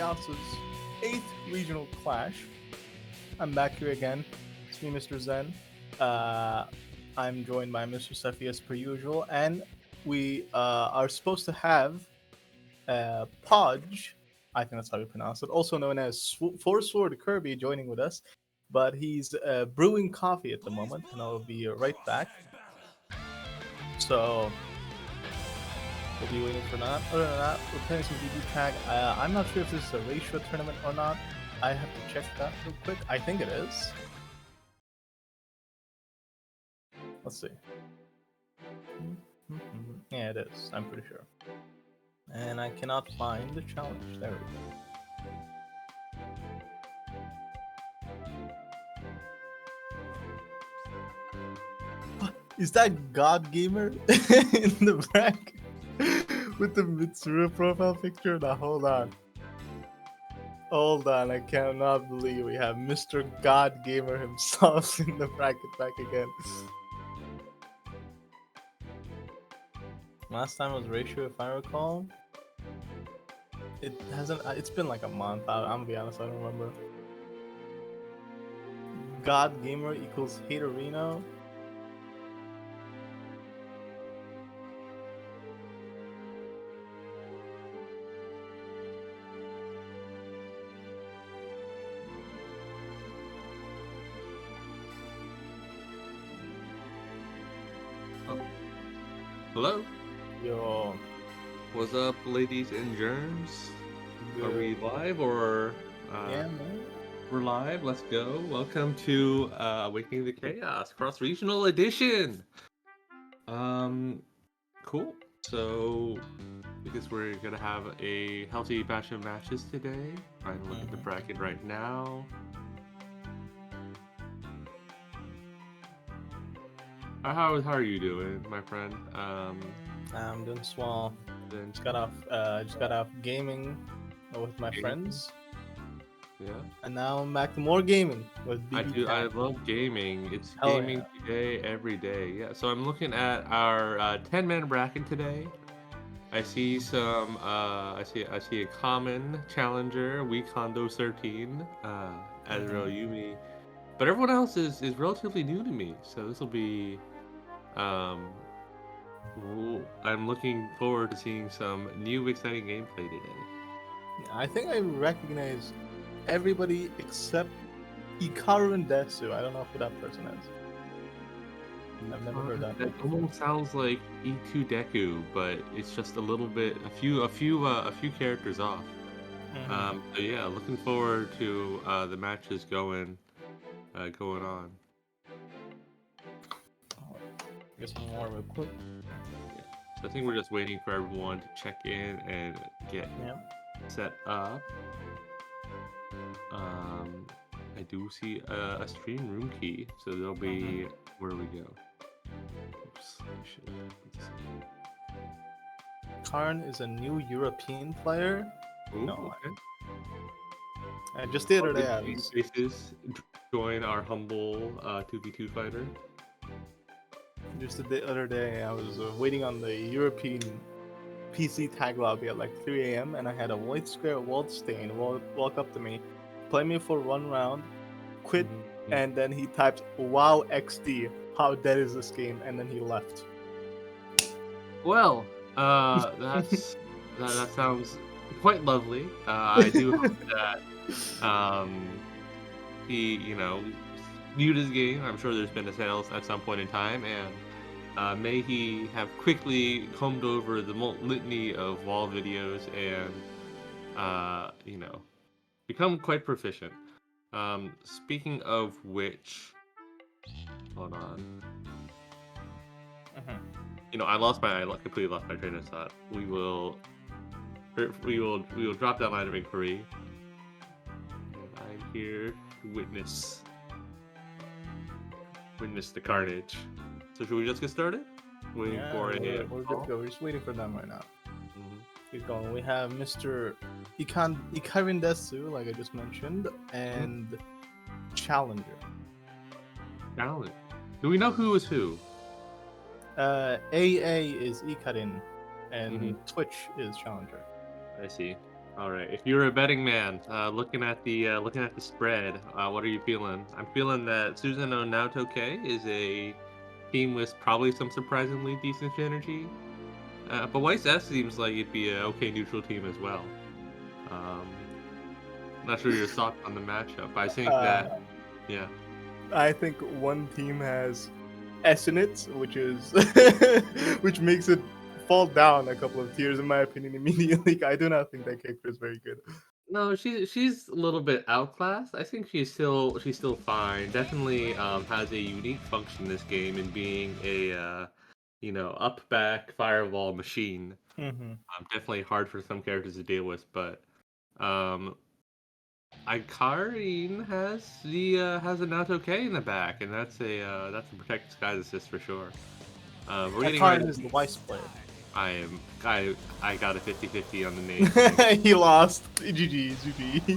Chaos's 8th regional clash. I'm back here again. It's me, Mr. Zen. I'm joined by Mr. Safi as per usual, and we are supposed to have Podge, I think that's how you pronounce it, also known as Four Sword Kirby, joining with us. But he's brewing coffee at the moment, and I'll be right back. So we'll be waiting for that. Other than that, we're playing some BBTAG. I'm not sure if this is a ratio tournament or not. I have to check that real quick. I think it is. Let's see. Yeah, it is. I'm pretty sure. And I cannot find the challenge. There we go. Is that God Gamer in the back with the Mitsuru profile picture? Now hold on. Hold on, I cannot believe we have Mr. God Gamer himself in the bracket back again. Last time was ratio, if I recall. It hasn't. It's been like a month. I'm gonna be honest. I don't remember. God Gamer equals Haterino. Oh. Hello. Yo. What's up, ladies and germs? Good. Are we live or? Yeah, man. We're live. Let's go. Welcome to Awakening the Chaos Cross Regional Edition. Cool. So, I guess we're gonna have a healthy batch of matches today. Trying to look at the bracket right now. How are you doing, my friend? I'm doing swell. Then Just got off gaming with my friends, yeah. and now I'm back to more gaming with BBTAG. I love gaming. It's Hell gaming today, every day. Yeah. So I'm looking at our 10-man bracket today. I see some. I see a common challenger, Wecondo 13, Azrael Yumi, but everyone else is relatively new to me. So this will be. I'm looking forward to seeing some new exciting gameplay today. I think I recognize everybody except icarindesu. I don't know who that person is. I've never heard that. That almost sounds like E2 Deku, but it's just a little bit, a few characters off. So yeah, looking forward to the matches going on. Get some more real quick. Yeah. So I think we're just waiting for everyone to check in and get set up. I do see a stream room key, so there'll be where do we go? Oops, Karn is a new European player. Ooh, No, okay. just the other day I was... Faces join our humble 2v2 fighter. Just the other day I was waiting on the European PC tag lobby at like 3 a.m. and I had a white square Waldstain walk up to me, play me for one round, quit, and then he typed "Wow XD, how dead is this game?" and then he left. Well, that sounds quite lovely. I do hope that he, viewed his game. I'm sure there's been a sales at some point in time, and may he have quickly combed over the litany of wall videos and, become quite proficient. Speaking of which, hold on. I completely lost my train of thought. We will drop that line of inquiry. And I'm here to witness the carnage. So should we just get started? We're good to go. We're just waiting for them right now. Keep going. We have Mr. Icarindesu, like I just mentioned, and Challenger. Challenge. Do we know who is who? AA is Icarin, and Twitch is Challenger. I see. All right. If you're a betting man, looking at the spread, what are you feeling? I'm feeling that Susan Onautoke is a team with probably some surprisingly decent synergy. But Weiss S seems like it'd be a okay neutral team as well. Um, not sure your thoughts on the matchup. I think that, Uh, yeah. I think one team has S in it, which is which makes it fall down a couple of tiers in my opinion immediately. I do not think that character is very good. No, she's a little bit outclassed. I think she's still fine. Definitely has a unique function in this game in being a up back firewall machine. Mm-hmm. Definitely hard for some characters to deal with, but um Icarin has a not okay in the back, and that's a protect skies assist for sure. We're getting ready. Haterino is the Weiss player. I got a 50-50 on the name thing. He lost. GG, GG.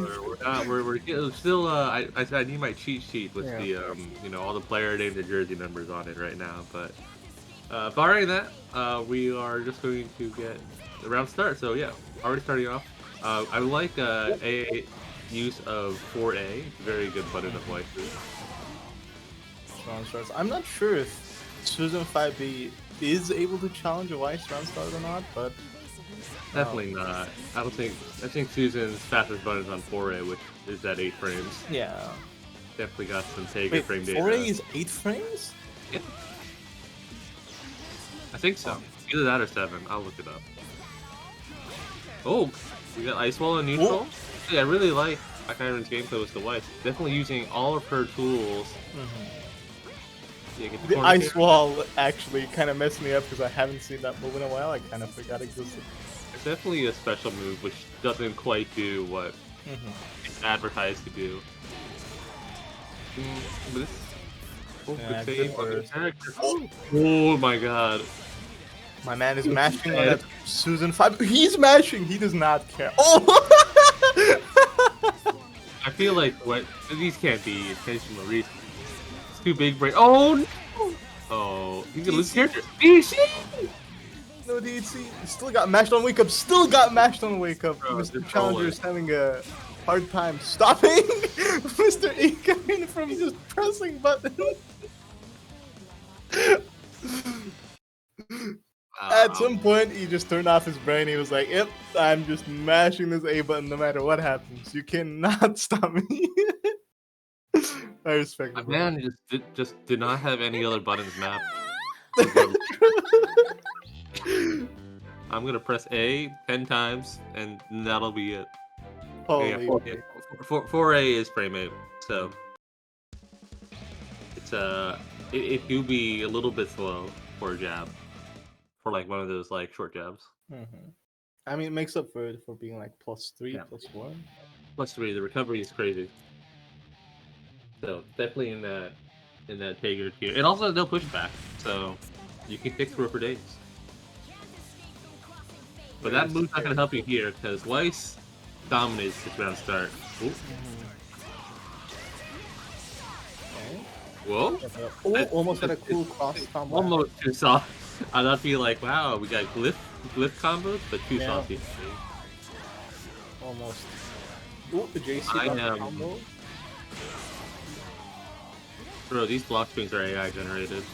We're still. I need my cheat sheet with Yeah. the all the player names and jersey numbers on it right now. But barring that, we are just going to get the round start. So yeah, already starting off. I like a use of 4A. Very good button of Weiss's. Round starts. I'm not sure if Susan 5B is able to challenge a Weiss round start or not, but Definitely not. I don't think. I think Susan's fastest button is on 4A, which is at 8 frames. yeah. Definitely got some Tega Wait, frame data. 4A is 8 frames? Yeah. I think so. Either that or 7. I'll look it up. Oh, we got Ice Wall and neutral. Yeah, I really like Icarin's gameplay with the Weiss. Definitely using all of her tools. Yeah, get The corner ice kick. wall actually kind of messed me up because I haven't seen that move in a while. I kind of forgot it existed. It's definitely a special move which doesn't quite do what it's advertised to do. But it's Yeah, good good save on the burst. character. Oh my god. My man is mashing on that Susan 5. He's mashing. He does not care. Oh! I feel like what these can't be intentional reasons. It's too big brain. Oh no! Oh, he's gonna lose character. DC! No DHC. Still got mashed on wake up. Still got mashed on wake up. Bro, Mr. just Challenger hold is having a hard time stopping Mr. Ikarin from just pressing buttons. At some point, he just turned off his brain. He was like, "Yep, I'm just mashing this A button no matter what happens. You cannot stop me." I respect My it. man just did not have any other buttons mapped. I'm gonna press A 10 times, and that'll be it. Holy. Yeah, 4A is frame 8, so it's it do be a little bit slow for a jab, for like one of those like short jabs. I mean, it makes up for it for being like +3, Yeah. +1. +3, the recovery is crazy. So definitely in that Tager tier. It also has no pushback, so you can kick through it for days. But that move's not gonna help you here because Weiss dominates this round start. Ooh. Whoa! Oh, almost had a cool cross combo. Almost too soft. I'd be like, wow, we got glyph combos, but too Yeah. saucy. Almost. Ooh, the JC I got the am- combo. Bro, these block screens are AI generated.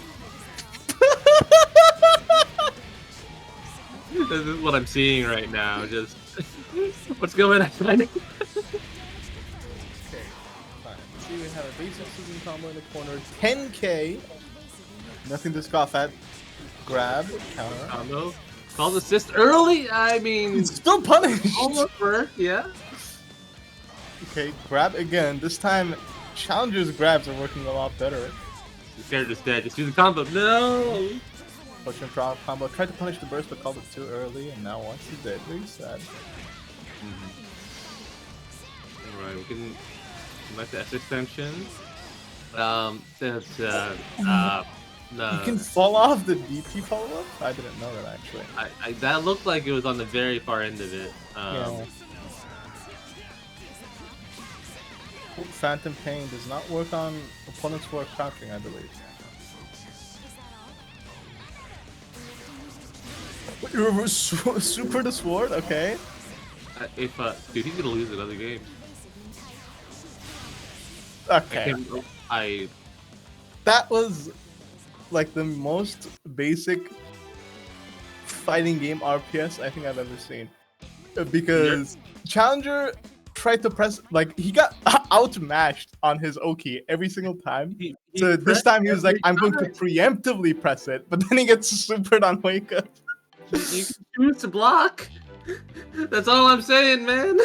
This is what I'm seeing right now. Just what's going on? Okay, fine. See, we have a basic Susan combo in the corner. 10k. Nothing to scoff at. Grab, counter. Combo. Call assist early. I mean, It's still punished. almost first. Yeah. Okay, grab again. This time, Challenger's grabs are working a lot better. This character's dead. Just do the combo. No. Push and drop combo. Tried to punish the burst, but called it too early, and now once he's dead, very sad. Alright, we can like the S extension. No. You can fall off the DP follow-up? I didn't know that, actually. That looked like it was on the very far end of it. Yeah. Phantom Pain does not work on opponents who are crouching, I believe. Super the sword, okay. If dude, he's gonna lose another game. I Okay, can't. I that was like the most basic fighting game RPS I think I've ever seen. Because Challenger tried to press, like, he got outmatched on his Oki every single time. he So this pressed time he was like, every I'm going to time. preemptively press it, but then he gets supered on Wake Up. You can choose to block. That's all I'm saying, man.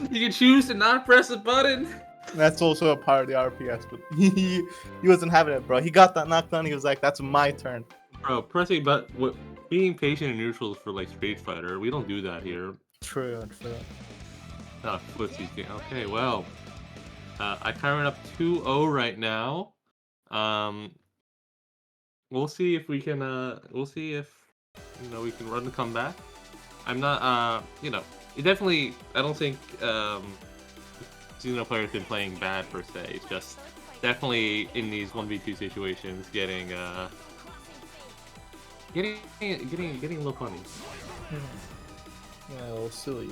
You can choose to not press a button. That's also a part of the RPS, but he wasn't having it, bro. He got that knockdown. He was like, that's my turn. Bro, pressing being patient and neutral for like Street Fighter. We don't do that here. True, true. Okay, well, I currently up 2-0 right now. We'll see if we can. We'll see if we can run the comeback. I'm not. It definitely. I don't think Xeno players been playing bad per se. It's just definitely in these 1v2 situations getting a little funny. Yeah, a little silly.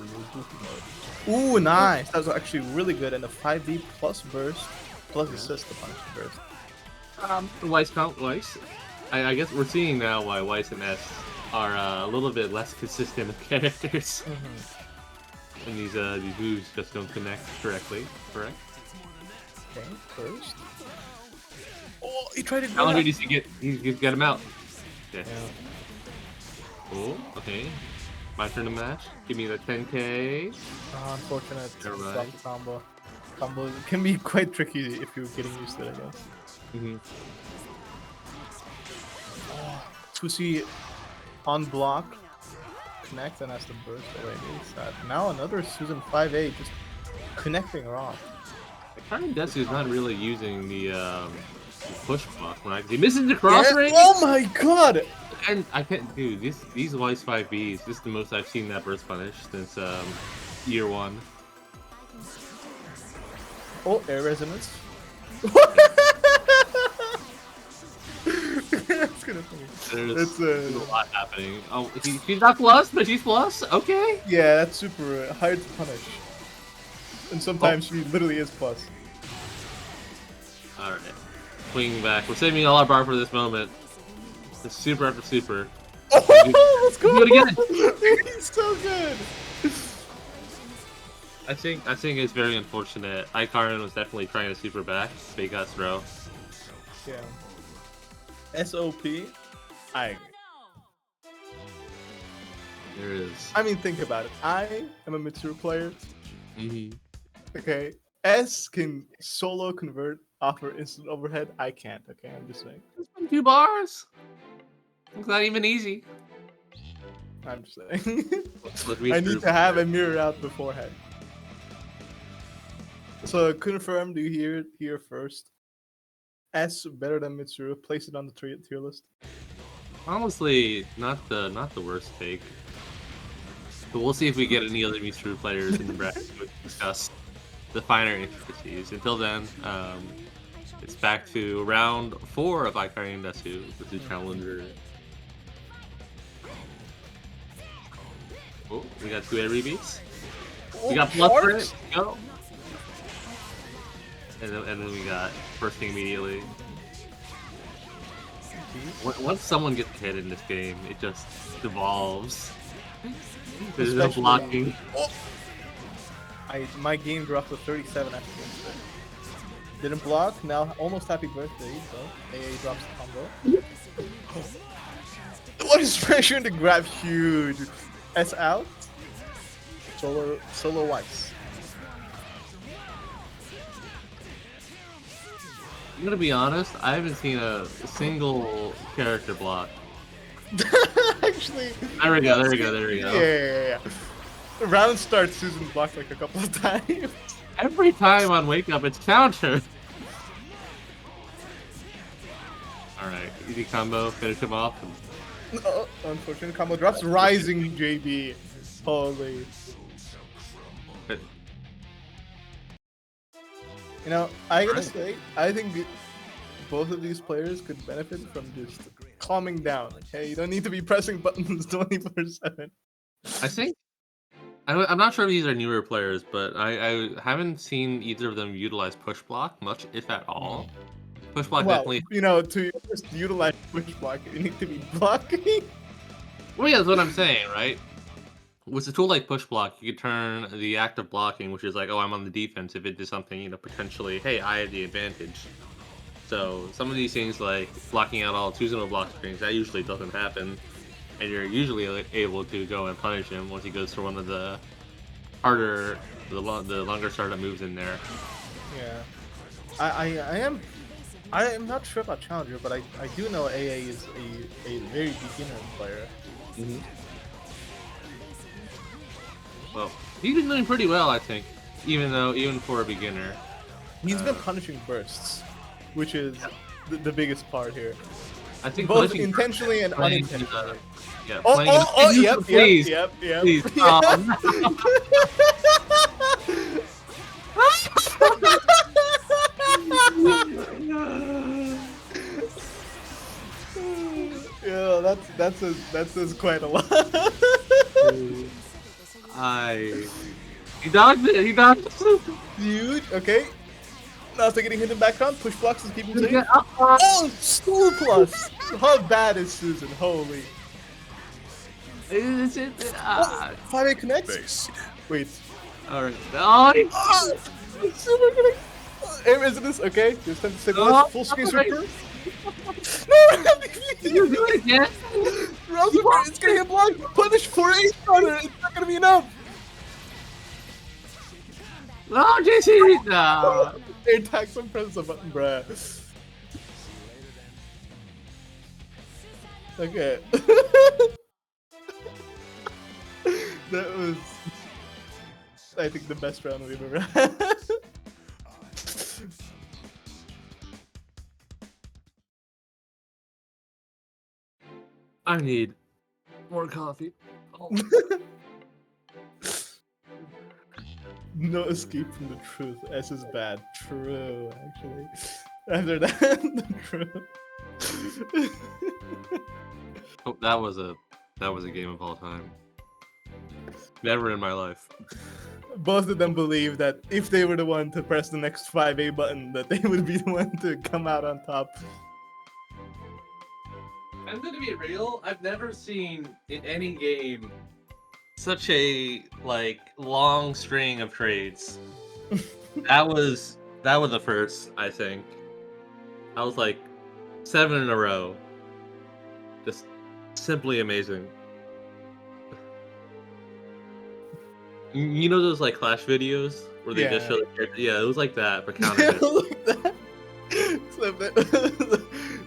Ooh, nice. That was actually really good. And the 5D plus burst, plus assist the punish burst. Weiss count Weiss. I guess we're seeing now why Weiss and S are a little bit less consistent characters. And these moves just don't connect correctly. Correct? Okay, first. Oh, he tried to How long grab. did he get him out? Okay. Yeah. Oh, okay. My turn to match. Give me the 10k. Unfortunate. Never mind. Stop the combo. Combo can be quite tricky if you're getting used to it, I guess. Mm-hmm. To see on block, connect, and has to burst away. Really sad. Now another Susan 5A just connecting wrong. icarindesu is not really using the push block, right? He misses the cross Yeah. range. Oh my god! And I can't, dude. These Weiss 5Bs. This is the most I've seen that burst punish since year one. Oh, air resonance. That's kind of funny. There's a lot happening. Oh, she's not plus, but she's plus. Okay. Yeah, that's super hard to punish. And sometimes she literally is plus. All right. Swinging back. We're saving all our bar for this moment. The super after super. Oh, let's go! Do it again. He's so good. I think it's very unfortunate. Icarin was definitely trying to super back. They got throw. Yeah. SOP. I agree. There it is. I mean, think about it. I am a Mitsuru player. Mm-hmm. Okay. S can solo convert offer instant overhead. I can't. Okay, I'm just saying. It's been 2 bars. It's not even easy. I'm just saying. Look, I need to have a mirror out beforehand. So confirm. Do you hear it here first? S better than Mitsuru. Place it on the tier list. Honestly, not the worst take. But we'll see if we get any other Mitsuru players in the bracket to discuss the finer intricacies. Until then, it's back to round 4 of icarindesu with the challenger. Oh, we got 2 air rebeats. We got plus for it. Go. And then we got bursting immediately. Once someone gets hit in this game, it just devolves. There's no blocking. Oh! My game dropped to 37 after game. Didn't block. Now almost happy birthday. So AA drops the combo. What is pressure to grab huge? S out. Solo Weiss. I'm gonna be honest, I haven't seen a single character block. Actually. There we go. Yeah. The round starts, Susan blocked like a couple of times. Every time on Wake Up, it's counter. Alright, easy combo, finish him off. Oh, unfortunate combo drops. Rising JB. Holy. You know, I gotta say, I think both of these players could benefit from just calming down. Okay, you don't need to be pressing buttons 24/7. I think I'm not sure if these are newer players, but I haven't seen either of them utilize push block much, if at all. Push block Well, definitely. to just utilize push block, you need to be blocking. Well, yeah, that's what I'm saying, right? With a tool like push block, you could turn the act of blocking, which is like, oh, I'm on the defensive, into something, potentially, hey, I have the advantage. So some of these things like blocking out all 2 zone block screens, that usually doesn't happen, and you're usually able to go and punish him once he goes for one of the harder, the longer startup moves in there. Yeah, I am not sure about Challenger, but I do know AA is a very beginner player. Mm-hmm. Well, he's been doing pretty well, I think, even for a beginner. He's been punishing bursts, which is the biggest part here. I think Both punishing intentionally and playing unintentionally. yeah, Oh, playing oh, oh, yep, please, yep, yep, please. yep. Yeah, that says quite a lot. He dodged it. He dodged it. Huge. Okay. Now still getting hit in the background. Push blocks to keep him safe. Yeah, Oh, school plus. How bad is Susan? Holy. Oh, 5A connects. Wait. All right. Oh, Oh, super connect. Air resonance. Okay. Just time to stabilize. Full screen sweeper. No, you do it again. Round sweeper. It's gonna get blocked. Punish for 8 runner. It's not gonna be enough. No, JC. No. Air tags and press the button, bruh. Okay. That was, I think, the best round we've ever had. I need more coffee. Oh. No escape from the truth. S is bad. True, actually. After that, true. Oh, that was a game of all time. Never in my life. Both of them believe that if they were the one to press the next 5A button, that they would be the one to come out on top. I'm gonna be real. I've never seen in any game such a long string of trades. that was the first, I think. I was like 7 in a row. Just simply amazing. You know those Clash videos where they just show the character? Yeah, it was like that for counter. Like that. So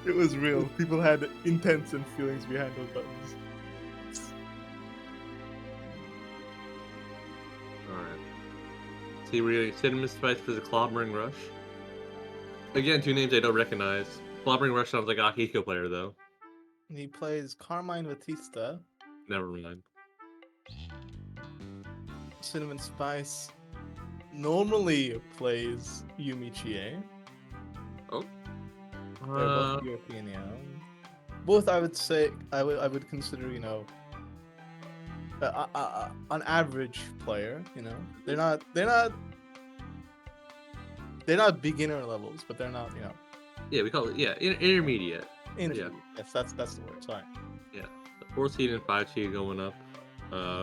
it was real. People had intents and feelings behind those buttons. Alright. See, we're CinnamonSpice for the ClobberingRush. Again, 2 names I don't recognize. ClobberingRush sounds like a Akiko player, though. He plays Carmine Batista. Never mind. CinnamonSpice normally plays Yumichie. Oh. They're both European, yeah. Both, I would say, I would consider, an average player. They're not beginner levels, but they're not, Yeah, we call it intermediate. intermediate. Yes, that's the word. Sorry. Yeah, the 4 seed and 5 seed going up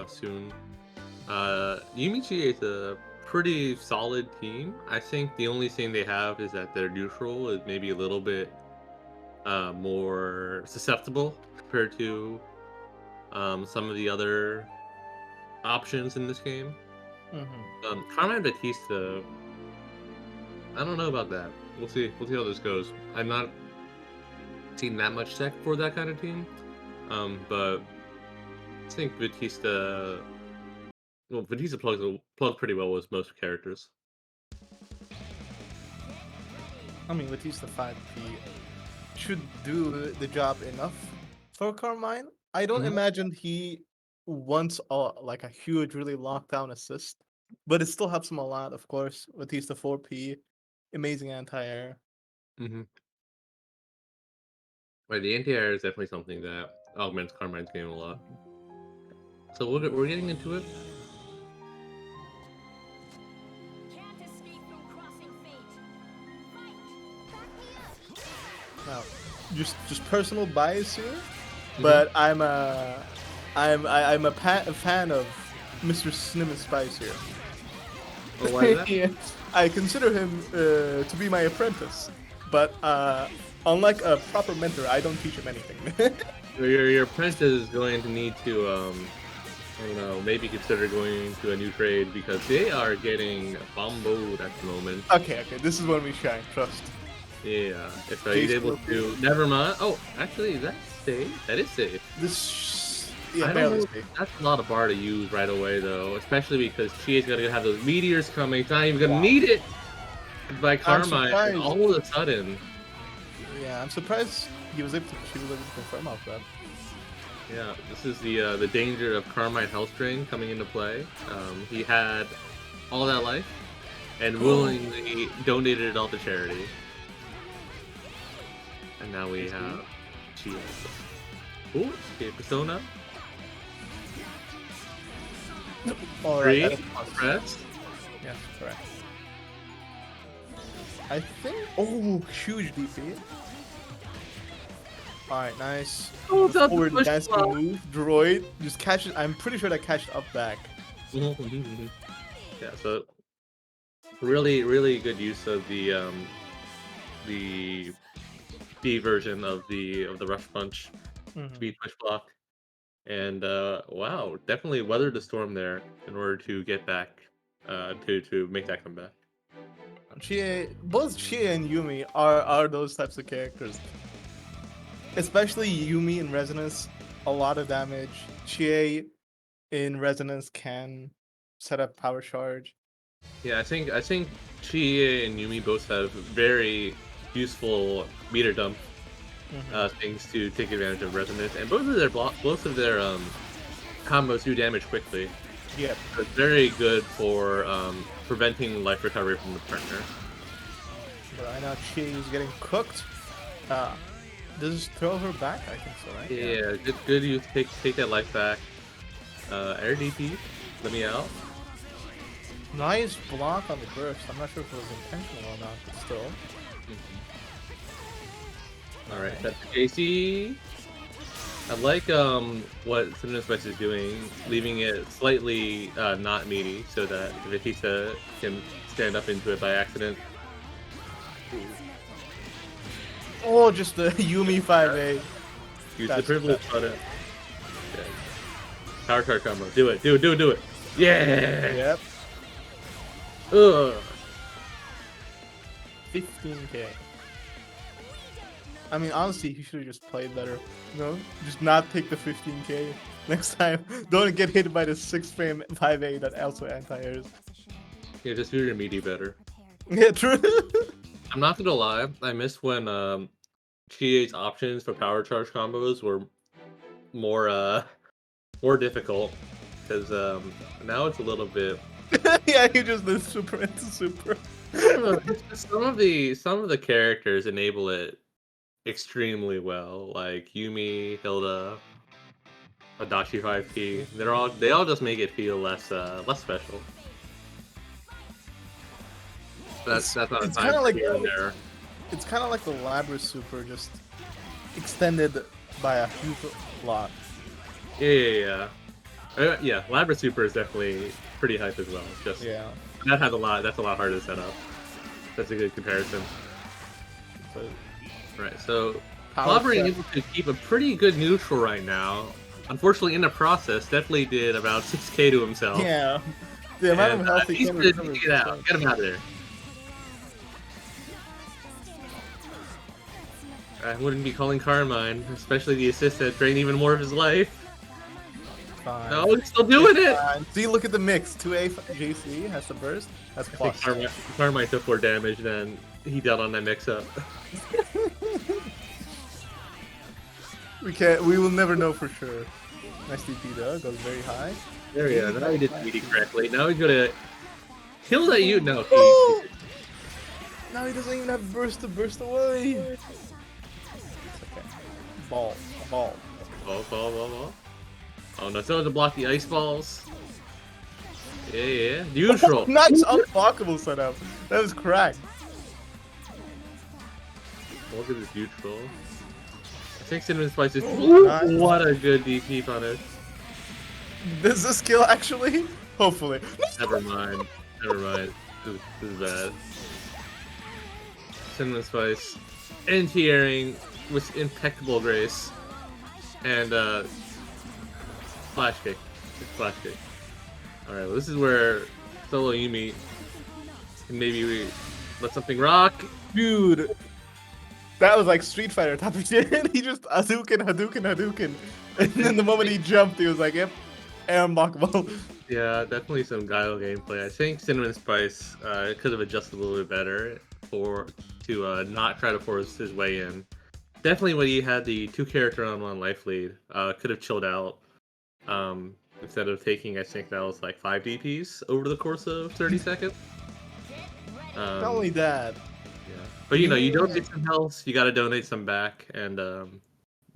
soon. Yumichi is a pretty solid team. I think the only thing they have is that their neutral is maybe a little bit more susceptible compared to some of the other options in this game. Carmine Batista, I don't know about that. We'll see how this goes. I'm not seen that much tech for that kind of team, but I think Batista plugs pretty well with most characters. I mean, Batista 5P should do the job enough for Carmine. I don't imagine he wants a huge, really lockdown assist, but it still helps him a lot, of course. Batista 4P, amazing anti-air. Right, the anti-air is definitely something that augments Carmine's game a lot. So we're getting into it. Now, just personal bias here, but I'm a fan of Mr. CinnamonSpice here. Well, why is that? Yeah, I consider him to be my apprentice, but unlike a proper mentor, I don't teach him anything. Your apprentice is going to need to I don't know, maybe consider going to a new trade because they are getting bomboed at the moment. Okay, this is when we shine. Trust. Yeah, if he's able to, never mind. Oh, actually, that's safe. That is safe. Yeah, I barely don't know. safe. That's a lot of bar to use right away, though, especially because Chia's gonna have those meteors coming. It's not even gonna need it by Carmine. And all of a sudden. Yeah, I'm surprised she was able to confirm off that. Yeah, this is the danger of Carmine Health Drain coming into play. He had all that life and willingly donated it all to charity. And now we have Chia. Ooh, Persona. Alright, press. Yes, correct. I think. Oh, huge DP. Alright, nice. Oh, that's forward dancing move. Droid just catches. I'm pretty sure that catches up back. Yeah, so really good use of the B version of the rush punch, speed push block, and wow, definitely weathered the storm there in order to get back to make that comeback. Both Chie and Yumi are those types of characters. Especially Yumi in Resonance, a lot of damage. Chie in Resonance can set up power charge. Yeah, I think Chie and Yumi both have very useful meter dump things to take advantage of Resonance, and both of their combos do damage quickly. Yeah, so it's very good for preventing life recovery from the partner. But I know Chie is getting cooked. Does this throw her back? I think so, right? Yeah, good. You take that life back. Air DP, let me out. Nice block on the burst. I'm not sure if it was intentional or not, but still. Alright, that's JC. I like what CinnamonSpice is doing, leaving it slightly not meaty, so that Vegeta can stand up into it by accident. Oh, just the Yumi 5A. Use the privilege button. Okay. Power card combo. Do it. Do it. Yeah. Yep. Ugh. 15k. I mean, honestly, he should have just played better. No, just not take the 15k next time. Don't get hit by the 6-frame 5A that also anti-airs. Yeah, just do your meaty better. Yeah, true. I'm not gonna lie, I miss when Chie's options for power charge combos were more difficult, because now it's a little bit. Yeah, he just did super into super. Some of the characters enable it extremely well, like Yumi, Hilda, Adachi 5P. They all just make it feel less special. That's not it's kind of like it's kind of like the Labra Super, just extended by a huge lot. Yeah. Labra Super is definitely pretty hype as well. Just that has a lot. That's a lot harder to set up. That's a good comparison. But right. So Clobbering able to keep a pretty good neutral right now. Unfortunately, in the process, definitely did about 6k to himself. Yeah. The amount of health he can recover. Get out. Get him out of there. I wouldn't be calling Carmine, especially the assist that drained even more of his life. Fine. No, he's still doing it! See, look at the mix. 2A JC has the burst. That's plus. Carmine took more damage than he dealt on that mix-up. We will never know for sure. Nice DP though, goes very high. There we go, now he did the correctly. Now he's gonna kill that you. No, now he doesn't even have burst to burst away. It's okay. Ball. Ball. Oh no, so to block the ice balls. Yeah. Neutral. Nice unblockable setup. That was cracked. Look at this neutral. I think CinnamonSpice is. Nice. What a good DP punish. Does this kill actually? Hopefully. Never mind. Never mind. This is bad. CinnamonSpice anti-airing with impeccable grace. And flash kick. Flash kick. Alright, well, this is where solo Yumi can maybe let something rock. Dude. That was like Street Fighter type of shit. He just Hadouken. And then the moment he jumped, he was like, yep, unblockable. Yeah, definitely some guile gameplay. I think CinnamonSpice could have adjusted a little bit better to not try to force his way in. Definitely when he had the 2-character on 1 life lead, could have chilled out instead of taking, I think that was like 5 DPs over the course of 30 seconds. Not only that. Yeah. But you know, you donate some health, you gotta donate some back, and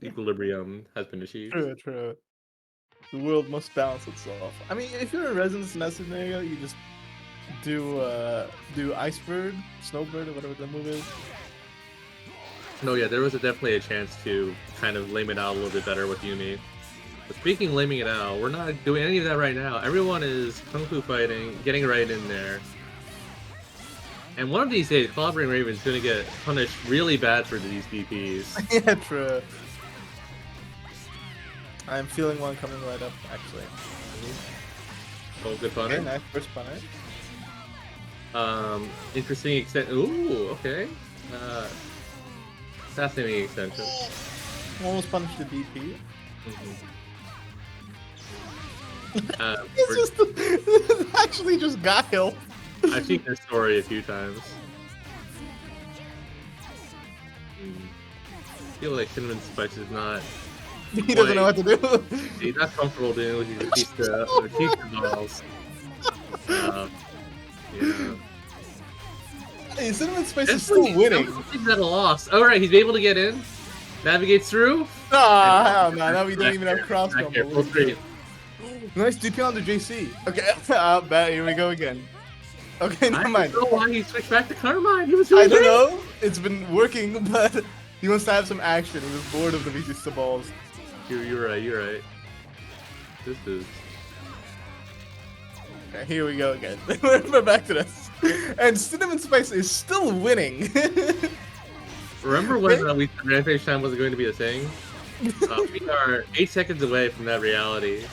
equilibrium has been achieved. True. The world must balance itself. I mean, if you're in residence in that scenario, you just do Icebird, Snowbird, or whatever the move is. No, yeah, there was definitely a chance to kind of lame it out a little bit better with Yumi. But speaking of laming it out, we're not doing any of that right now. Everyone is kung fu fighting, getting right in there. And one of these days, ClobberingRush is going to get punished really bad for these DPs. Yeah, true. I'm feeling one coming right up, actually. Oh, good punish. Okay, nice first punish. Interesting extent. Ooh, okay. Fascinating extension. Almost punished the DP. Mm-hmm. It's actually just guile. I've seen this story a few times. I feel like CinnamonSpice is not. He doesn't know what to do. He's not comfortable doing with these Batista balls. Yeah. Hey, CinnamonSpice is still winning. He's at a loss. Oh, right, he's able to get in. Navigates through. Ah, hell no. Now we don't even have cross combo. Nice DP on the JC. Okay, bet. Here we go again. Okay, never mind. I don't know why he switched back to Carmine. He was I don't know. It's been working, but he wants to have some action. He was bored of the Batista balls. You're right. This is. Okay, here we go again. We're back to this. And CinnamonSpice is still winning. Remember when we said Rampage time wasn't going to be a thing? We are 8 seconds away from that reality.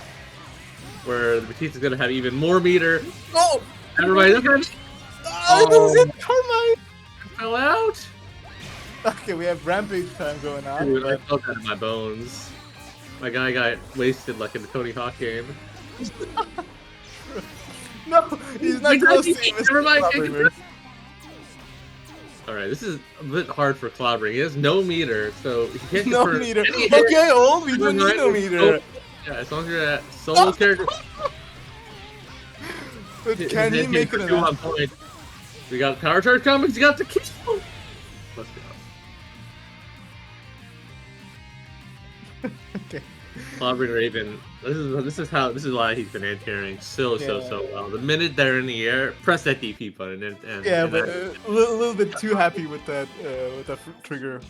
Where the Batista's going to have even more meter. Oh! Everybody, look at it! Oh, that was it! Carmine! Fell out! Okay, we have Rampage time going on. Dude, I felt that in my bones. My guy got wasted like in the Tony Hawk game. No, he's not close to him. Never mind. Alright, this is a bit hard for Clobbering. He has no meter, so he can't no meter. Okay, old, we don't need no meter. Yeah, as long as you're at solo character. But can he make it enough? Point. We got power charge coming. He got the kill. Let's go. Okay. ClobberingRush. This is why he's been anti-airing so well. The minute they're in the air, press that DP button and yeah, but a little bit too happy with that trigger.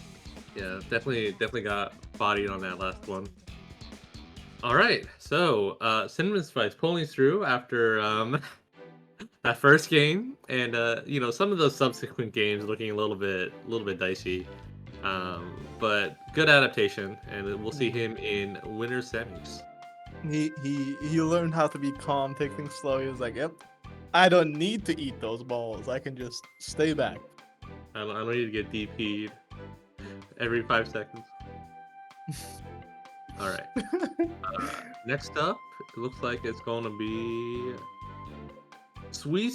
Yeah, definitely got bodied on that last one. All right, so CinnamonSpice pulling through after that first game, and you know, some of those subsequent games looking a little bit dicey, but good adaptation, and we'll see him in winner semis. He learned how to be calm, take things slow. He was like, "Yep, I don't need to eat those balls. I can just stay back. I don't need to get DP'd every 5 seconds." All right. Next up, it looks like it's going to be Sui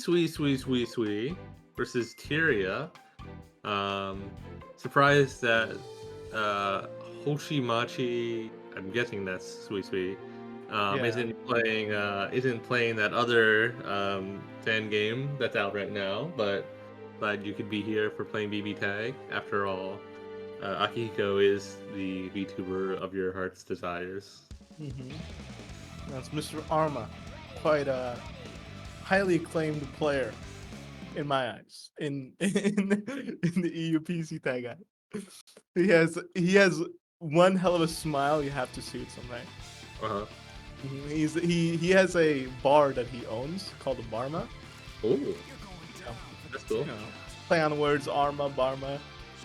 versus Tyria. Surprised that Hoshimachi, I'm guessing that's Sui, isn't playing that other fan game that's out right now. But glad you could be here for playing BBTAG. After all, Akihiko is the VTuber of your heart's desires. That's Mr. ArMa, quite a highly acclaimed player in my eyes in the EU PC tag. He has one hell of a smile. You have to see it someday. Uh huh. He has a bar that he owns called the ArMa. Ooh, Yeah. that's cool. You know, play on words, ArMa, Barma.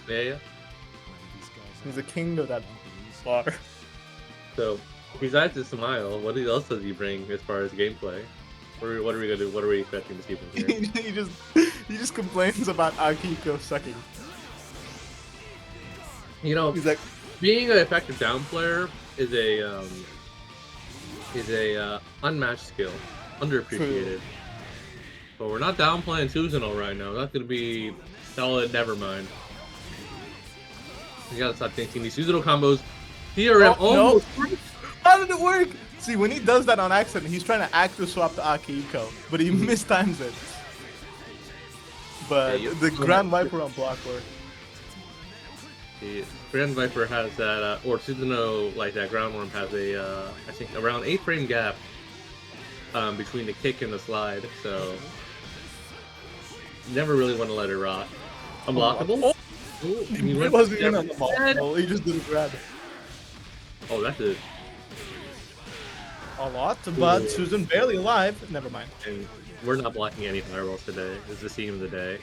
Yeah, yeah. He's the king of that bar. So, besides the smile, what else does he bring as far as gameplay? What are we gonna do? What are we expecting to see from here? he just complains about Akiko sucking. You know, He's like, being an effective down player is a unmatched skill, underappreciated. But we're not downplaying Susanoo right now. That's gonna be solid. Never mind. You gotta stop thinking these Susanoo combos. TRM almost. no. How did it work? See, when he does that on accident, he's trying to active swap to Akiko, but he mistimes it. But Yeah, the Grand Viper on block work. The Grand Viper has that, or Susanoo, like that Ground Worm has a, I think around 8-frame gap between the kick and the slide, so you never really want to let it rock. Unblockable? Oh, Ooh, he wasn't in on the ball. He just didn't grab it. Oh, that's it. A lot, but Ooh. Susan barely alive. Never mind. And we're not blocking any fireballs today. This is the scene of the day.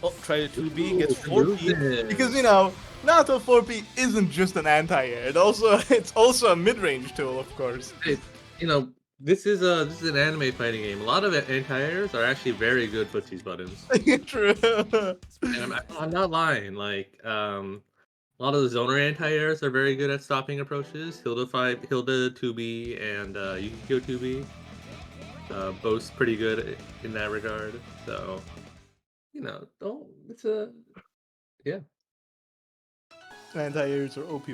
Oh, try to 2B, gets Ooh, 4P. Because, you know, Nato 4P isn't just an anti-air. It's also a mid-range tool, of course. Hey, you know, this is an anime fighting game. A lot of anti-airs are actually very good footsies buttons. True. And I'm not lying. Like, a lot of the zoner anti-airs are very good at stopping approaches. Hilda 2B and Yukiko 2B. Both pretty good in that regard. So, you know, yeah. Anti-airs are OP.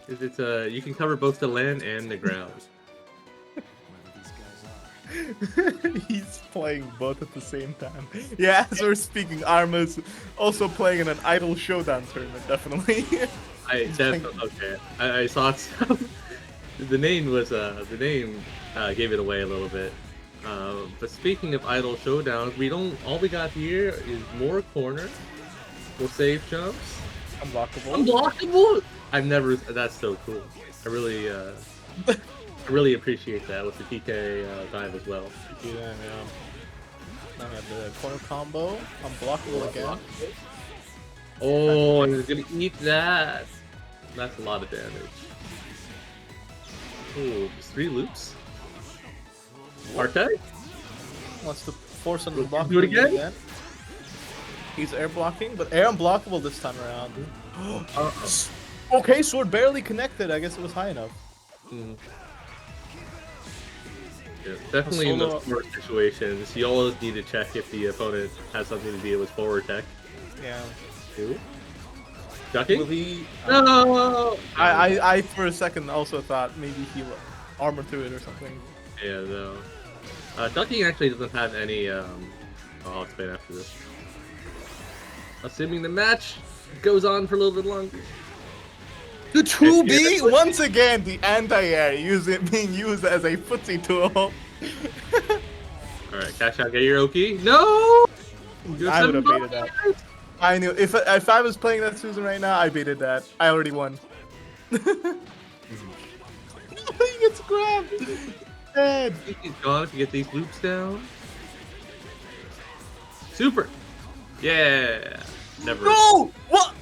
It's you can cover both the land and the ground. He's playing both at the same time. Yeah, as we're speaking, ArMa's also playing in an Idol Showdown tournament, definitely. Okay. I saw some. The name gave it away a little bit. But speaking of Idol Showdowns, all we got here is more corner, more safe jumps. Unblockable? That's so cool. I really appreciate that with the PK dive as well. Yeah. I have the corner combo, unblockable again. Oh, and he's gonna eat that. That's a lot of damage. Ooh, just 3 loops. Arte? Wants to force him to block. Do it again? He's air blocking, but air unblockable this time around. Okay, sword barely connected. I guess it was high enough. Mm. Yeah, definitely in those forward situations, you always need to check if the opponent has something to deal with forward tech. Yeah. Ooh. Ducking? Will he? No! I for a second also thought maybe he'll armor through it or something. Yeah, no. Ducking actually doesn't have any, I'll explain after this. Assuming the match goes on for a little bit longer. The 2B, once again, the anti-air being used as a footsie tool. Alright, cash out, get your Oki. No! I would have baited that. I knew. If I was playing that Susan right now, I baited that. I already won. He gets grabbed. Dead. I think he's gone if you get these loops down. Super! Yeah! Never. No! What?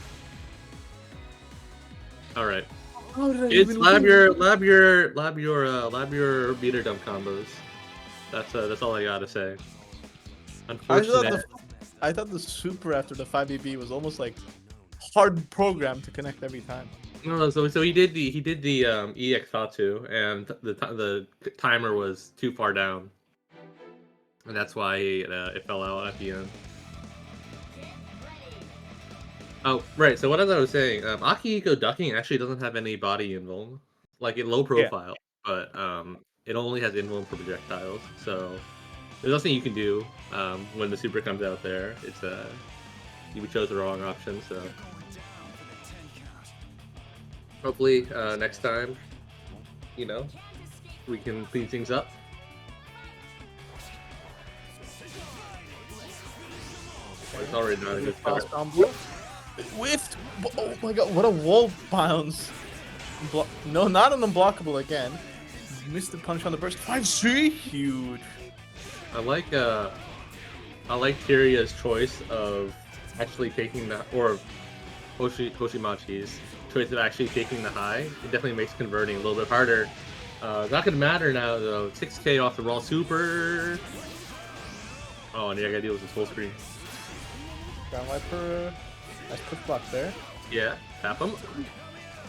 Alright. It's lab your meter dump combos. That's all I gotta say. Unfortunately, I thought the super after the 5BB was almost like hard programmed to connect every time. No, so he did the EX Fatu, and the timer was too far down, and that's why it fell out at the end. Oh, right. So what as I was saying, Akihiko ducking actually doesn't have any body invuln, like in low profile, but it only has invuln for projectiles. So there's nothing you can do when the super comes out there. It's you chose the wrong option. So hopefully next time, you know, we can clean things up. It's already not a good start. Whiffed! Oh my god, what a wall bounce! No, not an unblockable again. Missed the punch on the burst. 5C! Huge. I like Tyria's choice of actually taking the, or Hoshimachi's choice of actually taking the high. It definitely makes converting a little bit harder. Not gonna matter now though. 6K off the raw super. Oh, and yeah, I gotta deal with this full screen. Ground wiper. Nice push block there. Yeah, tap him.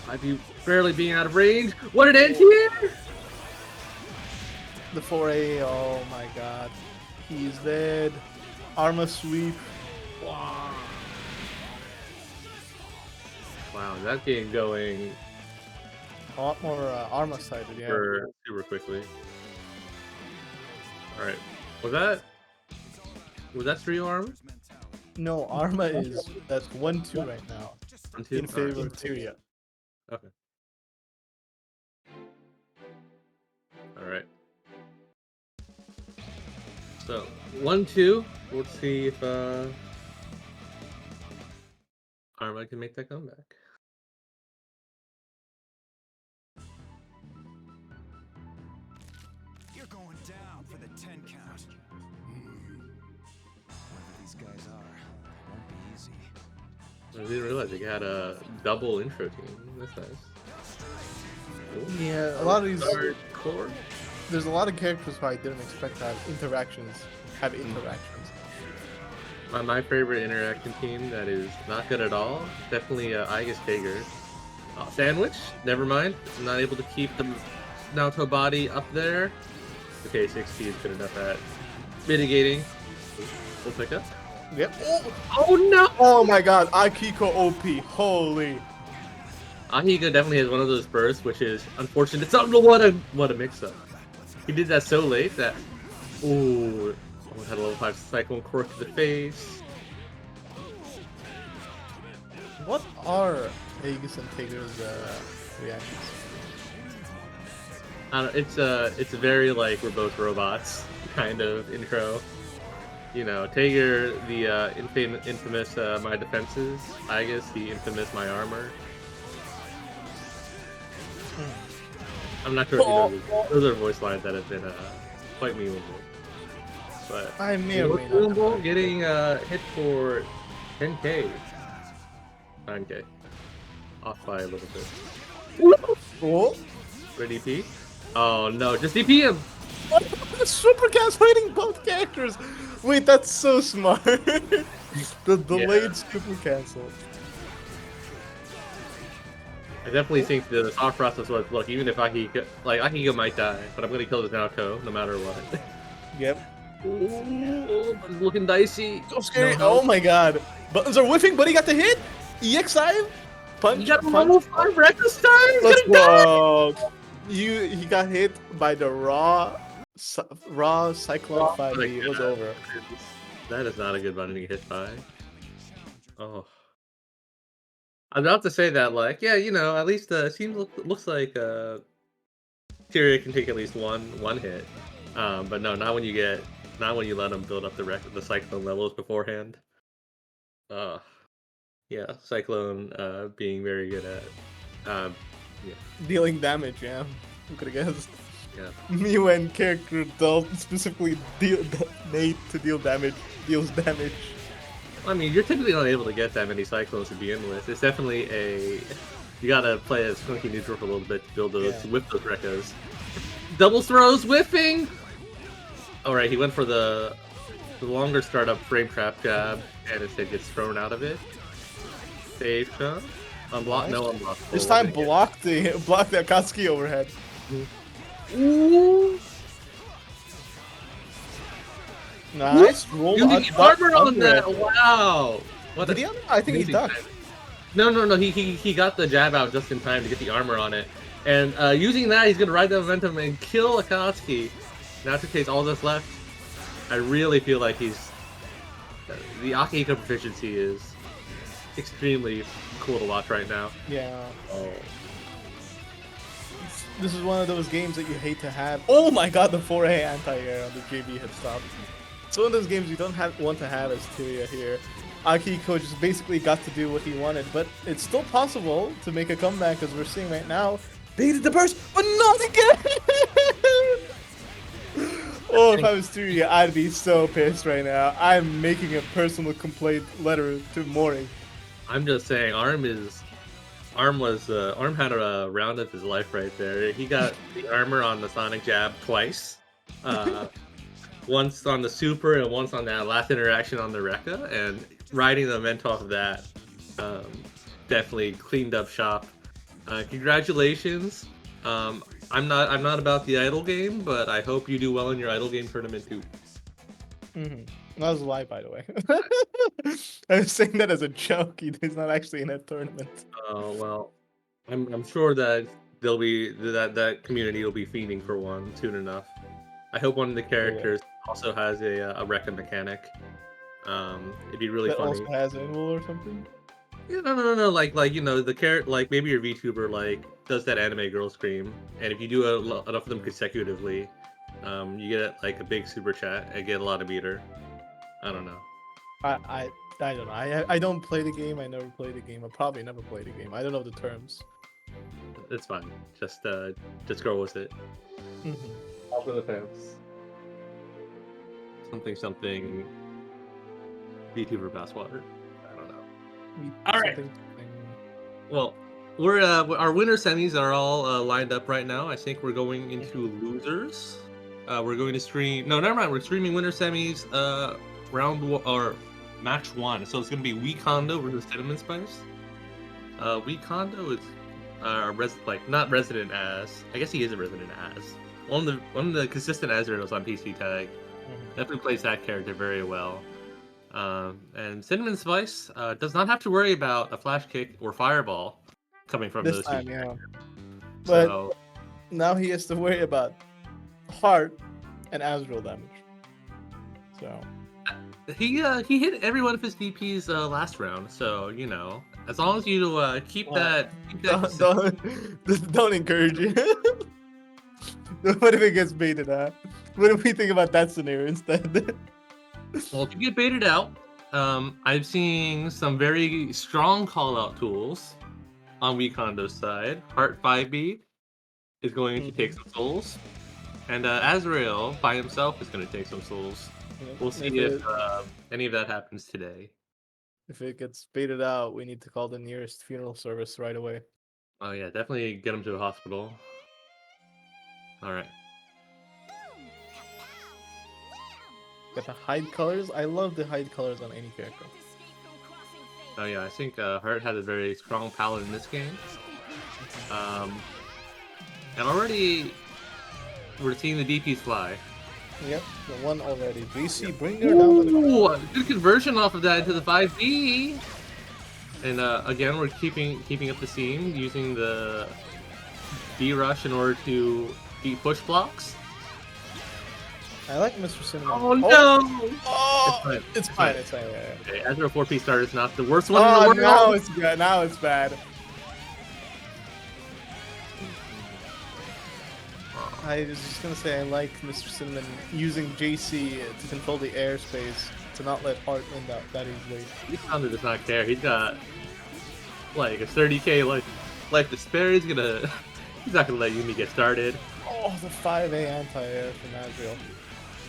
Might be barely being out of range. What an end here! The 4A, oh my god. He's dead. ArMa sweep. Wow. Wow, that game going A lot more ArMa sided, yeah. super quickly. Alright. Was that 3 arm? No, ArMa is at 1-2 right now. 1-2? In favor of Tyria. Okay. Alright. So, 1-2. Let's see if ArMa can make that comeback. You're going down for the 10 count. Whoever these guys are, it won't be easy. I didn't realize they had a double intro team. That's nice. Ooh. Yeah, a lot of these. Core. There's a lot of characters who I didn't expect to have interactions. My favorite interaction team that is not good at all. Definitely Igus Tager. Sandwich. Never mind. I'm not able to keep the Naruto body up there. Okay, 60 is good enough at mitigating. We'll pick up. Yep. Oh no! Oh my god, Akiko OP. Holy. Ahiga definitely has one of those bursts, which is unfortunate. It's what a mix-up. He did that so late that. Ooh. Almost had a level 5 Cyclone Quirk to the face. What are Aegis and Tager's reactions? I don't, it's a very like we're both robots kind of intro. You know, Tager, the infamous my defenses. Igus, the infamous my armor. I'm not sure if you know those are voice lines that have been quite memeable. But I may or may not. Getting hit for 10k. 9k. Off by a little bit. Oh. Ready DP? Oh no, just DP him! What? The super cast fighting both characters! Wait, that's so smart. The delayed super cancel. I definitely think the thought process was, look, even if Akiko might die, but I'm gonna kill this Naruto no matter what. Yep. Ooh, it's looking dicey. So scary. No. Oh my god. Buttons are whiffing, but he got the hit. EX5. Punch. You got punch. level 5 reckless time. Let's go. He got hit by the raw Cyclone 5D. It was over. That is not a good button to get hit by. Oh. I'm about to say that, like, yeah, you know, at least looks like Tyria can take at least one hit. But no, not when you let him build up the Cyclone levels beforehand. Yeah, Cyclone being very good at yeah. Dealing damage, yeah. Who could have guessed? Yeah. Me when character dealt specifically made to deal damage deals damage. I mean, you're typically not able to get that many Cyclones to begin with. It's definitely you gotta play as funky neutral for a little bit to build those, to whip those Rekos. Double throws, whiffing! Alright, he went for the longer startup frame trap jab, and instead gets thrown out of it. Save shot. Unblock, Nice. no unblock. This time block the Akatsuki overhead. Ooh. Nice roll. Using the armor on that. Wow. What Did he? I think he's ducked. No. He got the jab out just in time to get the armor on it, and using that, he's gonna ride the momentum and kill Akatsuki. Now to case all that's left. I really feel like the Akihiko proficiency is extremely cool to watch right now. Yeah. Oh. This is one of those games that you hate to have. Oh my god, the 4A anti-air on the JB hit stop. It's one of those games you don't want to have as Tyria here. Akiko just basically got to do what he wanted, but it's still possible to make a comeback, as we're seeing right now. Baited the burst, but not again! Oh, if I was Tyria, I'd be so pissed right now. I'm making a personal complaint letter to Mori. I'm just saying, Arm had a round of his life right there. He got the armor on the Sonic Jab twice. Once on the Super and once on that last interaction on the Rekka, and riding the event off of that definitely cleaned up shop. Congratulations. I'm not about the idle game, but I hope you do well in your idle game tournament too. That was a lie, by the way. I was saying that as a joke. He's not actually in a tournament. Oh well, I'm sure that they'll be that community will be feeding for one soon enough. I hope one of the characters also has a Rekka mechanic. It'd be really That funny. also has Anvil or something? Yeah, no. Like you know, the character, like maybe your VTuber like does that anime girl scream, and if you do enough of them consecutively, you get like a big super chat and get a lot of meter. I don't know. I don't know. I don't play the game. I never played the game. I probably never played the game. I don't know the terms. It's fine. Just go with it. All for the fans. Something. VTuber basswater. I don't know. All right. Well, we're our winner semis are all lined up right now. I think we're going into losers. We're going to stream. No, never mind. We're streaming winner semis. Or match 1. So it's going to be Wecondo versus CinnamonSpice. Wecondo is not resident as. I guess he is a resident as. One of the consistent Azerinos on BBTAG. Definitely plays that character very well. And CinnamonSpice does not have to worry about a flash kick or fireball coming from those time, two. yeah. But So now he has to worry about heart and Azrael damage. So he hit every one of his DPs last round. So you know, as long as you keep that. Don't encourage it. What if it gets baited out? What if we think about that scenario instead? Well, if you get baited out, I'm seeing some very strong call-out tools on Wecondo's side. Heart 5B is going to take some souls, and Azrael by himself is going to take some souls. We'll see if any of that happens today. If it gets baited out, we need to call the nearest funeral service right away. Oh yeah, definitely get him to a hospital. All right. Got the hide colors. I love the hide colors on any character. Oh yeah, I think Heart has a very strong palette in this game. And already we're seeing the DPs fly. Yep, the one already. BC, bring her down to the Ooh, good conversion off of that into the 5B. And again, we're keeping up the scene using the B rush in order to beat push blocks. I like Mr. Cinnamon. Oh no! Oh, it's fine. It's fine. Yeah. Okay, Azure 4P starter is not the worst one in the world. Now it's good. Now it's bad. I was just gonna say I like Mr. Cinnamon using JC to control the airspace to not let Heart win that easily. Wecondo does not care. He's got like a 30k life to spare. He's not gonna let Yumi get started. Oh, the 5A anti-air from Azrael.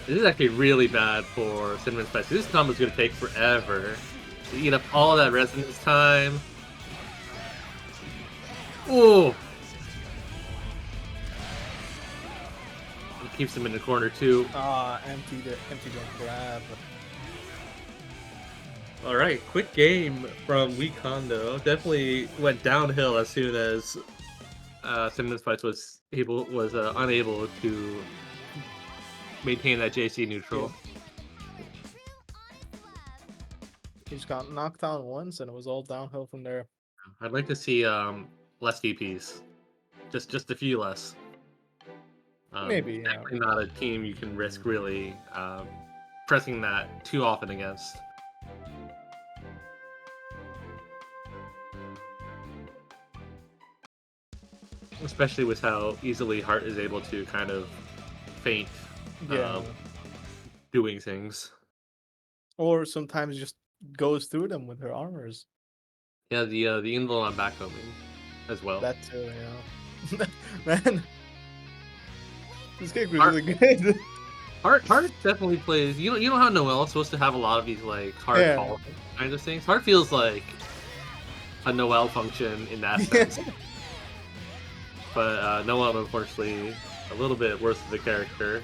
This is actually really bad for CinnamonSpice. This combo is gonna take forever to eat up all that resonance time. Ooh. Keeps him in the corner too. Empty don't grab. All right, quick game from Wecondo. Definitely went downhill as soon as CinnamonSpice was unable to maintain that JC neutral. He just got knocked down once, and it was all downhill from there. I'd like to see less DPs, just a few less. Maybe, yeah. Definitely not a team you can risk really pressing that too often against. Especially with how easily Heart is able to kind of feint doing things. Or sometimes just goes through them with her armors. Yeah, the invul on backcombing as well. That too, yeah. Man, this character is Art- really good. Heart definitely plays. You know how Noelle is supposed to have a lot of these like hard Yeah. call kind of things. Heart feels like a Noelle function in that Yeah. sense. But Noelle, unfortunately, a little bit worse of the character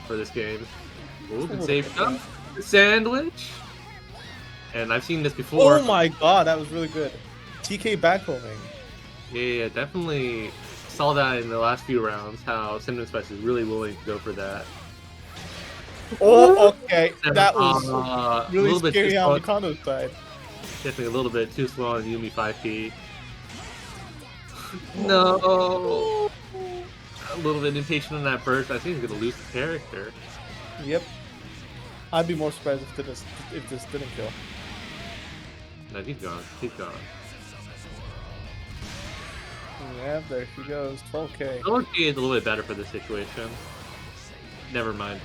for this game. Ooh, good save jump. Sandwich. And I've seen this before. Oh my god, that was really good. TK backhoming. Yeah, definitely saw that in the last few rounds, how CinnamonSpice is really willing to go for that. Oh, okay. That was a really little bit scary too on slow. Wecondo's side. Definitely a little bit too slow on Yumi 5P. No! A little bit impatient on that burst. I think he's going to lose the character. Yep. I'd be more surprised if this didn't kill. No, he's gone. He's gone. Yeah, there she goes. 12k. OG is a little bit better for this situation. Never mind.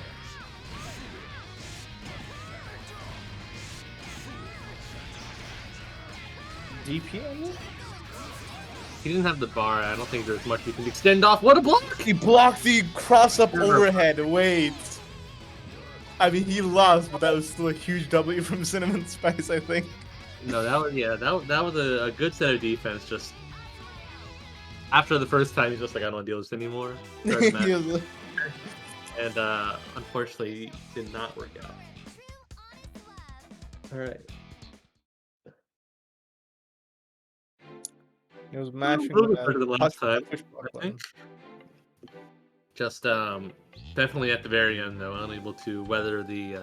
DP on it? He didn't have the bar. I don't think there's much you can extend off. What a block! He blocked the cross-up overhead. Wait. I mean, he lost, but that was still a huge W from CinnamonSpice, I think. No, that was a good set of defense. Just after the first time, he's just like, I don't want to deal with this anymore. Started the match. He was- And unfortunately, did not work out. All right. He was mashing A little bit better than last time, push block I button. think. Just definitely at the very end, though, unable to weather the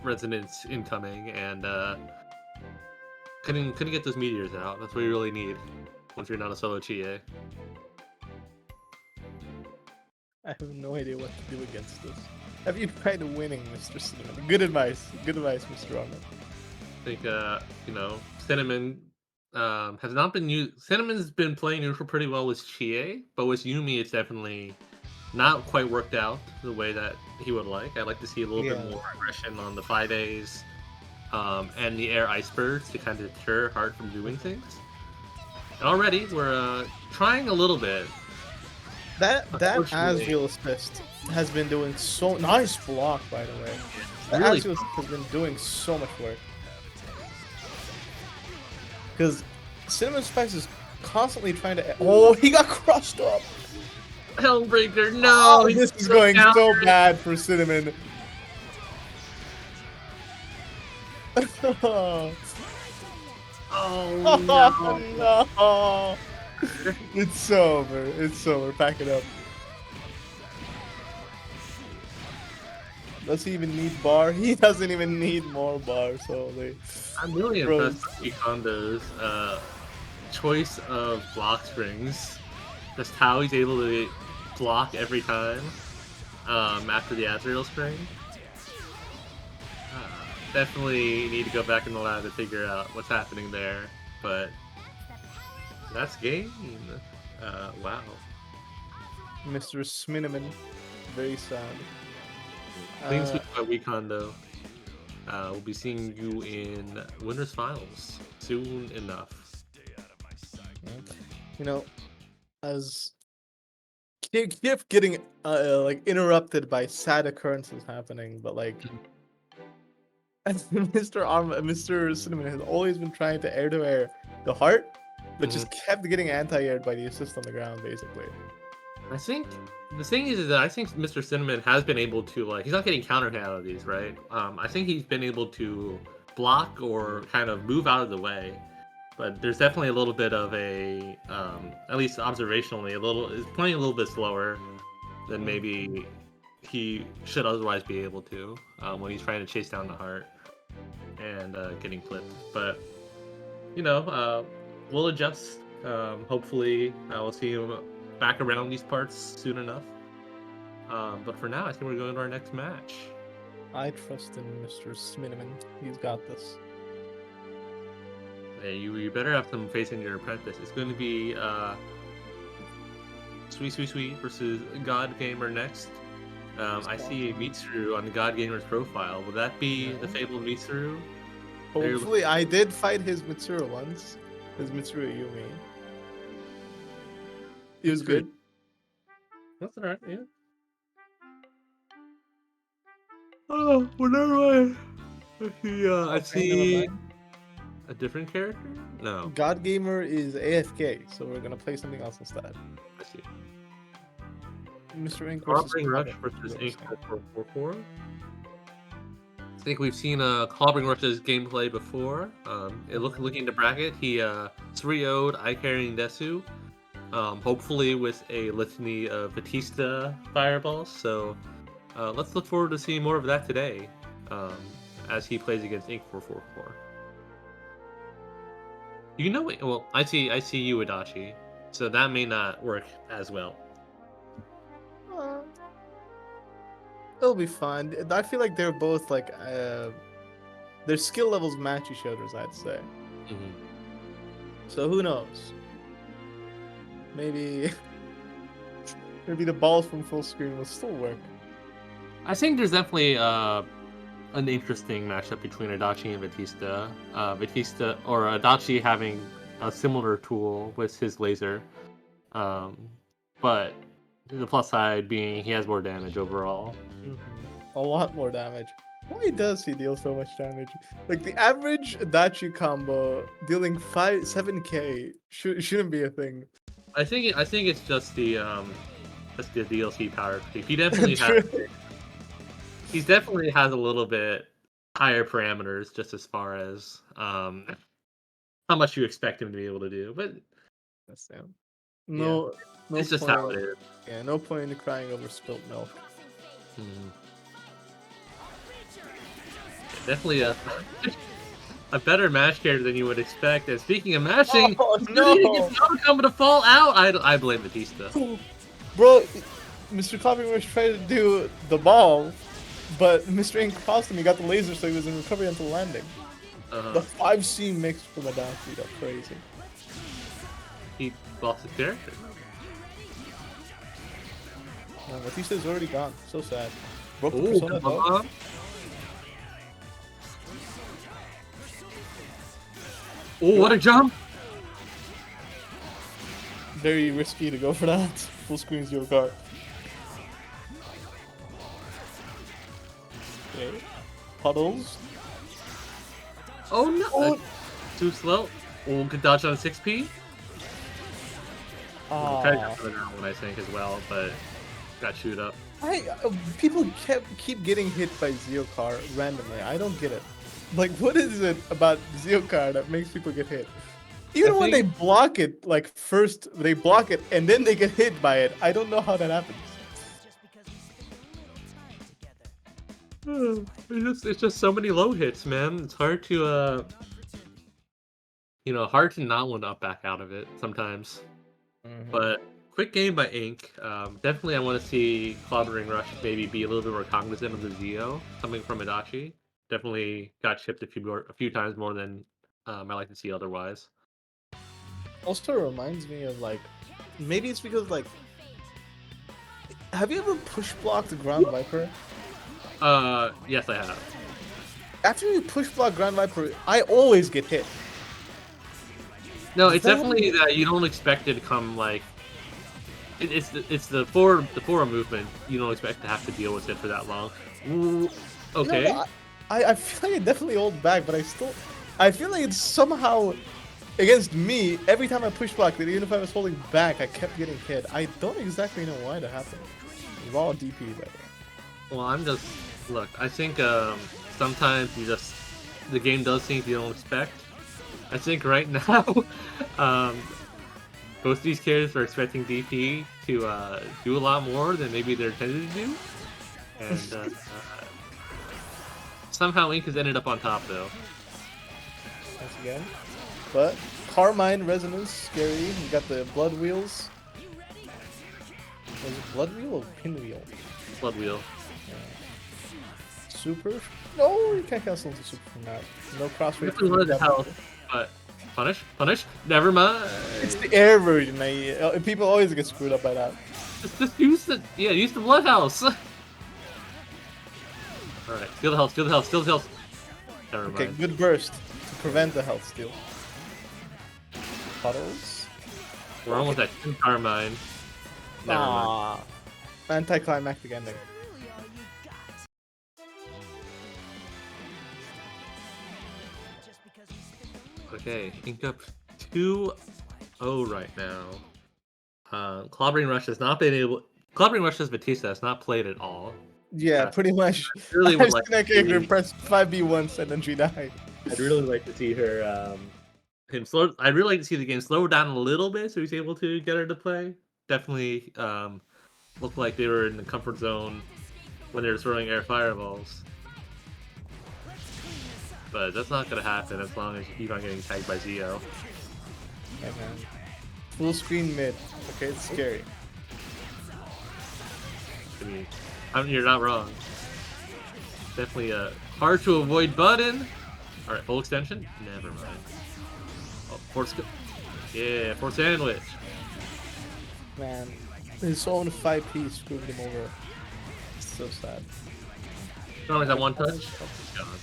resonance incoming, and couldn't get those meteors out. That's what you really need once you're not a solo Chie. I have no idea what to do against this. Have you tried winning, Mr. Cinnamon? Good advice. Good advice, Mr. ArMa. I think you know, Cinnamon has not been used. Cinnamon's been playing neutral pretty well with Chie, but with Yumi, it's definitely not quite worked out the way that he would like. I'd like to see a little bit more aggression on the 5As and the air icebergs to kind of deter Heart from doing things. And already we're trying a little bit. That Unfortunately. Asriel assist has been doing so nice block, by the way. That Really Asriel assist has been doing so much work. Because CinnamonSpice is constantly trying to. Oh, he got crushed up. Hellbreaker, no! Oh, he's this is so going so countered. bad for Cinnamon. Oh Oh no! It's over. It's over. Pack it up. Does he even need bar? He doesn't even need more bar, so they... I'm really Bro. impressed with Wecondo's choice of block strings. Just how he's able to block every time after the Azrael string. Definitely need to go back in the lab to figure out what's happening there, but that's game. Wow. Mr. Sminneman. Very sad. Clean sweep by Wecondo. We'll be seeing you in Winners Finals soon enough. You know, as keep getting like interrupted by sad occurrences happening, but like Mr. Cinnamon has always been trying to air the Heart, but just kept getting anti-aired by the assist on the ground, basically. I think the thing is that I think Mr. Cinnamon has been able to, like, he's not getting counter hit out of these, right? I think he's been able to block or kind of move out of the way, but there's definitely a little bit of a, at least observationally, is playing a little bit slower than maybe he should otherwise be able to when he's trying to chase down the Heart and getting clipped. But you know, we'll adjust. Hopefully, we'll see him back around these parts soon enough. But for now, I think we're going to our next match. I trust in Mr. Sminneman. He's got this. Hey, you better have some faith in your apprentice. It's going to be Sweet versus God Gamer next. I see a Mitsuru on the God Gamer's profile. Will that be the fabled Mitsuru? Hopefully, I did fight his Mitsuru once. His Mitsuru Yumi. He was good. That's alright, yeah. Oh, whenever I see a different character? No. God Gamer is AFK, so we're gonna play something else instead. I see. Mr. Ink versus ClobberingRush versus Ink 4444. I think we've seen ClobberingRush's gameplay before. Looking at the bracket, he 3-0'd icarindesu. Hopefully with a litany of Batista fireballs. So let's look forward to seeing more of that today as he plays against Ink 444. You know, well, I see you, Adachi, so that may not work as well. It'll be fun. I feel like they're both like their skill levels match each other's, I'd say. Mm-hmm. So who knows? Maybe the balls from full screen will still work. I think there's definitely an interesting matchup between Adachi and Batista. Adachi having a similar tool with his laser, but the plus side being he has more damage overall. A lot more damage. Why does he deal so much damage? Like the average Adachi combo dealing 7k shouldn't be a thing. I think it's just the DLC power creep. He definitely has a little bit higher parameters just as far as how much you expect him to be able to do. But that's no it's just point, how it is. Yeah, no point in crying over spilt milk. Definitely a better match character than you would expect. And speaking of matching, no, coming to fall out. I blame Batista. Bro, Mr. ClobberingRush tried to do the ball, but Mr. Ink crossed him. He got the laser, so he was in recovery until landing. The 5C mix from Adachi, that's crazy. He lost his character. No, Batista's already gone. So sad. Broke the persona though. Oh, what a jump! Very risky to go for that. Full screen 0 car. Okay. Puddles. Oh no! Oh. Too slow. Oh, good dodge on 6P. Tried to put that one, I think, as well, but got chewed up. People keep getting hit by Zeokar randomly. I don't get it. Like, what is it about Zeokar that makes people get hit? Even when they block it, like, first they block it and then they get hit by it. I don't know how that happens. It's just so many low hits, man. It's hard to hard to not want to up back out of it sometimes. But quick game by Ink. Definitely I want to see ClobberingRush maybe be a little bit more cognizant of the Zeo coming from Adachi. Definitely got chipped a few times more than I like to see otherwise. Also reminds me of, like, maybe it's because, like, have you ever push blocked the Ground Viper? Yes, I have. After you push block Ground Viper, I always get hit. No, it's definitely that you don't expect it to come, like, it's the forward movement. You don't expect to have to deal with it for that long. Ooh, okay. No, I feel like I definitely hold back, but I feel like it's somehow against me. Every time I push block, even if I was holding back, I kept getting hit. I don't exactly know why that happened. Raw DP, by the way. Well, look, I think sometimes the game does things you don't expect. I think right now, both of these characters are expecting DP to do a lot more than maybe they're intended to do. And somehow Ink has ended up on top, though. Once again. But Carmine Resonance, scary. You got the blood wheels. Was it blood wheel or pinwheel? Blood wheel. Super? No, you can't cancel the super from that. No cross rate. But punish. Never mind. It's the air version. People always get screwed up by that. Just use the blood house. All right, steal the health. Never mind. Okay, good burst. prevent the health steal. Puddles. We're almost at 10 Carmine. Never mind. Ah, anticlimactic ending. Okay, ink up 2-0 right now. ClobberingRush has not been able. ClobberingRush has Batista has not played at all. Yeah, pretty much. Really I've would seen like that to character see, press 5B once and then she died. I'd really like to see her him slow. I'd really like to see the game slow down a little bit so he's able to get her to play. Definitely looked like they were in the comfort zone when they were throwing air fireballs. But that's not gonna happen as long as you keep on getting tagged by Zio. Hey man. Full screen mid. Okay, it's scary. I mean, you're not wrong. Definitely a hard to avoid button. All right, full extension. Never mind. Oh, yeah, for sandwich. Man, his own 5P screwed him over. It's so sad. Not only that one touch. Oh my god.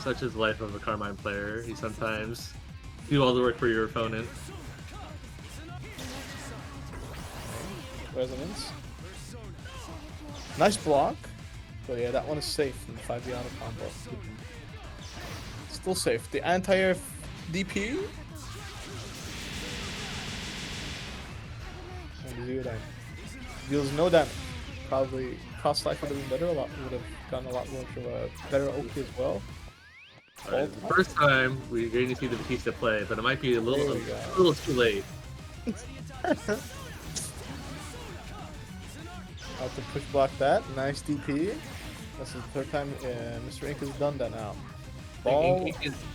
Such is the life of a Carmine player. You sometimes do all the work for your opponent. Resonance. Nice block. But yeah, that one is safe from the 5B auto combo. Still safe. The anti-air DP. And 0 damage. Deals no damage. Probably cost life would have been better. A lot would have gotten a lot more of a better OP as well. Right, the first time we're going to see the Batista play, but it might be a little too late. Have to push block that. Nice DP. That's the third time Mr. Ink has done that now. Ball.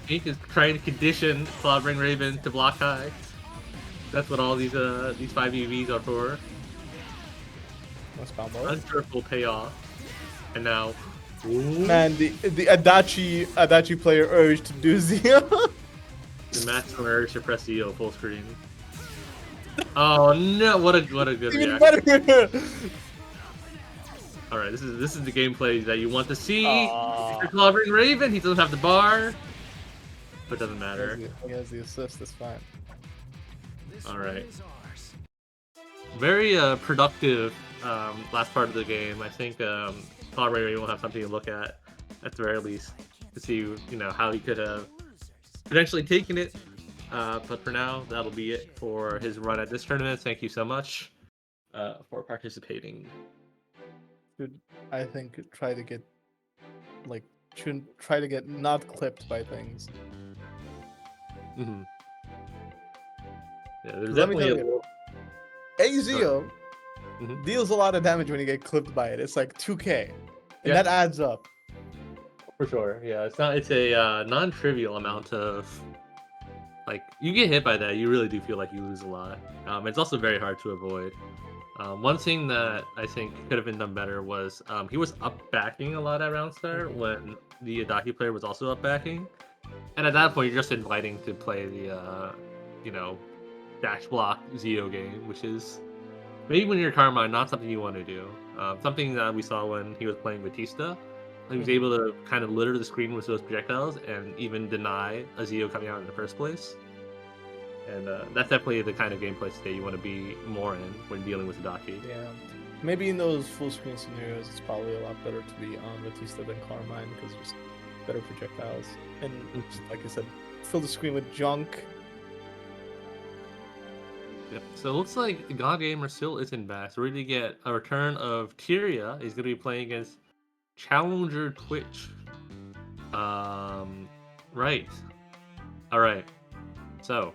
Ink is trying to condition Clobbering Raven to block high. That's what all these 5 EVs are for. Nice combo. I'm sure it will pay off. And now, ooh. Man, the Adachi player urged to do Zio. The maximum urge to press Zio full screen. Oh no! What a good Even reaction. better. All right, this is the gameplay that you want to see. If you're Clobbering Raven, he doesn't have the bar, but it doesn't matter. He has the assist. That's fine. All right. Very productive last part of the game. I think Clobbering Raven will have something to look at the very least, to see how he could have potentially taken it. But for now, that'll be it for his run at this tournament. Thank you so much for participating. Should I think try to get try to get not clipped by things. Mm-hmm. Yeah, there's Let me definitely tell you, Zio Mm-hmm. deals a lot of damage when you get clipped by it. It's like 2k, and Yeah. that adds up. For sure. Yeah, it's a non-trivial amount of, like, you get hit by that, you really do feel like you lose a lot. It's also very hard to avoid. One thing that I think could have been done better was he was up backing a lot at round start when the Adachi player was also up backing, and at that point you're just inviting to play the dash block Zio game, which is maybe when you're Carmine not something you want to do. Something that we saw when he was playing Batista. He was able to kind of litter the screen with those projectiles and even deny a Zio coming out in the first place. And that's definitely the kind of gameplay state you want to be more in when dealing with Adachi. Yeah, maybe in those full screen scenarios, it's probably a lot better to be on Batista than Carmine because just better projectiles and just, like I said, fill the screen with junk. Yep. So it looks like God Gamer still isn't back. So we're going to get a return of Tyria. He's going to be playing against Challenger Twitch. Right. All right. So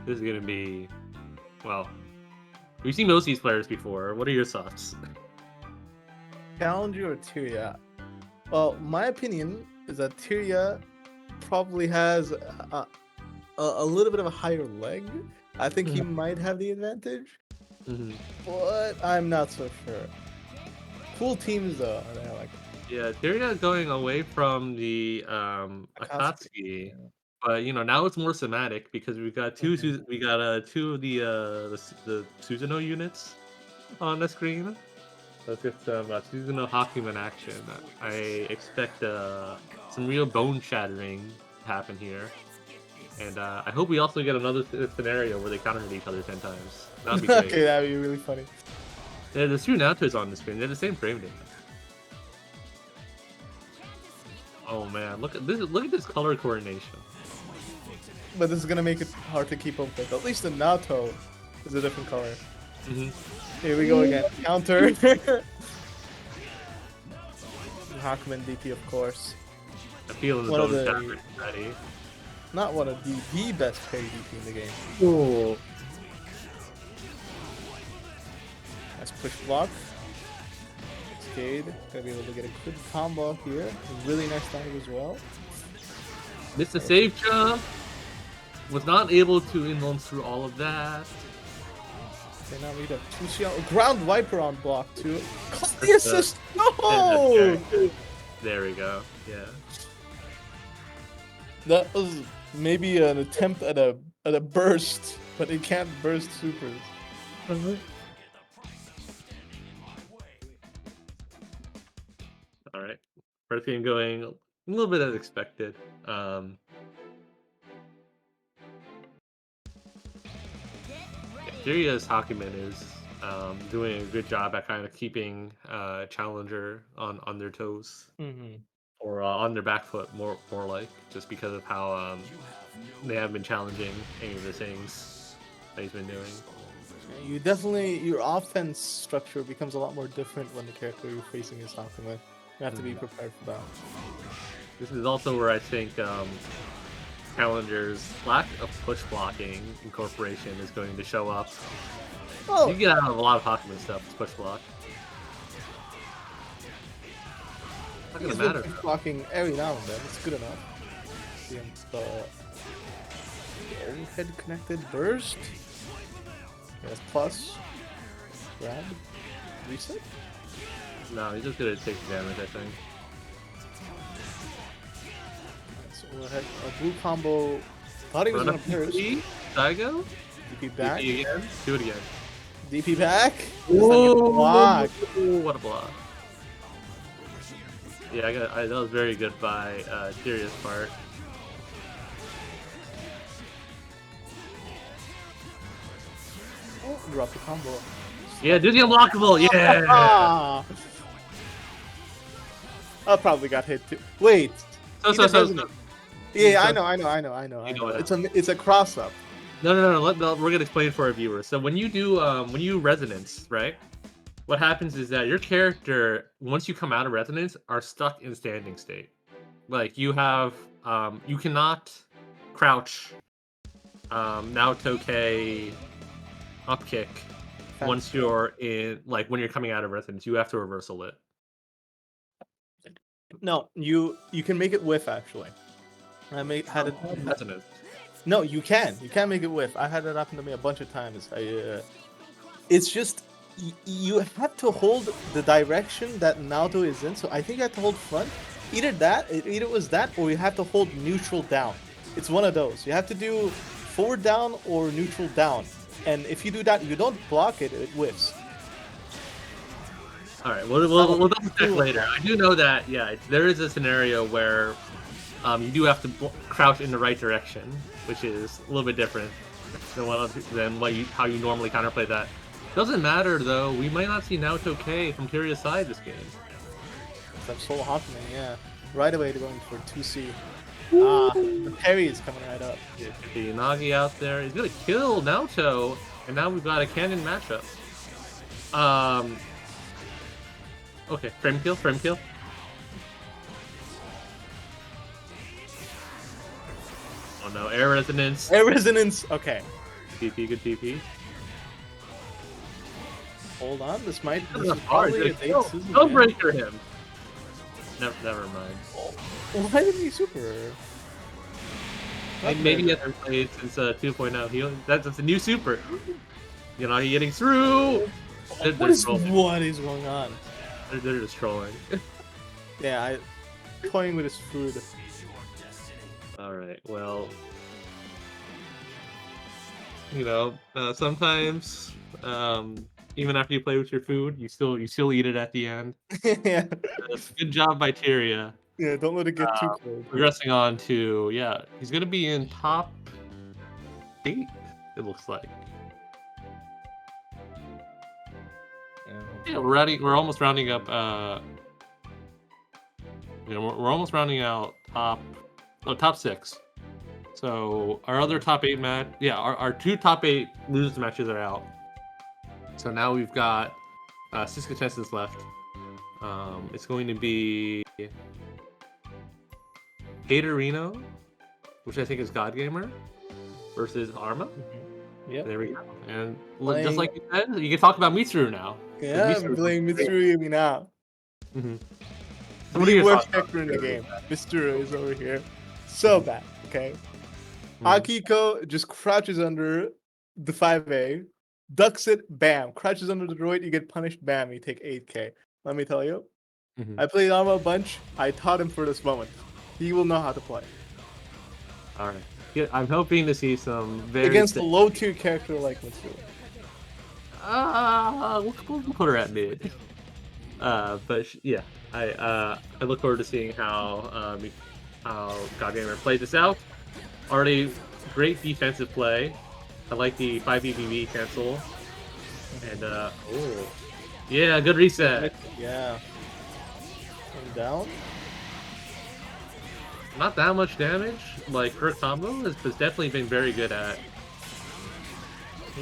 this is going to be, well, we've seen most of these players before. What are your thoughts? Challenger or Tyria? Well, my opinion is that Tyria probably has a little bit of a higher leg. I think he might have the advantage, but I'm not so sure. Cool teams though. Yeah, Tyria going away from the Akatsuki. Yeah. But now it's more somatic because we've got two of the Susanoo units on the screen. Let's get some Suzuno Hakuman action. I expect some real bone shattering to happen here. And I hope we also get another scenario where they counter each other 10 times. That'd be great. Okay, that'd be really funny. Yeah, there's two Naruto's on the screen. They're the same frame rate. Oh man, look at this! Look at this color coordination. But this is gonna make it hard to keep up with. At least the Naruto is a different color. Here we go again. Counter. Hakuman DP, of course. I feel the One of bone the- shattering already. Not one of the best parry DP in the game. Oh. Nice push block. Cascade. Gonna be able to get a good combo here. Really nice time as well. Missed a save jump. Was not able to inlance through all of that. Okay, now we have two shell ground viper on block too. That's The assist! No! There we go. Yeah. That was maybe an attempt at a burst, but it can't burst supers. All right. First game going a little bit as expected. Tyria's Hakuman is doing a good job at kind of keeping Challenger on their toes or on their back foot, more like, just because of how they have been challenging any of the things that he's been doing. You definitely, your offense structure becomes a lot more different when the character you're facing is Hakuman. You have to be prepared for that. This is also where I think Challenger's lack of push blocking incorporation is going to show up. Oh, You get out of a lot of Hakuman stuff with push block. Not he's gonna been matter. push blocking every now and then. It's good enough. See him, the overhead connected burst. Yes, plus. Grab. Reset. No, he's just gonna take damage, I think. So overhead, a blue combo. Thought he was Run gonna up burst. DP? Daigo? DP back. DP again? Do it again. DP back. Whoa! Block. What a block. Yeah, that was very good by Tyria's part. Oh, drop the combo. Yeah, do the unblockable! Yeah! Ah! I probably got hit too. Wait. he doesn't. Yeah, I know. You know what It's a cross up. No. We're gonna explain it for our viewers. So when you do resonance, right? What happens is that your character, once you come out of resonance, are stuck in standing state. Like you have, you cannot crouch, Naoto K, up kick. Once you're in, like when you're coming out of resonance, you have to reversal it. No, you can make it whiff actually. I had it. Resonance. No, you can. You can make it whiff. I had it happen to me a bunch of times. It's just you have to hold the direction that Naoto is in. So I think you have to hold front. Either it was that, or you have to hold neutral down. It's one of those. You have to do forward down or neutral down. And if you do that, you don't block it. It whiffs. All right, we'll double check later. I do know that, yeah, there is a scenario where you do have to crouch in the right direction, which is a little bit different than how you normally counterplay that. Doesn't matter though. We might not see Naoto K from Tyria's side this game. That solo Hakuman, yeah. Right away, they're going for 2C. The parry is coming right up. The Nagi out there. He's gonna kill Naoto, and now we've got a canon matchup. Okay, frame kill. Oh no, air resonance. Air resonance. Okay. TP, good TP. Hold on. This is Hard. probably a date Suzuki. Don't breaker him. Never mind. Why didn't he super? Maybe he hasn't played since 2.0. That's a new super. You know, he's getting through. What is going on? They're just trolling. Yeah, toying with his food. Alright, well, you know, sometimes Even after you play with your food, you still eat it at the end. Yeah. Good job by Tyria. Yeah, don't let it get too cold. Progressing on to he's gonna be in top 8. It looks like. Yeah, we're almost rounding up. We're almost rounding out top 6. So our other top 8 match, our 2 top 8 losers matches are out. So now we've got 6 contestants left. It's going to be Haterino, which I think is God Gamer, versus ArMa. Yep. There we go. And just like you said, you can talk about Mitsuru now. Yeah, I'm playing Mitsuru Yumi now. Mm-hmm. The worst character in the game. Mitsuru is over here. So bad, okay? Akiko just crouches under the 5A, ducks it, bam. Crouches under the droid, you get punished, bam, you take 8k. Let me tell you, I played ArMa a bunch. I taught him for this moment. He will know how to play. All right. Yeah, I'm hoping to see some very against a low tier character like Mitsuru. We'll put her at mid. But I look forward to seeing how Godgamer plays this out. Already great defensive play. I like the 5 EBB cancel. And yeah, good reset. Yeah. And down. Not that much damage. Like her combo has definitely been very good at.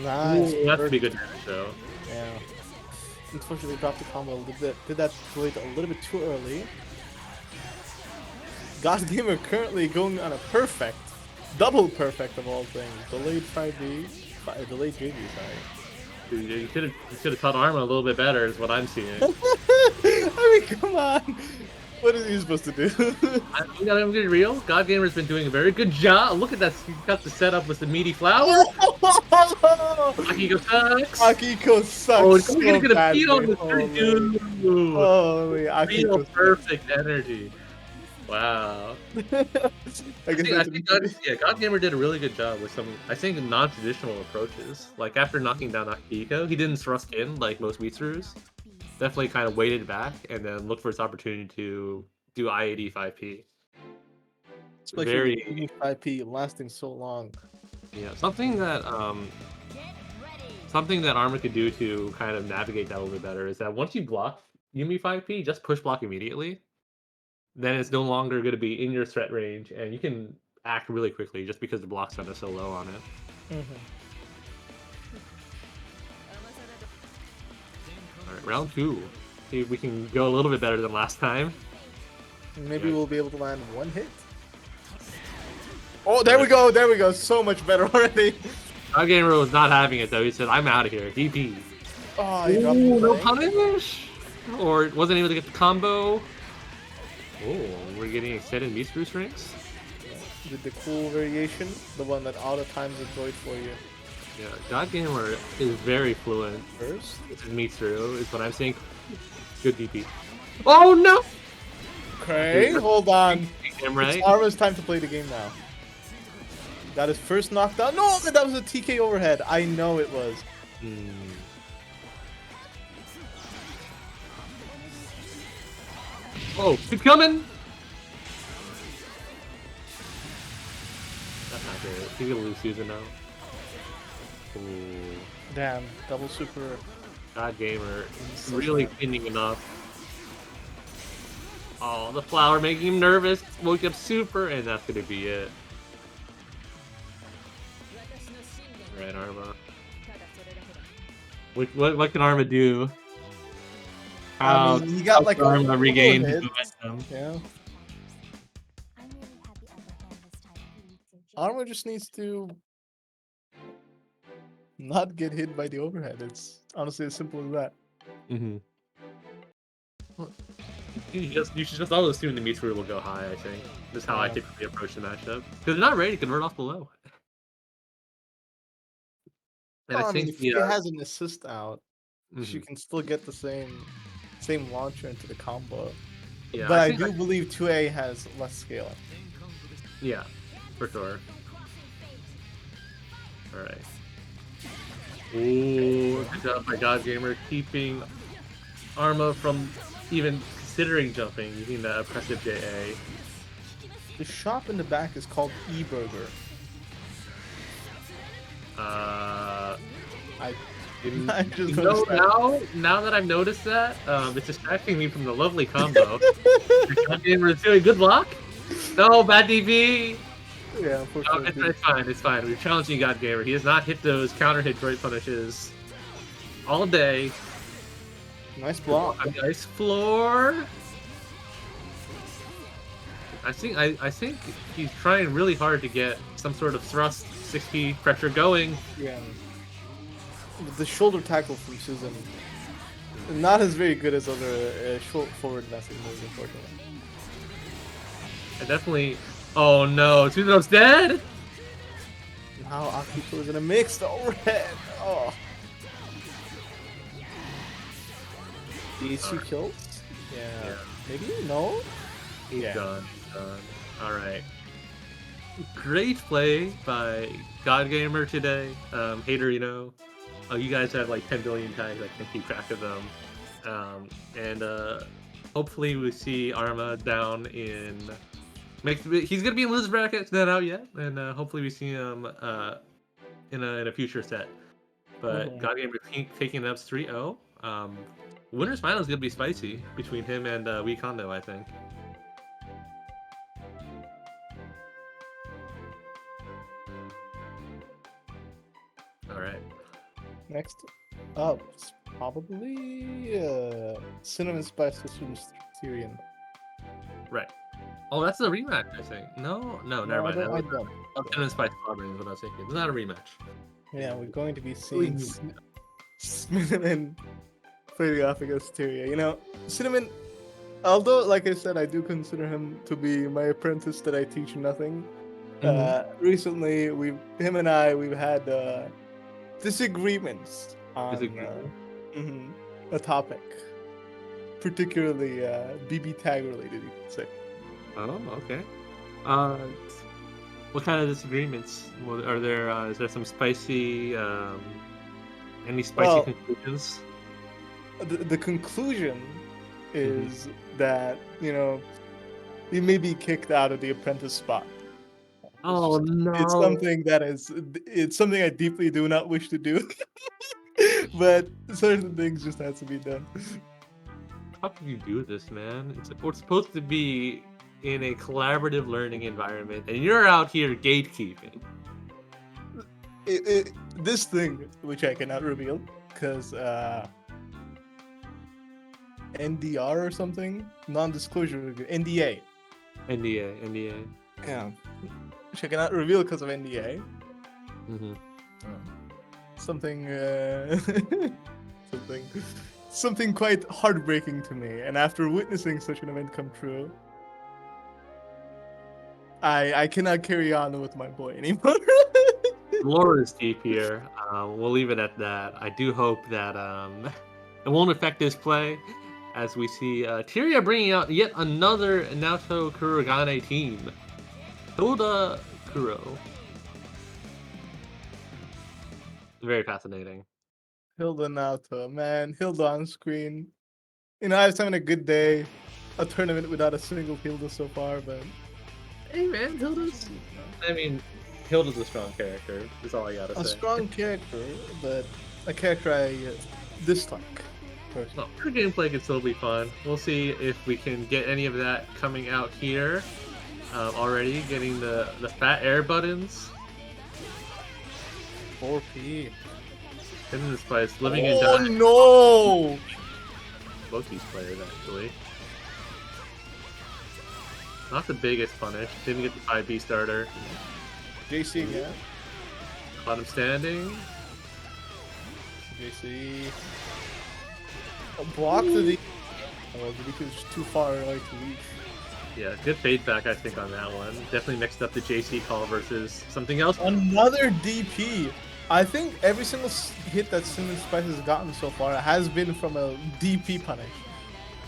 Nice. Ooh, that's pretty good damage though. Yeah. Unfortunately, dropped the combo a little bit. Did that droid a little bit too early. Godgamer currently going on a perfect, double perfect of all things. Delayed 5B, delayed JV, sorry. Dude, you could have taught ArMa a little bit better, is what I'm seeing. I mean, come on. What is he supposed to do? I'm gonna get real. Godgamer's been doing a very good job. Look at that. He got the setup with the meaty flower. Akiko sucks. Akiko sucks. Oh, so you're gonna badly. pee on the street, dude. Holy, Akiko. Real perfect energy. Wow. I think Godgamer did a really good job with some, I think, non-traditional approaches. Like after knocking down Akiko, he didn't thrust in like most Mitsurus. Definitely kind of waited back and then looked for his opportunity to do IAD 5P. Especially very 5P lasting so long. Yeah, something that ArMa could do to kind of navigate that a little bit better is that once you block Yumi 5P, just push block immediately. Then it's no longer going to be in your threat range, and you can act really quickly just because the block stun is so low on it. Alright, round 2. See if we can go a little bit better than last time. Maybe we'll be able to land one hit. Oh, there we go, so much better already. Godgamer was not having it though, he said, I'm out of here, DP. Oh, he dropped the no punish! Or wasn't able to get the combo. Oh, we're getting extended Mitsuru strings? With the cool variation, the one that auto times the droid for you. Yeah, Godgamer is very fluent. First? This is Mitsuru, is what I'm saying. Good DP. Oh no! Okay, hold on. Right? It's ArMa's time to play the game now. Got his first knockdown. No, that was a TK overhead. I know it was. Oh, keep coming! That's not great. He's gonna lose Susan now. Ooh. Damn, double super. Godgamer really cleaning him up. Oh, the flower making him nervous. Woke up super, and that's gonna be it. Right, ArMa. What can ArMa do? I mean, he got like ArMa regained hit. momentum. Yeah. ArMa just needs to not get hit by the overhead. It's honestly as simple as that. You should just always assume the Mitsuru will go high, I think. That's how I typically approach the matchup. Because they're not ready to convert off below. And Well, I think mean, if he has an assist out, she can still get the same launcher into the combo. Yeah, but I do believe 2A has less scaling. Yeah, for sure. Alright. Ooh, good job by God Gamer keeping ArMa from even considering jumping using the oppressive JA. The shop in the back is called E-Burger. Uh, I you just know, noticed that. now that I've noticed that, it's distracting me from the lovely combo. God Gamer is doing good luck. No, bad DB. Yeah, No, unfortunately. it's fine. It's fine. We're challenging God Gamer. He has not hit those counter hit droid punishes all day. Nice block. A nice floor. I think he's trying really hard to get some sort of thrust 6P pressure going. Yeah. The shoulder tackle from Susan, not as very good as other short forward messing moves, unfortunately. And definitely. Oh no, Tsuno's dead. Now Akiko is in a mix. The overhead. Oh. These two kills? Yeah. Maybe? No? He's Yeah. done. Alright. Great play by God Gamer today. Haterino. Oh, you guys have like 10 billion tags. I can't keep track of them. And hopefully we see ArMa down in. He's gonna be in loser's bracket. It's not out yet, and hopefully we see him in a future set. But God Gamer taking it up 3-0. Winners final is gonna be spicy between him and Wecondo, I think. All right. Next up is probably CinnamonSpice versus Tyrian. Right. Oh, that's a rematch, I think. No, never mind. I don't. CinnamonSpice ClobberingRush is what I was thinking. It's not a rematch. Yeah, we're going to be seeing Cinnamon fighting off against Tyria. You know, Cinnamon, although, like I said, I do consider him to be my apprentice that I teach nothing. Recently, him and we've had disagreements on a topic, particularly BBTAG related, you could say. Oh, okay. What kind of disagreements? Are there? Is there some spicy? Any spicy conclusions? The conclusion is that he may be kicked out of the apprentice spot. Oh no! It's something I deeply do not wish to do, but certain things just have to be done. How can you do this, man? We're supposed to be in a collaborative learning environment, and you're out here gatekeeping. This thing, which I cannot reveal, because NDR or something, non-disclosure NDA. NDA. Yeah. Which I cannot reveal because of NDA. Something quite heartbreaking to me. And after witnessing such an event come true, I cannot carry on with my boy anymore. Lore is deep here. We'll leave it at that. I do hope that it won't affect his play, as we see Tyria bringing out yet another Naoto Kurogane team. Hilda Kuro. Very fascinating. Hilda Naoto, man. Hilda on screen. I was having a good day. A tournament without a single Hilda so far, but... Hey, man, Hilda's a strong character. That's all I gotta say. A strong character, but a character I dislike. Well, her gameplay can still be fun. We'll see if we can get any of that coming out here. Already getting the fat air buttons. 4P. CinnamonSpice living and dying. Oh no! Both these players actually. Not the biggest punish. Didn't get the 5B starter. JC again. Caught him standing. JC. A block to the. Oh, the DP was too far away to reach. Yeah, good fade back, I think, on that one. Definitely mixed up the JC call versus something else. Another DP. I think every single hit that CinnamonSpice has gotten so far has been from a DP punish.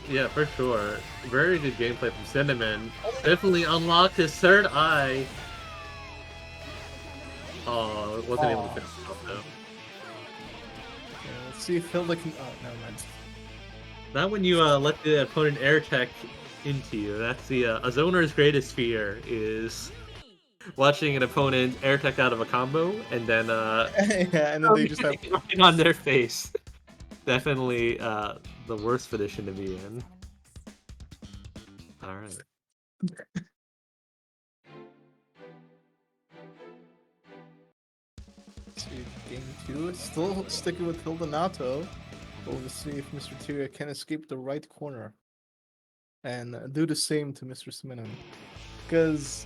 Yeah, for sure. Very good gameplay from Cinnamon. Definitely unlocked his third eye. Oh, wasn't able to finish it off though. Let's see if Hilda can. Oh, never mind. Not when you let the opponent air tech into you. That's the a zoner's greatest fear is watching an opponent air tech out of a combo and then Yeah, and then they just have. getting on their face. Definitely the worst position to be in. All right. See, game 2. Still sticking with Hilda Nato. We'll see if Mr. Tyria can escape the right corner and do the same to Mr. Cinnamon. Because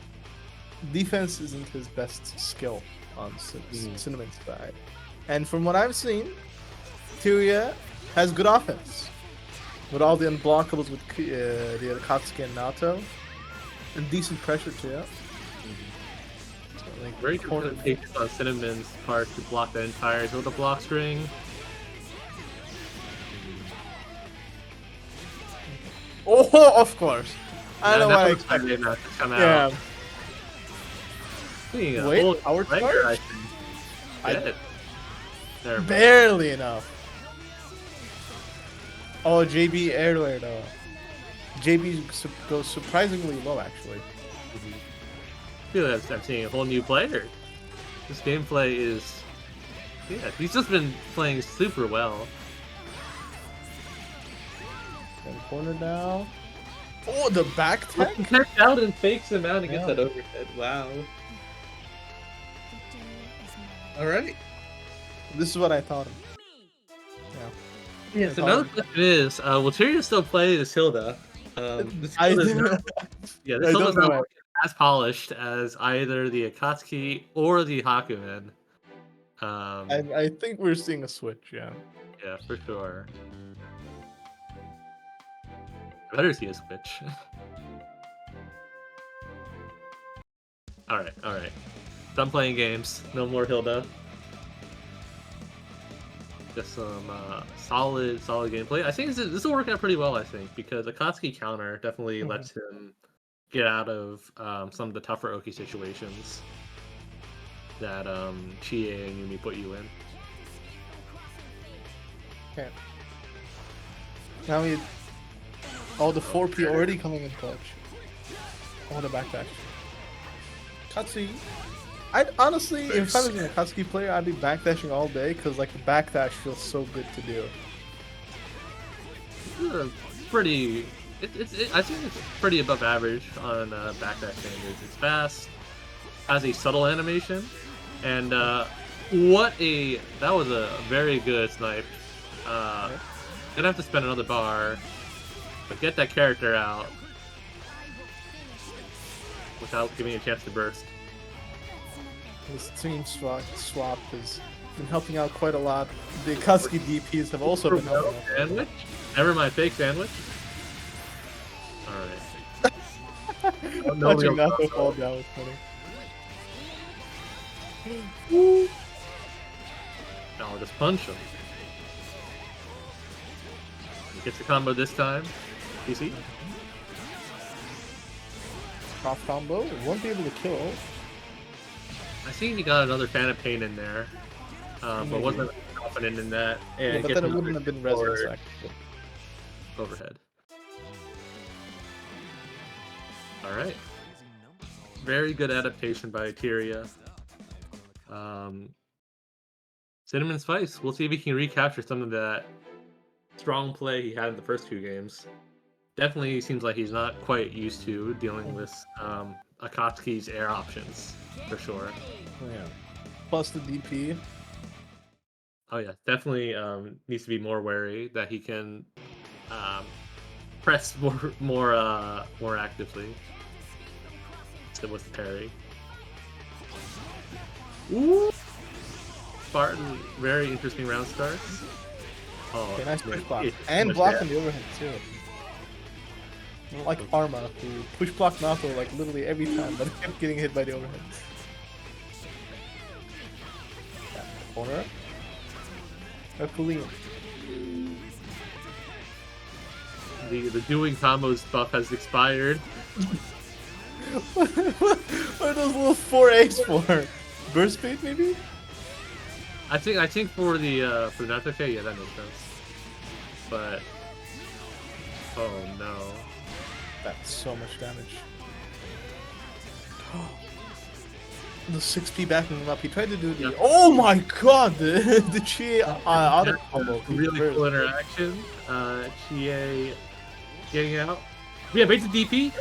defense isn't his best skill on Cinnamon's side. And from what I've seen, Tyria has good offense. With all the unblockables with the Akatsuki and Nato. And decent pressure too. So, like, Very good patience on Cinnamon's part to block the entire Hilda block string. Oh, of course. I don't know what I expected. To come Yeah. out. Wait, our charge? There. Barely enough. Oh, JB airware though. JB goes surprisingly low, actually. I feel like I'm seeing a whole new player. This gameplay is... Yeah, he's just been playing super well. One corner down. Oh, the back tech? He checked out and fakes him out and gets that overhead. Wow. Alright. This is what I thought of. Yeah, so another question is, will Tyria still play this Hilda? This I Hilda's do. not, yeah, this I Hilda's don't not know. as polished as either the Akatsuki or the Hakumen. I think we're seeing a switch, yeah. Yeah, for sure. I better see a switch. Alright. Done playing games. No more Hilda. Just some solid gameplay. I think this will work out pretty well, I think, because Akatsuki counter definitely lets him get out of some of the tougher Oki situations that Chie and Yumi put you in. Okay. Now we... Oh, the 4P already coming in clutch. Oh, the backdash. Katsuki. I'd honestly, if I was an Akatsuki player, I'd be backdashing all day, because like the backdash feels so good to do. This is a pretty... I think it's pretty above average on backdash standards. It's fast, has a subtle animation, and that was a very good snipe. Gonna have to spend another bar, but get that character out without giving you a chance to burst. This team swap has been helping out quite a lot. The Akatsuki DPs have also been helping out. Sandwich? Never mind, fake sandwich. Alright. Watching Nato fall down was funny. Now I'll just punch him. He gets the combo this time. PC. Cross combo, won't be able to kill. I think he got another fan of pain in there, but wasn't confident in that. And Yeah, but then it wouldn't have been resonance actually. Overhead. Alright. Very good adaptation by Tyria. CinnamonSpice. We'll see if he can recapture some of that strong play he had in the first two games. Definitely seems like he's not quite used to dealing with Akatsuki's air options, for sure. Oh, yeah. Plus the DP. Oh yeah, definitely needs to be more wary that he can press more actively. Still with the parry. Ooh! Spartan, very interesting round starts. Oh, Okay, nice push block. it's And much blocking bad. the overhead too. Like ArMa, who push blocked Nato like literally every time, but kept getting hit by the overhead. Yeah, corner. Herculean. The doing combos buff has expired. What are those little 4As for? Burst bait maybe? I think for the Natsuke, yeah, that makes sense. But oh no. That's so much damage. The 6P backing him up. He tried to do the. Yeah. Oh my god! The Chie auto combo. Really cool interaction. Chie getting out. Yeah, baits the DP.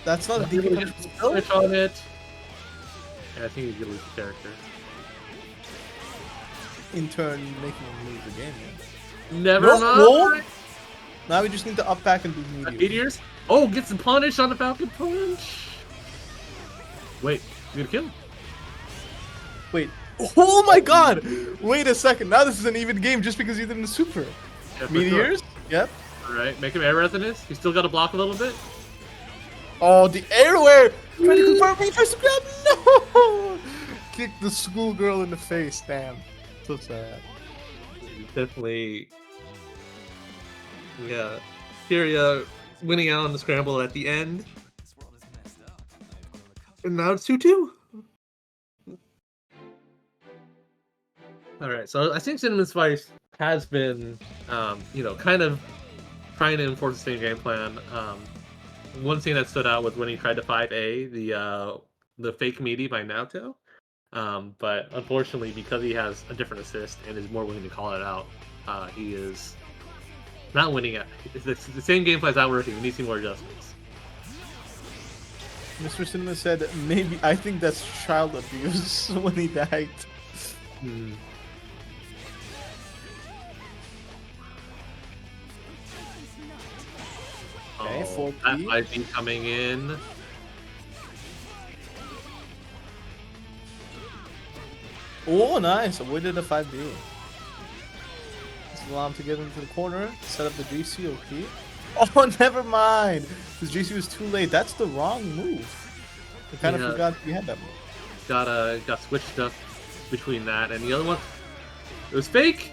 That's not a DP Really punch. good Still? switch on it. Yeah, I think he's gonna lose the character. In turn, making him lose the game. Yeah. Never No, mind. no. Now we just need to up back and do meteors. Meteors. Oh, gets the punish on the Falcon Punch. Wait, you gonna kill? Wait. Oh my god! Wait a second. Now this is an even game just because you did in the super. Yeah, for Meteors? Sure. Yep. Alright, make him air resonance. He's still got to block a little bit. Oh, the airware! Trying to confirm me, tries to grab. No! Kick the schoolgirl in the face. Damn. So sad. Definitely. Yeah. Tyria winning out on the scramble at the end. And now it's 2-2. Alright, so I think CinnamonSpice has been, kind of trying to enforce the same game plan. One thing that stood out was when he tried to 5A the fake meaty by Naoto. But unfortunately, because he has a different assist and is more willing to call it out, he is not winning it. The same game plan is not working. We need to see more adjustments. Mr. Cinnamon said, maybe, I think that's child abuse when he died. Okay, 4P. That might be coming in. Oh, nice. Avoided a 5B. Just allow him to get into the corner. Set up the GC, okay. Oh, never mind. Because GC was too late. That's the wrong move. I kind of forgot you had that move. Got switched up between that and the other one. It was fake.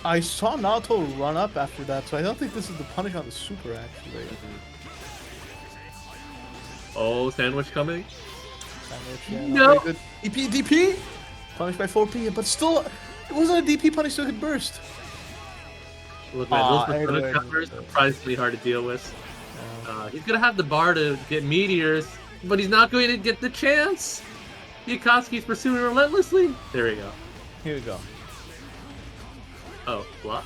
I saw Naoto run up after that, so I don't think this is the punish on the super, actually. Oh, sandwich coming. Sandwich, yeah, No. very good. DP! Punished by 4P, but still, it wasn't a DP punish, so it could burst. Look, man, those persona counters are surprisingly hard to deal with. He's gonna have the bar to get meteors, but he's not going to get the chance. Yakatsuki's pursuing relentlessly. There we go. Here we go. Oh, block.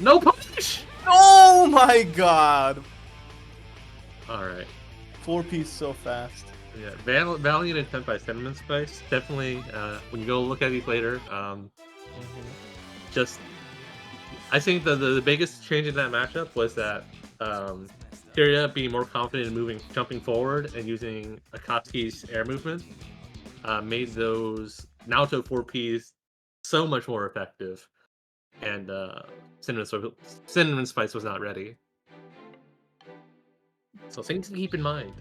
No punish! Oh my god! Alright. 4P so fast. Yeah, valiant attempt by CinnamonSpice. Definitely, when you go look at these later, just... I think the biggest change in that matchup was that Tyria being more confident in jumping forward and using Akatsuki's air movement made those Naoto 4Ps so much more effective. And CinnamonSpice was not ready. So things to keep in mind.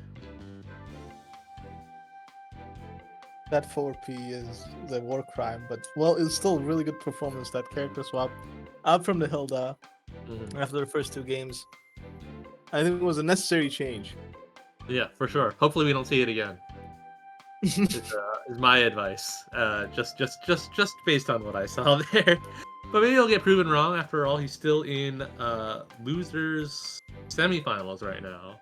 That 4P is a war crime, but well, it's still a really good performance. That character swap up from the Hilda after the first two games. I think it was a necessary change. Yeah, for sure. Hopefully we don't see it again. is my advice. Just based on what I saw there. But maybe he'll get proven wrong. After all, he's still in losers semifinals right now,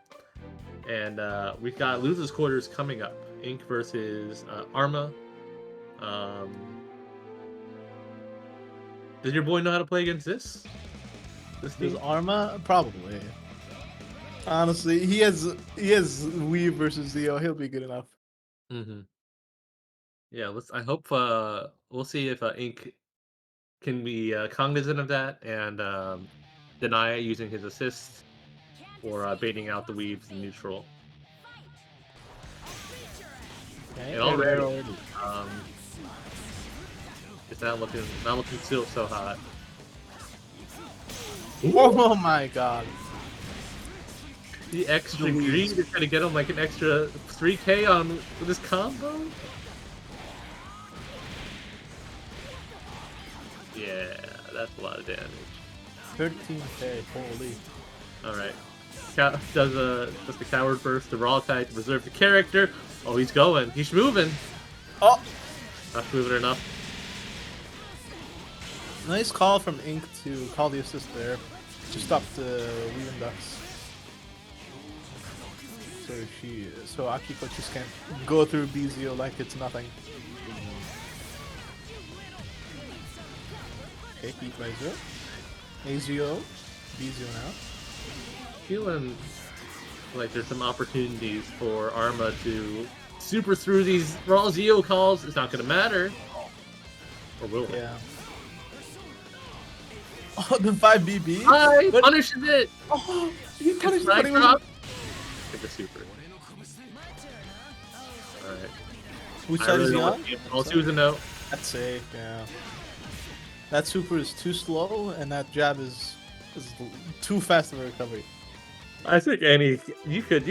and we've got losers quarters coming up. Inc versus ArMa. Does your boy know how to play against this? This is ArMa, probably. Honestly, he has Weave versus Zio. He'll be good enough. Yeah, I hope we'll see if Inc can be cognizant of that and deny it using his assist or baiting out the Weaves in neutral. Okay, And already, it's not looking so hot. Oh my god. The extra greed is gonna get him like an extra 3k on with this combo. Yeah, that's a lot of damage. 13k, holy. Alright. Does the coward burst, the raw attack to preserve the character. Oh, he's going. He's moving. Oh! Not moving enough. Nice call from Ink to call the assist there to stop the Weaving Ducks. So Akiko just can't go through Bizio like it's nothing. Okay, Heat Laser. Azio. Bizio now. Feeling like there's some opportunities for ArMa to super through these raw Zeo calls. It's not gonna matter. Or will it? Yeah. Oh, the 5 BB? Hi! Punishes it! Oh, he punished It's it. drop. Take a super. Alright. Which I side is really he don't on? want to all Susan no. That's safe, yeah. That super is too slow, and that jab is too fast of a recovery. I think you can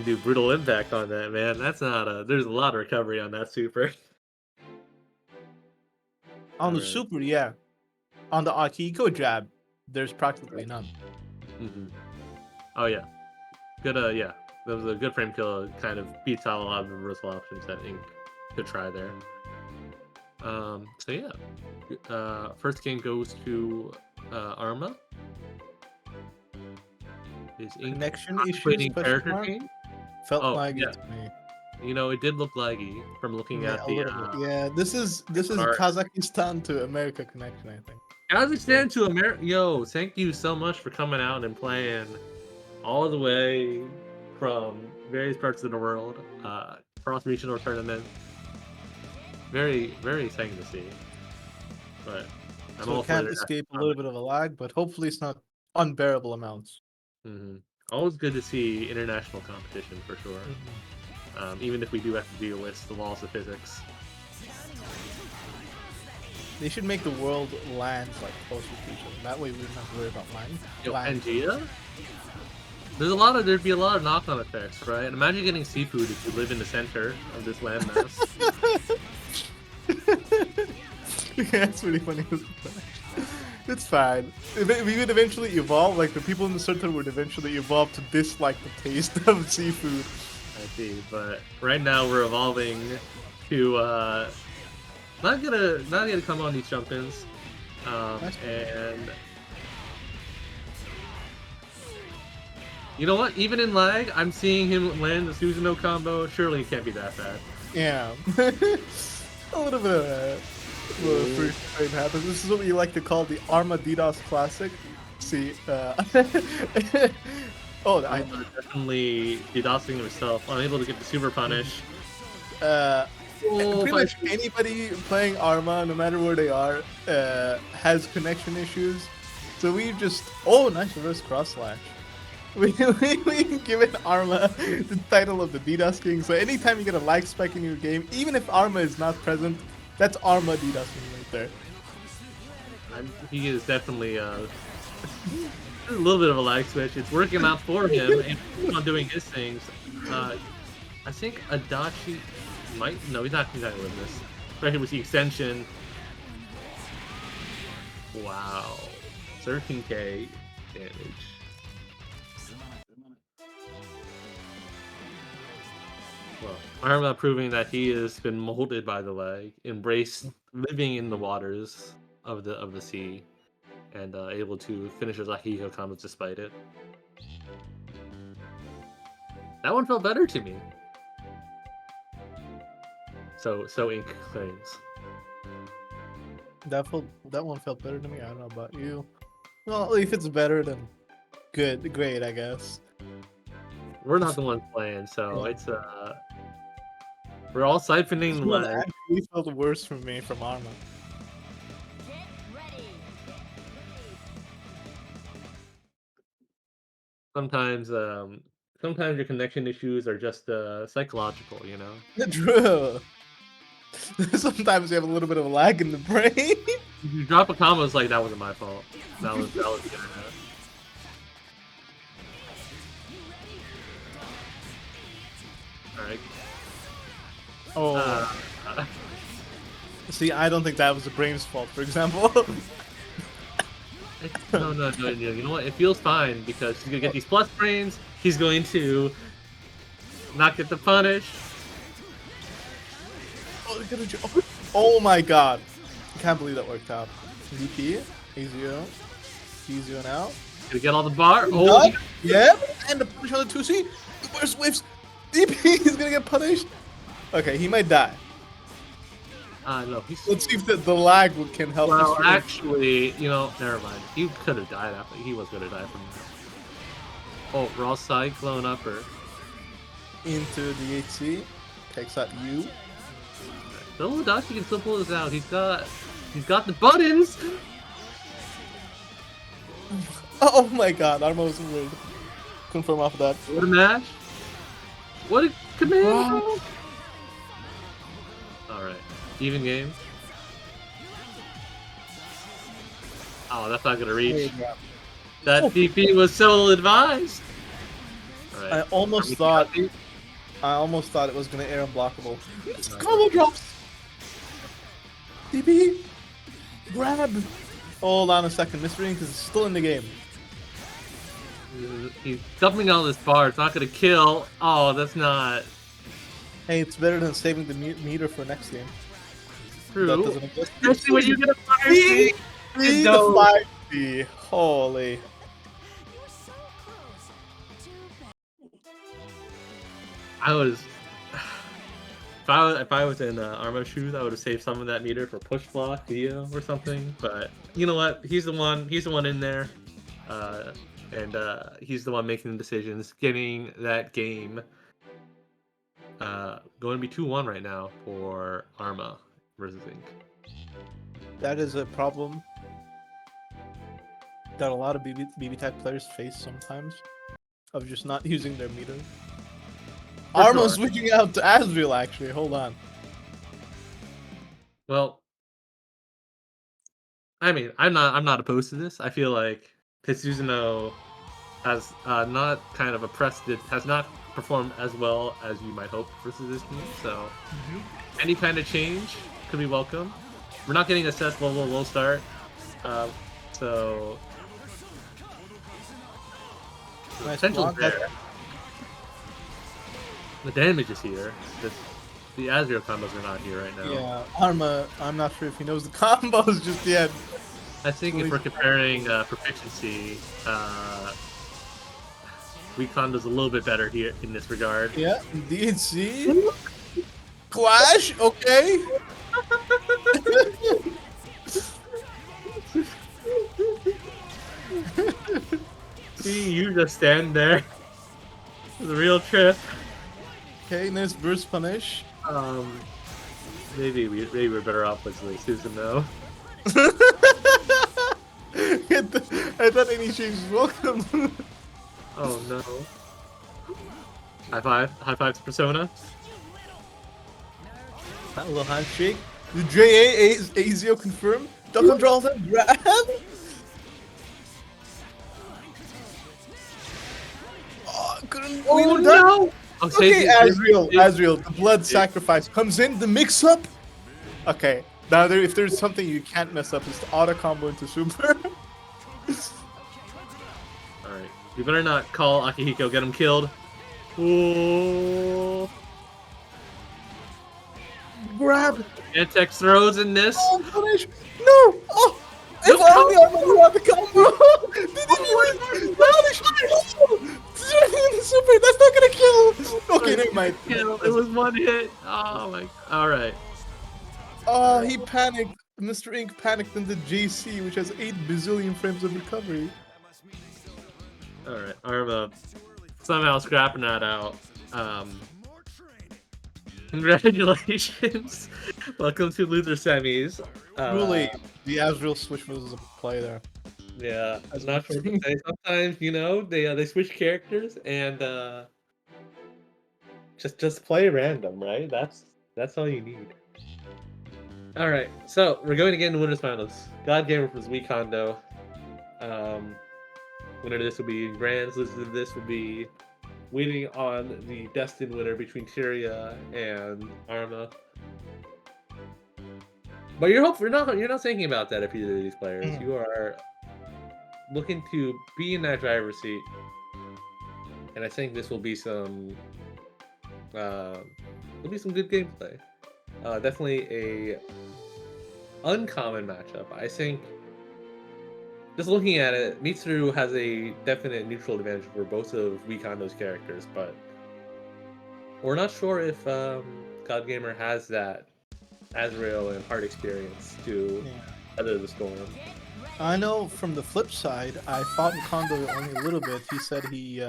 do brutal impact on that, man. That's not a there's a lot of recovery on that super. On the Alright. super, yeah. On the Akiko jab, there's practically none. Oh yeah. Good yeah. That was a good frame kill, kind of beats out a lot of the reversal options that Ink could try there. So yeah. First game goes to ArMa. Is Ink Connection contemplating issues, question character mark? change? Felt Oh, like yeah. it to me. You know, it did look laggy from looking Yeah, at a the little bit. Yeah, this is art. Kazakhstan to America connection, I think. Kazakhstan to America. Yo, thank you so much for coming out and playing all the way from various parts of the world, cross-regional tournament. Very, very exciting to see. But I'm So all it for can't international escape a little competition. bit of a lag, but hopefully it's not unbearable amounts. Always good to see international competition for sure. Even if we do have to deal with the laws of physics. They should make the world lands like closer to each other. That way we don't have to worry about mine. Yo, Land. Pangea? There'd be a lot of knock-on effects, right? Imagine getting seafood if you live in the center of this landmass. Yeah, that's really funny. It's fine. We would eventually evolve. Like the people in the center would eventually evolve to dislike the taste of seafood. I see, but right now we're evolving to not gonna come on these jump-ins, and you know what? Even in lag, I'm seeing him land the Susanoo combo. Surely it can't be that bad. Yeah, a little bit of free frame happens. This is what we like to call the ArMa DDoS Classic. See, oh, I definitely DDoSing himself, unable to get the super punish. pretty much anybody playing ArMa, no matter where they are, has connection issues. So we just nice reverse cross slash. We given ArMa the title of the DDoS King. So anytime you get a lag spike in your game, even if ArMa is not present, that's ArMa DDoSing right there. He is definitely a little bit of a lag switch. It's working out for him and he's not doing his things. I think Adachi might. No, he's not gonna win this. Especially with the extension. Wow. 13k damage. Well, ArMa proving that he has been molded by the lag, embraced living in the waters of the sea, and able to finish his Akihiko combos despite it. That one felt better to me. So Ink claims. That one felt better to me. I don't know about you. Well, if it's better, then great, I guess. We're not the ones playing, so it's we're all siphoning This one lag. actually felt worse for me from ArMa. Sometimes your connection issues are just psychological, you know. True. Sometimes you have a little bit of a lag in the brain. If you drop a combo, it's like that wasn't my fault. That was the internet. Alright. Oh. See, I don't think that was the brain's fault, for example. No. You know what? It feels fine because he's gonna get these plus brains. He's going to not get the punish. look at the oh my god. I can't believe that worked out. DP, Azio. Azio now. Gonna get on the bar. Oh, yeah, and the punish on the 2C. The burst whiffs. DP is gonna get punished. Okay, he might die. No, he's. Let's see if the lag can help. Well, this actually, you know, never mind. He could have died after. He was gonna die from that. Oh, raw cyclone upper. into the HC. Takes out you. No, Dashi can still pull this out. He's got the buttons. Oh my god, ArMa was weird. Confirm off of that. What a mash. What a command. Wow. All right, even game. Oh, that's not gonna reach. That DP was so ill advised. Right. I almost thought it was gonna air unblockable. Combo drops. DP, grab. Hold on a second, Mr. Ink is still in the game. He's dumping on this bar. It's not gonna kill. Oh, that's not Hey, it's better than saving the meter for next game. true. That doesn't exist. Especially when you get a fire See? stick. See the No. 5D. Holy. I was. If I was in ArMa's shoes, I would have saved some of that meter for push block, Dio, or something. But you know what? He's the one. He's the one in there, and he's the one making the decisions, getting that game. Going to be 2-1 right now for ArMa versus Ink. That is a problem that a lot of BBTAG players face sometimes, of just not using their meter. ArMa's switching out to Asriel, actually. Hold on. Well, I mean, I'm not opposed to this. I feel like Tetsuzuno has not kind of has not performed as well as you might hope versus this team. So any kind of change could be welcome. We're not getting a assessed low start, so the Nice potential's block. there. The damage is here. The Azrael combos are not here right now. Yeah, ArMa, I'm not sure if he knows the combos just yet. I think if we're comparing proficiency, Wecondo's a little bit better here in this regard. Yeah, indeed. See? Clash? Okay. See, you just stand there. It's a real trip. Okay, nice burst punish. Maybe we're better off with Susan though. I thought any change was welcome. Oh no. High five to Persona. That little handshake. The JA is Azio confirmed. Duck and draw them. Grab. Oh, couldn't. Oh we no! Okay, Asriel, the blood sacrifice comes in, the mix-up. Okay, now if there's something you can't mess up, it's the auto combo into super. Alright, we better not call Akihiko, get him killed. Ooh. Grab. Antex throws in this. Oh, punish. No. Oh, if only I knew the combo. Didn't even punish. Super, that's not gonna kill. Okay, never mind. It was one hit. Oh my. Alright. Oh, he panicked. Mr. Ink panicked in the JC, which has 8 bazillion frames of recovery. Alright, ArMa somehow scrapping that out. Congratulations. Welcome to Luther semis. Really, the Asriel switch was a play there. Yeah, I'm not sure what to say. Sometimes, you know, they switch characters and just play random, right? That's all you need. All right, so we're going to get into winners finals. God Gamer versus Wecondo. Winner of this will be Brands. Loser of this will be waiting on the destined winner between Tyria and ArMa. But you're not thinking about that if either of these players. You are looking to be in that driver's seat, and I think this will be some good gameplay. Definitely a uncommon matchup. I think just looking at it, Mitsuru has a definite neutral advantage for both of Wecondo's characters, but we're not sure if God Gamer has that Azrael and Heart experience to Yeah. weather the storm. I know from the flip side, I fought Wecondo only a little bit. He said he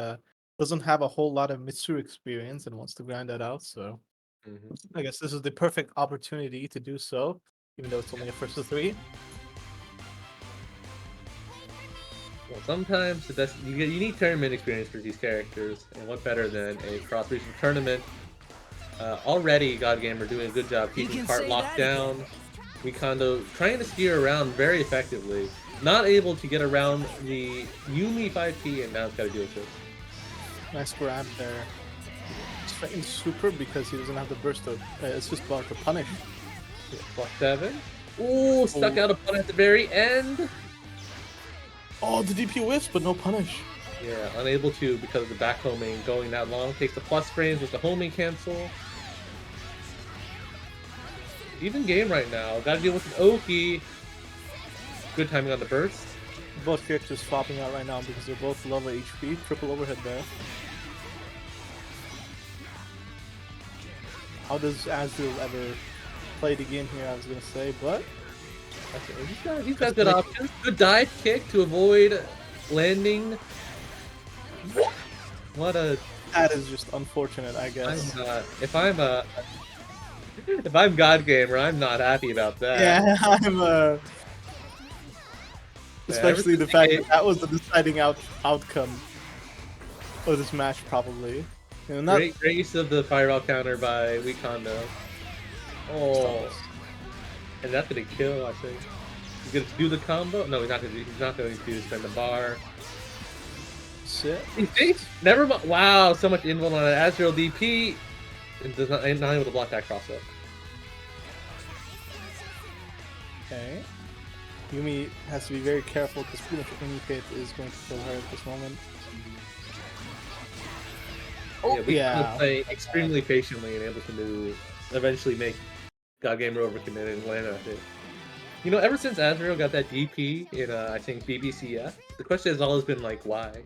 doesn't have a whole lot of Mitsuru experience and wants to grind that out. So Mhm. I guess this is the perfect opportunity to do so, even though it's only a first of three. Well, sometimes the best you need tournament experience for these characters, and what better than a cross-region tournament? Already, God Gamer doing a good job keeping Cart locked down. Wecondo trying to steer around very effectively, not able to get around the Yumi 5P, and now it's got to deal with this. Nice grab there. He's fighting super because he doesn't have the burst of assist bar to punish. Yeah, plus 7. Ooh, stuck out a pun at the very end. Oh, the DP whiffs, but no punish. Yeah, unable to because of the back homing going that long. Takes the plus frames with the homing cancel. Even game right now. Gotta deal with an Oki. Good timing on the burst. Both characters flopping out right now because they're both low HP. Triple overhead there. How does Azrael ever play the game here? I was gonna say, but He's got good options. Good dive kick to avoid landing. What a... that is just unfortunate, I guess. I'm not... If I'm God Gamer, I'm not happy about that. Yeah, I'm especially the fact that that was the deciding outcome of this match, probably. You know, not Great use of the fireball counter by Wecondo. Oh, and that's gonna kill, I think. He's gonna do the combo. No, he's not gonna. He's not going to spend the bar. sit. He thinks. Never mind. Wow, so much invuln on an Azrael DP. And does not able to block that cross up. Okay. Yumi has to be very careful because pretty much any hit is going to kill her at this moment. Oh, yeah. Play extremely patiently and able to eventually make God Gamer overcommit and land on it. You know, ever since Azrael got that DP in, I think, BBCF, the question has always been, like, why?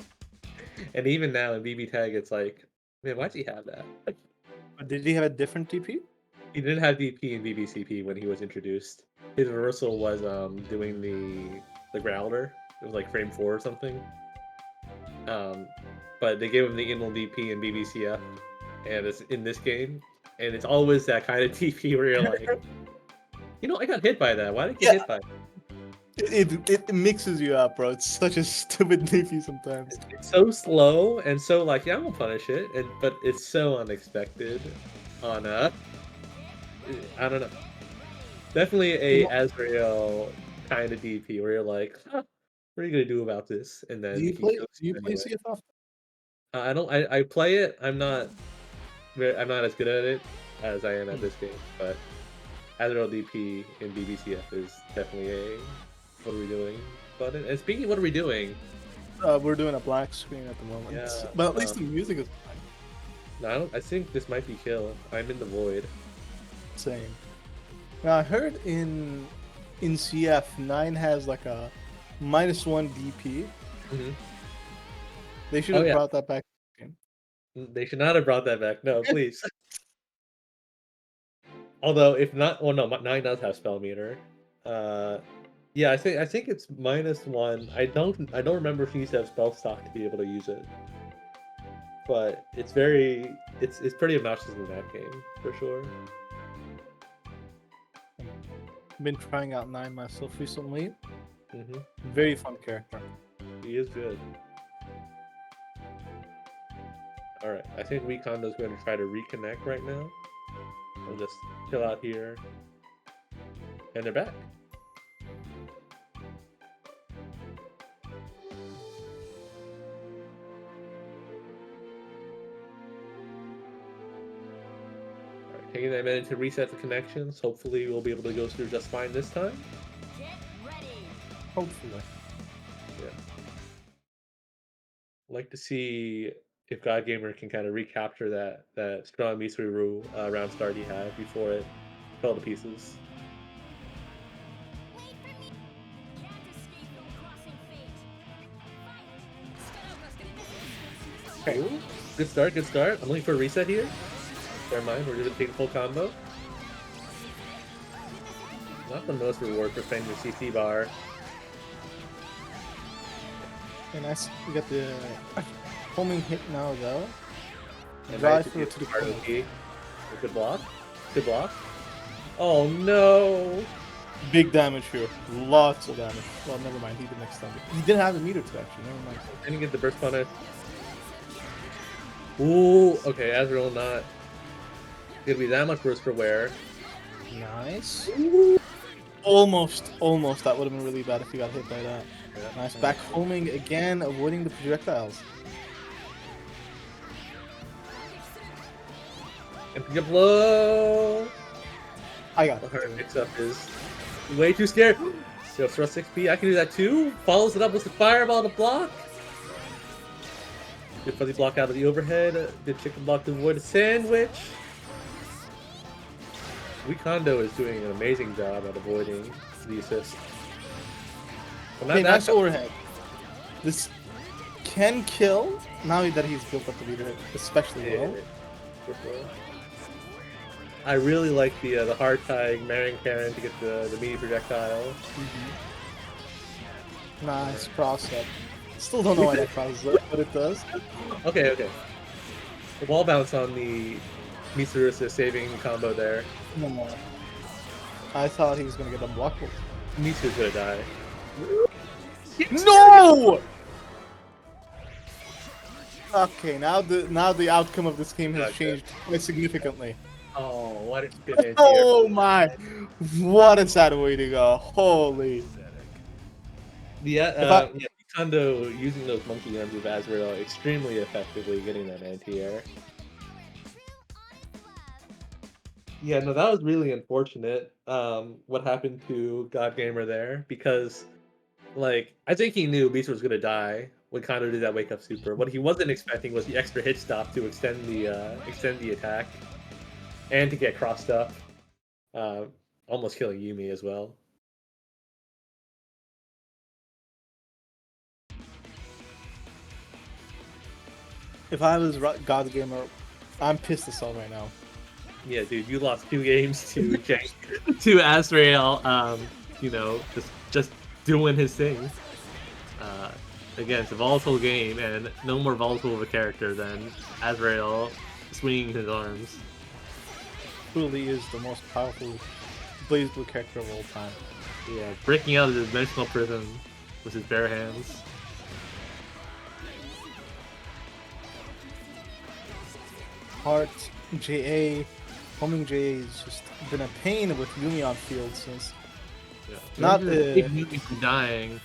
And even now in BBTAG, it's like, man, why'd he have that? Did he have a different DP? He didn't have DP in BBCP when he was introduced. His reversal was doing the Growler. It was like frame 4 or something. But they gave him the inland DP in BBCF, and it's in this game, and it's always that kind of DP where you're like, you know, I got hit by that. Why did I get hit by it? It mixes you up, bro. It's such a stupid DP sometimes. It's so slow and so like, yeah, I'm gonna punish it, but it's so unexpected on I don't know. Definitely a Azrael kind of DP where you're like, huh, what are you gonna do about this? And then Do you he play? goes Do you play anyway. CF often? I don't. I play it. I'm not as good at it as I am at this game. But Azrael DP in BBCF is definitely a what are we doing button. And speaking of what are we doing? We're doing a black screen at the moment. Yeah, But at least the music is no, I think this might be kill. I'm in the void. same. Now I heard in CF 9 has like a -1 DP. Mm-hmm. They should have brought that back. They should not have brought that back. No, please. Although, if not, well, no, 9 does have spell meter. Yeah, I think it's -1. I don't remember if he needs to have spell stock to be able to use it. But it's pretty obnoxious in that game for sure. Been trying out 9 myself recently. Mm-hmm. Very fun character. He is good. All right, I think Wecondo's going to try to reconnect right now. We'll just chill out here, and they're back. Taking that minute to reset the connections. Hopefully we'll be able to go through just fine this time. Get ready. Hopefully. Yeah. Like to see if God Gamer can kind of recapture that strong Mitsuru round start he had before it fell to pieces. Okay, good start, good start. I'm looking for a reset here. Never mind, we're just taking full combo. Not the most reward for spending the CC bar. Okay, nice. We got the homing hit now though. And Drive nice through to the corner. Good block. Good block. Oh no! Big damage here. Lots of damage. Well, never mind. He didn't extend it. He didn't have a meter to actually. Never mind. Didn't get the burst punish. Ooh, okay, Azrael not gonna be that much worse for wear. Nice. Almost. That would have been really bad if he got hit by that. Yeah. Nice. Back homing again, avoiding the projectiles. And pick up low. I got The it. hard mix up is way too scared. Yo, thrust 6p, I can do that too. Follows it up with the fireball to block. Good fuzzy block out of the overhead. Good chicken block to avoid a sandwich. Wecondo is doing an amazing job at avoiding the assist. Well, Okay, nice overhead. This can kill now that he's built up the meter, especially well. I really like the hard tying Marin Karen to get the meaty projectile. Nice cross up. Still don't know why that crosses up, but it does. Okay. The wall bounce on the Mitsurusa saving combo there. No more. I thought he was gonna get unblockable. Mitsu's gonna die. No! Okay, now the outcome of this game has Okay. changed quite significantly. Oh, what a good idea. Oh my! What a sad way to go. Holy. Yeah, Wecondo using those monkey arms with Azrael extremely effectively getting that anti-air. Yeah, no, that was really unfortunate, what happened to God Gamer there, because, like, I think he knew Beast was gonna die when Kondo did that wake up super. What he wasn't expecting was the extra hit stop to extend the attack, and to get crossed up, almost killing Yumi as well. If I was God's Gamer, I'm pissed as hell right now. Yeah, dude, you lost 2 games to Jank. To Azrael, you know, just doing his thing. Again, it's a volatile game, and no more volatile of a character than Azrael swinging his arms. Truly is the most powerful Blaze Blue character of all time. Yeah, breaking out of the dimensional prison with his bare hands. Heart, JA, homing JA has just been a pain with Yumi on field since. Yeah. Not Save the. Yumi from dying.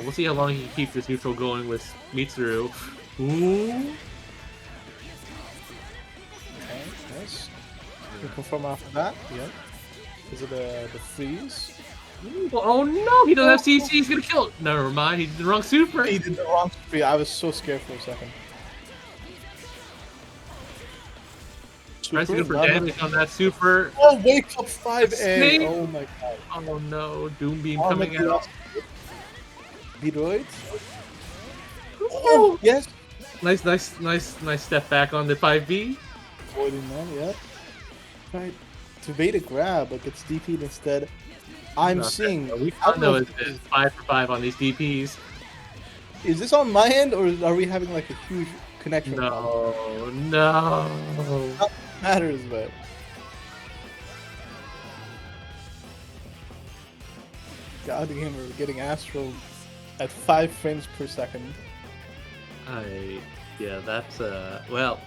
We'll see how long he can keep this neutral going with Mitsuru. Ooh. Okay, nice. You confirm after that? Yep. Is it the freeze? Oh no, he doesn't have CC, he's gonna kill it. Never mind, he did the wrong super. He did the wrong free. I was so scared for a second. Tries to go for Not damage on that super. Oh, wake up 5A! Snake! Oh my god. Oh no, Doom Beam ArMa coming out. Beroid? Oh, yes! Nice step back on the 5B. Avoiding that, yeah. Tried to bait a grab, but gets DP'd instead. I'm seeing. Wecondo is 5 for 5 on these DPs. Is this on my end, or are we having like a huge connection problem? No. Not matters, but. God damn, we're getting Astro at 5 frames per second. Yeah, that's well,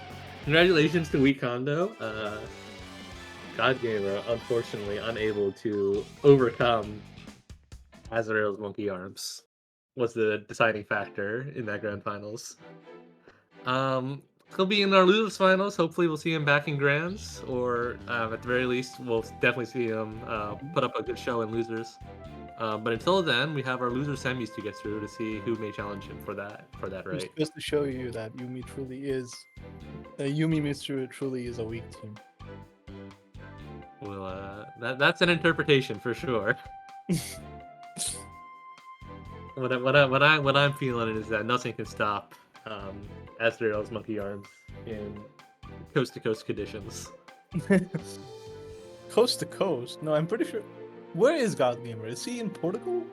congratulations to Wecondo. God Gamer, unfortunately unable to overcome Azrael's monkey arms was the deciding factor in that grand finals. He'll be in our losers finals. Hopefully we'll see him back in grands, or at the very least we'll definitely see him put up a good show in losers. But until then, we have our loser semis to get through to see who may challenge him for that right. Just to show you that Yumi truly is, Yumi Mitsuru truly is a weak team. Well, that's an interpretation for sure. What I'm feeling is that nothing can stop Azrael's monkey arms in coast to coast conditions. Coast to coast? No, I'm pretty sure. Where is God Gamer? Is he in Portugal?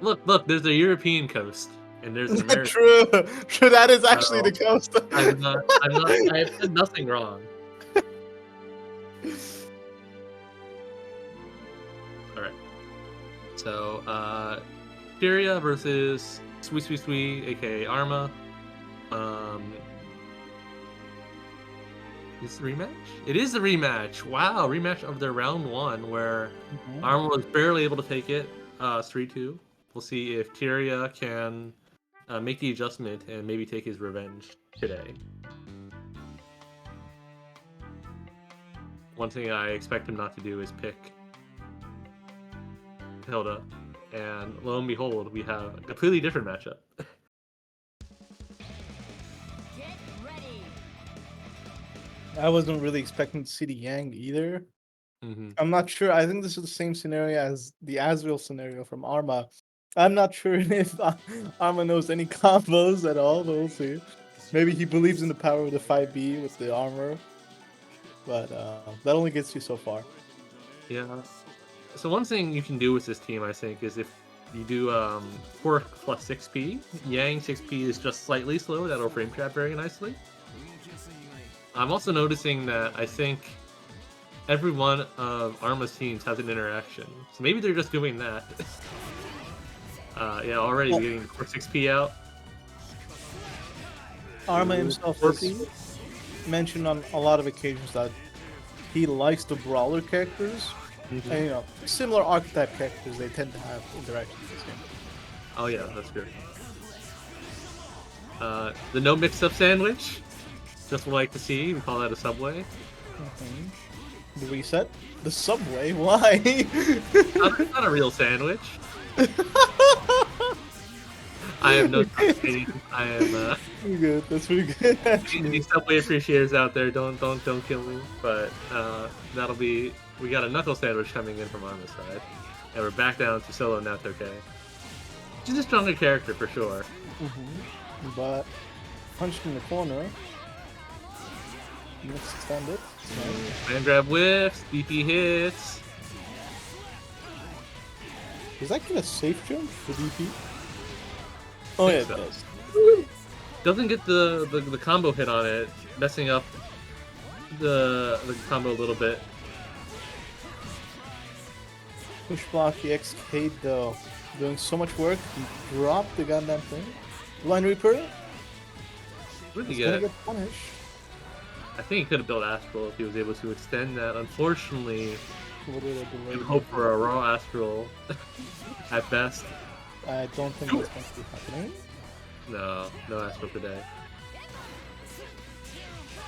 Look, there's a European coast and there's an American. True, true. That is actually No, the coast. I have said nothing wrong. All right. So, Tyria versus Sweet, aka ArMa. Is the rematch? It is the rematch. Wow, rematch of their round 1 where ArMa was barely able to take it 3-2. We'll see if Tyria can make the adjustment and maybe take his revenge today. One thing I expect him not to do is pick Hilda, and lo and behold, we have a completely different matchup. Get ready. I wasn't really expecting to see the Yang either. Mm-hmm. I'm not sure. I think this is the same scenario as the Azrael scenario from ArMa. I'm not sure if ArMa knows any combos at all, but we'll see. Maybe he believes in the power of the 5B with the armor, but that only gets you so far. Yeah. So one thing you can do with this team, I think, is if you do Quirk plus 6P, Yang 6P is just slightly slow. That'll frame trap very nicely. I'm also noticing that I think every one of ArMa's teams has an interaction. So maybe they're just doing that. Yeah, already getting Quirk 6P out. ArMa himself has mentioned on a lot of occasions that he likes the brawler characters. Mm-hmm. And, you know, similar archetype characters, they tend to have interactions in this game. Oh yeah, that's good. The no mix-up sandwich. Just would like to see. We call that a Subway. The reset? The Subway? Why? Not a real sandwich. I am no Canadian. I am. Pretty good. That's pretty good. Actually. Any Subway appreciators out there, don't kill me. But that'll be. We got a knuckle sandwich coming in from ArMa's side, and we're back down to solo Natoke. She's a stronger character for sure. But punched in the corner. Let's extend it. Man grab whiffs, DP hits. Does that get a safe jump for DP? Oh yeah, it so. does. Doesn't get the combo hit on it, messing up the combo a little bit. Push block the XK though. Doing so much work. He dropped the goddamn thing. Line Reaper. Really He's gonna good. get punished. I think he could have built Astral if he was able to extend that. Unfortunately, We we hope for a raw Astral at best. I don't think that's going to be happening. No Astral today.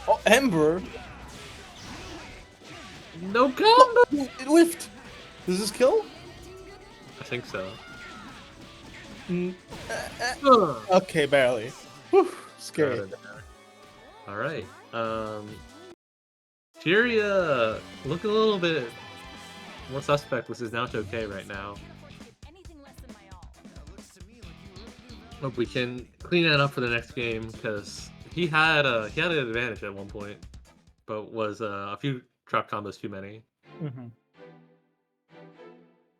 Oh, Ember! No combo! It whiffed! Does this kill? I think so. Okay, barely. Whew, scary. Alright. Tyria looking a little bit more suspect with his Natoke right now. Anything less than my all. Hope we can clean that up for the next game because he had an advantage at one point, but was a few trap combos too many.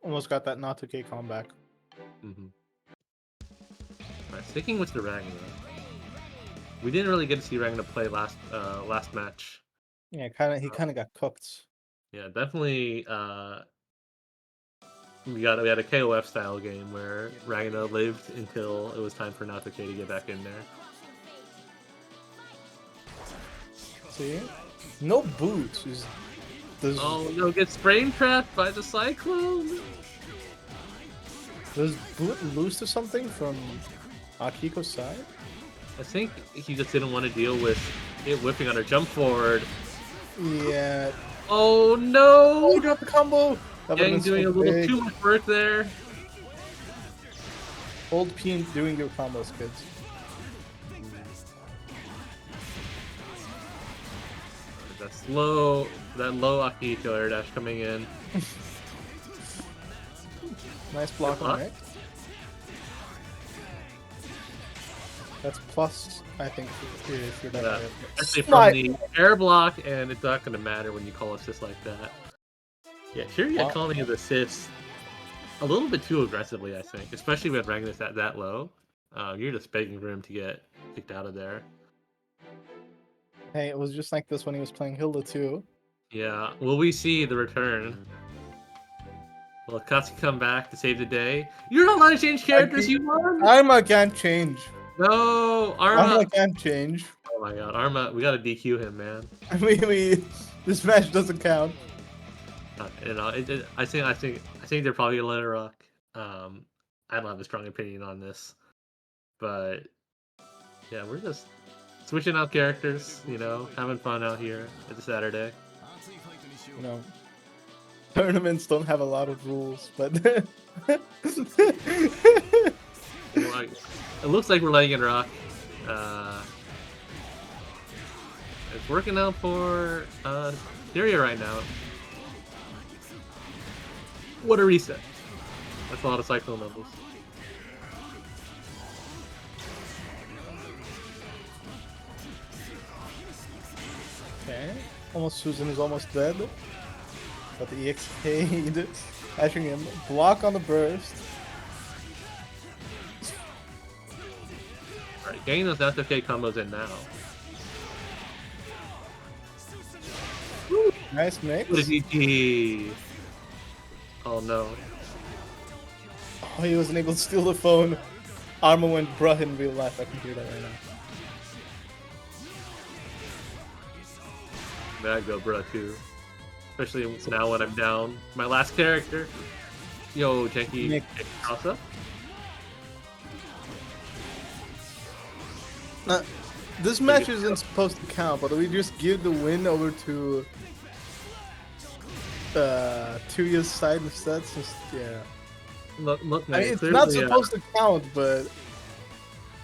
Almost got that Natoke comeback. Alright, sticking with the Ragnarok. We didn't really get to see Ragnar play last match. Yeah, he kind of got cooked. Yeah, definitely. We had a KOF style game where Ragnar lived until it was time for Natoke to get back in there. See? No boots. Oh no! Gets frame trapped by the Cyclone. Does Boot lose to something from Akiko's side? I think he just didn't want to deal with it whipping on her jump forward. Yeah. Oh no! Oh, drop the combo! Yang doing a little too much work there. Hold P and doing your combos, kids. that low Akihiko air dash coming in. Nice block Good on block. Nick. That's plus, I think, if you're that Yeah. way. Especially from My- the air block, and it's not going to matter when you call assists like that. Yeah, Tyria Wow. calling his assists a little bit too aggressively, I think, especially with Magnus at that low. You're just begging for him to get kicked out of there. Hey, it was just like this when he was playing Hilda too. Yeah, will we see the return? Will Akatsuki come back to save the day? You're not allowed to change characters, you won! ArMa can't change. No, ArMa ArMa! can't change. Oh my god, ArMa, we gotta DQ him, man. This match doesn't count. You know, I think they're probably gonna let it rock. I don't have a strong opinion on this, but yeah, we're just switching out characters, you know, having fun out here at the Saturday. You know, tournaments don't have a lot of rules, but You know, it looks like we're letting it rock. It's working out for Tyria right now. What a reset! That's a lot of cyclone levels. okay. Almost Susan is almost dead. But the EXK catching him. Block on the burst. Alright, getting those FFK combos in now. Nice mix. What a GG! Oh no. Oh, he wasn't able to steal the phone. ArMa went bruh in real life. I can hear that right now. There I go, bro, too. Especially now when I'm down. My last character. Yo, Janky. Nick. Casa. This match isn't supposed to count, but we just give the win over to Tyria's side instead. Since, yeah. Look, man. I mean, it's clearly, not supposed to count, but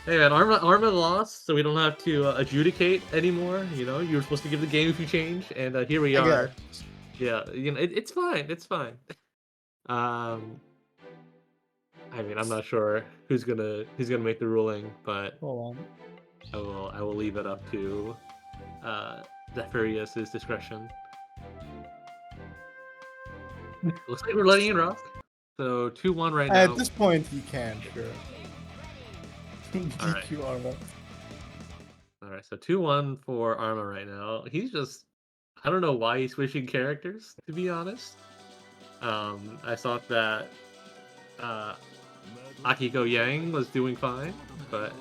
Hey, man, ArMa lost, so we don't have to adjudicate anymore. You know, you were supposed to give the game if you change, and here we I are. guess. Yeah, you know, it's fine. It's fine. I mean, I'm not sure who's gonna make the ruling, but Hold on. I will leave it up to Zephyrus's discretion. Looks like we're letting it rock. So 2-1 right now. At this point, you can, sure. Alright. DQ ArMa. All right, so 2-1 for ArMa right now. He's just, I don't know why he's switching characters, to be honest. I thought that Akihiko Yang was doing fine, but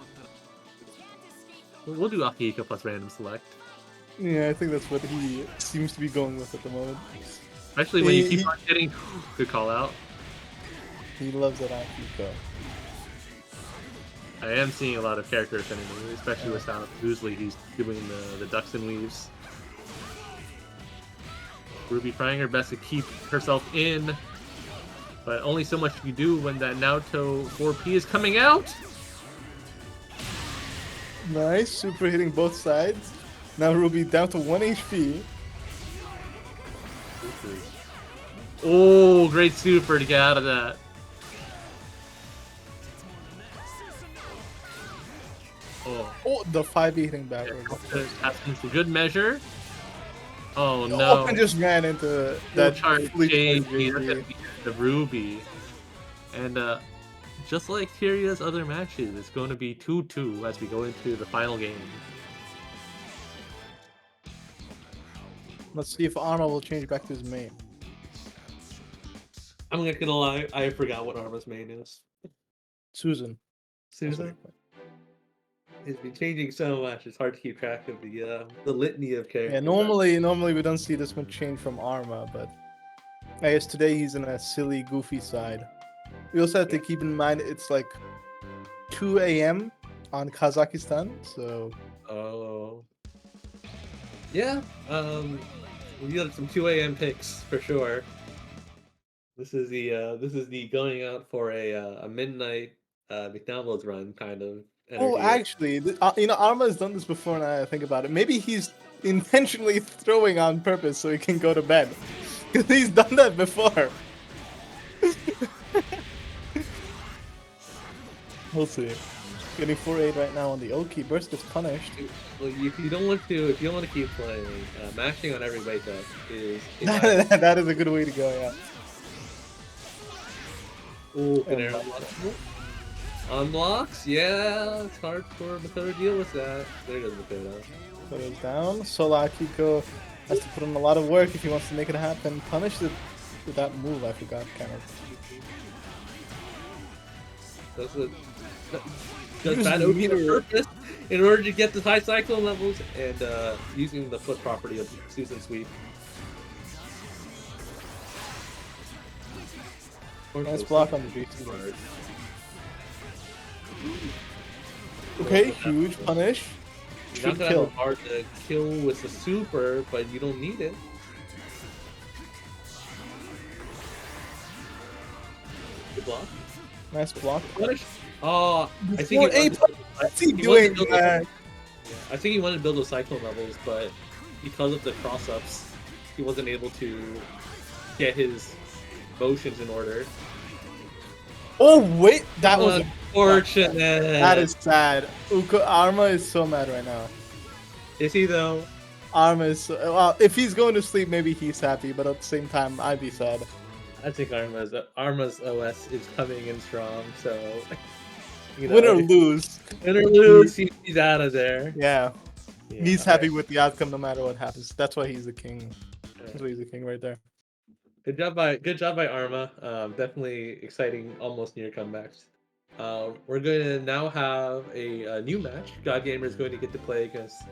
we'll do Akihiko plus random select. Yeah, I think that's what he seems to be going with at the moment. Especially when you keep on getting good call out. He loves that Akihiko. I am seeing a lot of character affinity, especially with how usually he's doing the ducks and weaves. Ruby trying her best to keep herself in, but only so much you do when that Naoto 4P is coming out. Nice, super hitting both sides. Now Ruby down to 1 HP. Oh, great super to get out of that. Oh, the 5 hitting backwards. That's a good measure. Oh Oh, no. and just ran into That that charge fully JV, charged that's JV. gonna be the Ruby. And just like Tyria's other matches, it's going to be 2-2 as we go into the final game. Let's see if ArMa will change back to his main. I'm not gonna lie, I forgot what ArMa's main is. Susan. Susan? He's been changing so much, it's hard to keep track of the litany of characters. Yeah, normally we don't see this much change from ArMa, but I guess today he's in a silly, goofy side. We also have to keep in mind it's like 2 a.m. on Kazakhstan, so Oh. Yeah, we got some 2 a.m. picks for sure. This is the going out for a midnight McDonald's run kind of energy. actually, ArMa has done this before, and I think about it. Maybe he's intentionally throwing on purpose so he can go to bed. Because he's done that before. We'll see. Getting 4-8 right now on the Oki. Burst gets punished. Well, if you don't want to keep playing, mashing on every wake up is. That is a good way to go, yeah. Ooh, And Panera unlocks? Yeah, it's hard for Makoto to deal with that. There goes Makoto. Put it down. Sola Akiko has to put in a lot of work if he wants to make it happen. Punished it with that move, I forgot, kind of. Does Use that the open meter. the purpose in order to get the high cyclone levels and using the foot property of Susan Sweep. Nice block on the GT. Okay, huge punish. You're not Should gonna kill. have a hard to kill with the super, but you don't need it. Good block. Nice block. Punish. Oh, I think Before he wanted, what's he he wanted doing, to build man? I think he wanted to build those cyclone levels, but because of the cross-ups, he wasn't able to get his motions in order. Oh wait, that was Unfortunate. that is sad. ArMa is so mad right now. Is he though? ArMa is so, well, if he's going to sleep, maybe he's happy, but at the same time, I'd be sad. I think ArMa's OS is coming in strong, so you know, Win or lose. win or lose, he's out of there. Yeah, Yeah, he's happy with the outcome no matter what happens. That's why he's the king. That's why he's the king right there. Good job by ArMa. Definitely exciting, almost near comebacks. We're going to now have a new match. God Gamer is going to get to play against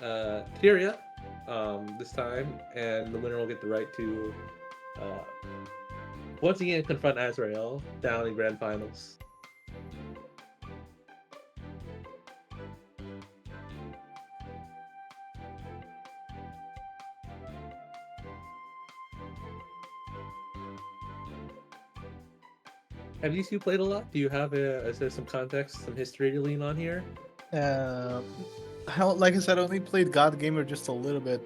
Tyria this time, and the winner will get the right to once again confront Azrael down in Grand Finals. Have you two played a lot? Do you have is there some context, some history to lean on here? Like I said, I only played God Gamer just a little bit.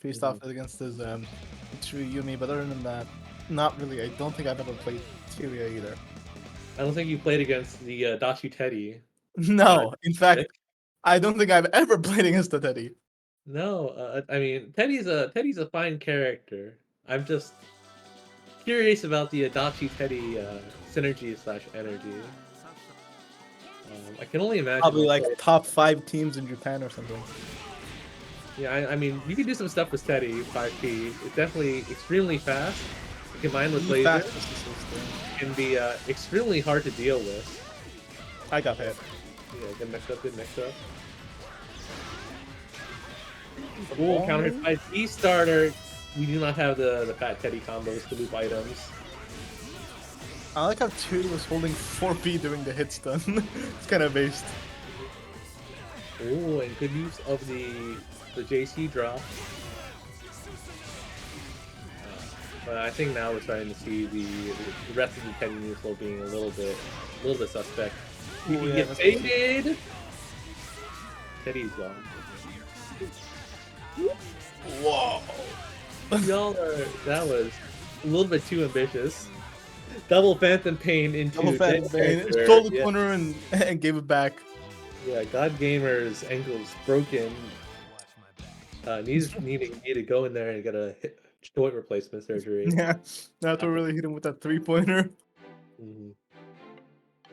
Faced off against his Yumi, but other than that, not really. I don't think I've ever played Tyria either. I don't think you played against the Dachi Teddy. No, in fact, I don't think I've ever played against the Teddy. No, I mean Teddy's a fine character. I'm just curious about the Adachi Teddy synergy / energy. I can only imagine. Probably like top 5 teams in Japan or something. Yeah, I mean, you can do some stuff with Teddy 5P. It's definitely extremely fast. Combined with laser, can be extremely hard to deal with. I got hit. Yeah, good mix up, Cool, countered by D-Starter. We do not have the Fat Teddy combos to loop items. I like how Tyria was holding 4P during the hit stun. It's kind of based. Oh, and good use of the JC drop. But I think now we're starting to see the rest of the Teddy neutral being a little bit suspect. You can get baited. Teddy's gone. Whoa! Y'all that was a little bit too ambitious. Double Phantom Pain into Double Phantom Pain. Desert. Stole the corner and gave it back. Yeah, God Gamer's ankle's broken. Needs to go in there and get a joint replacement surgery. Yeah, not to really hit him with that 3-pointer. Mm-hmm.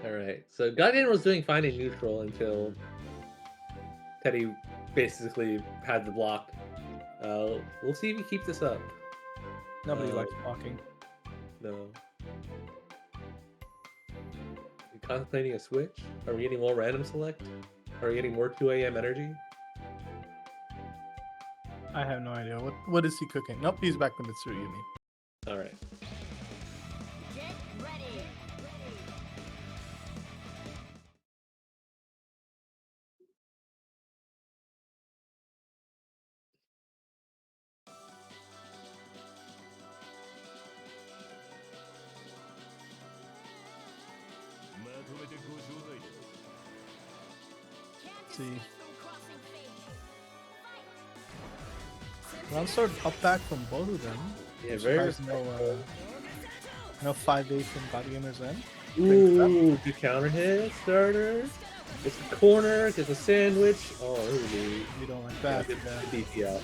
All right, so God Gamer was doing fine in neutral until Teddy basically had the block. We'll see if he keeps this up. Nobody likes blocking. No. You contemplating a switch? Are we getting more random select? Are we getting more 2 AM energy? I have no idea. What is he cooking? Nope, he's back to Mitsuru Yumi. Alright. Get ready. See. Crossing fate. Round start up back from both of them. Yeah, very Surprised no 5-8 from God Gamers in. Ooh, good counter hit, starter. Gets the corner, gets a sandwich. Oh, really? You don't like Yeah, that. good Yeah. DP out.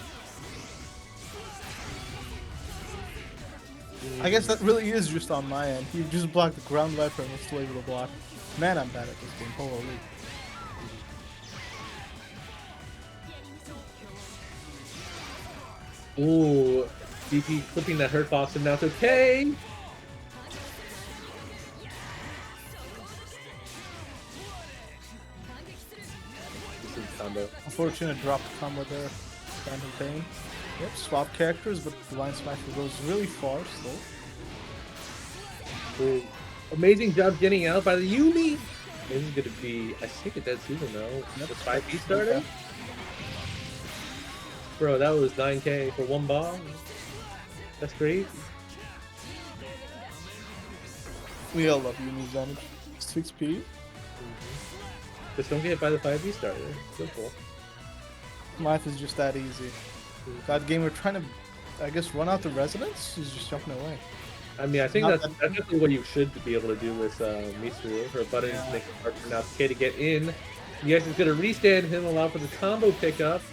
I guess that really is just on my end. He just blocked the ground viper and was still able to block. Man, I'm bad at this game. Holy. Ooh, DP flipping that hurt box and now it's okay. This is combo. Unfortunate drop combo there. Phantom Pain. Yep, swap characters, but Divine Smasher goes really far still. Ooh. Amazing job getting out by the Yumi. This is gonna be, I think, a dead season though. Yep. The 5B starter. Bro, that was 9K for one ball. That's great. We all love Yumi's damage. 6p. Just don't get hit by the 5B starter. Simple. Life is just that easy. God Gamer trying to, I guess, run out the residence? He's just jumping away. I mean, I think Not that's definitely what you should be able to do with Mitsu. Her button is making it hard for now K to get in. Yes, is going to restand him, allow for the combo pickup.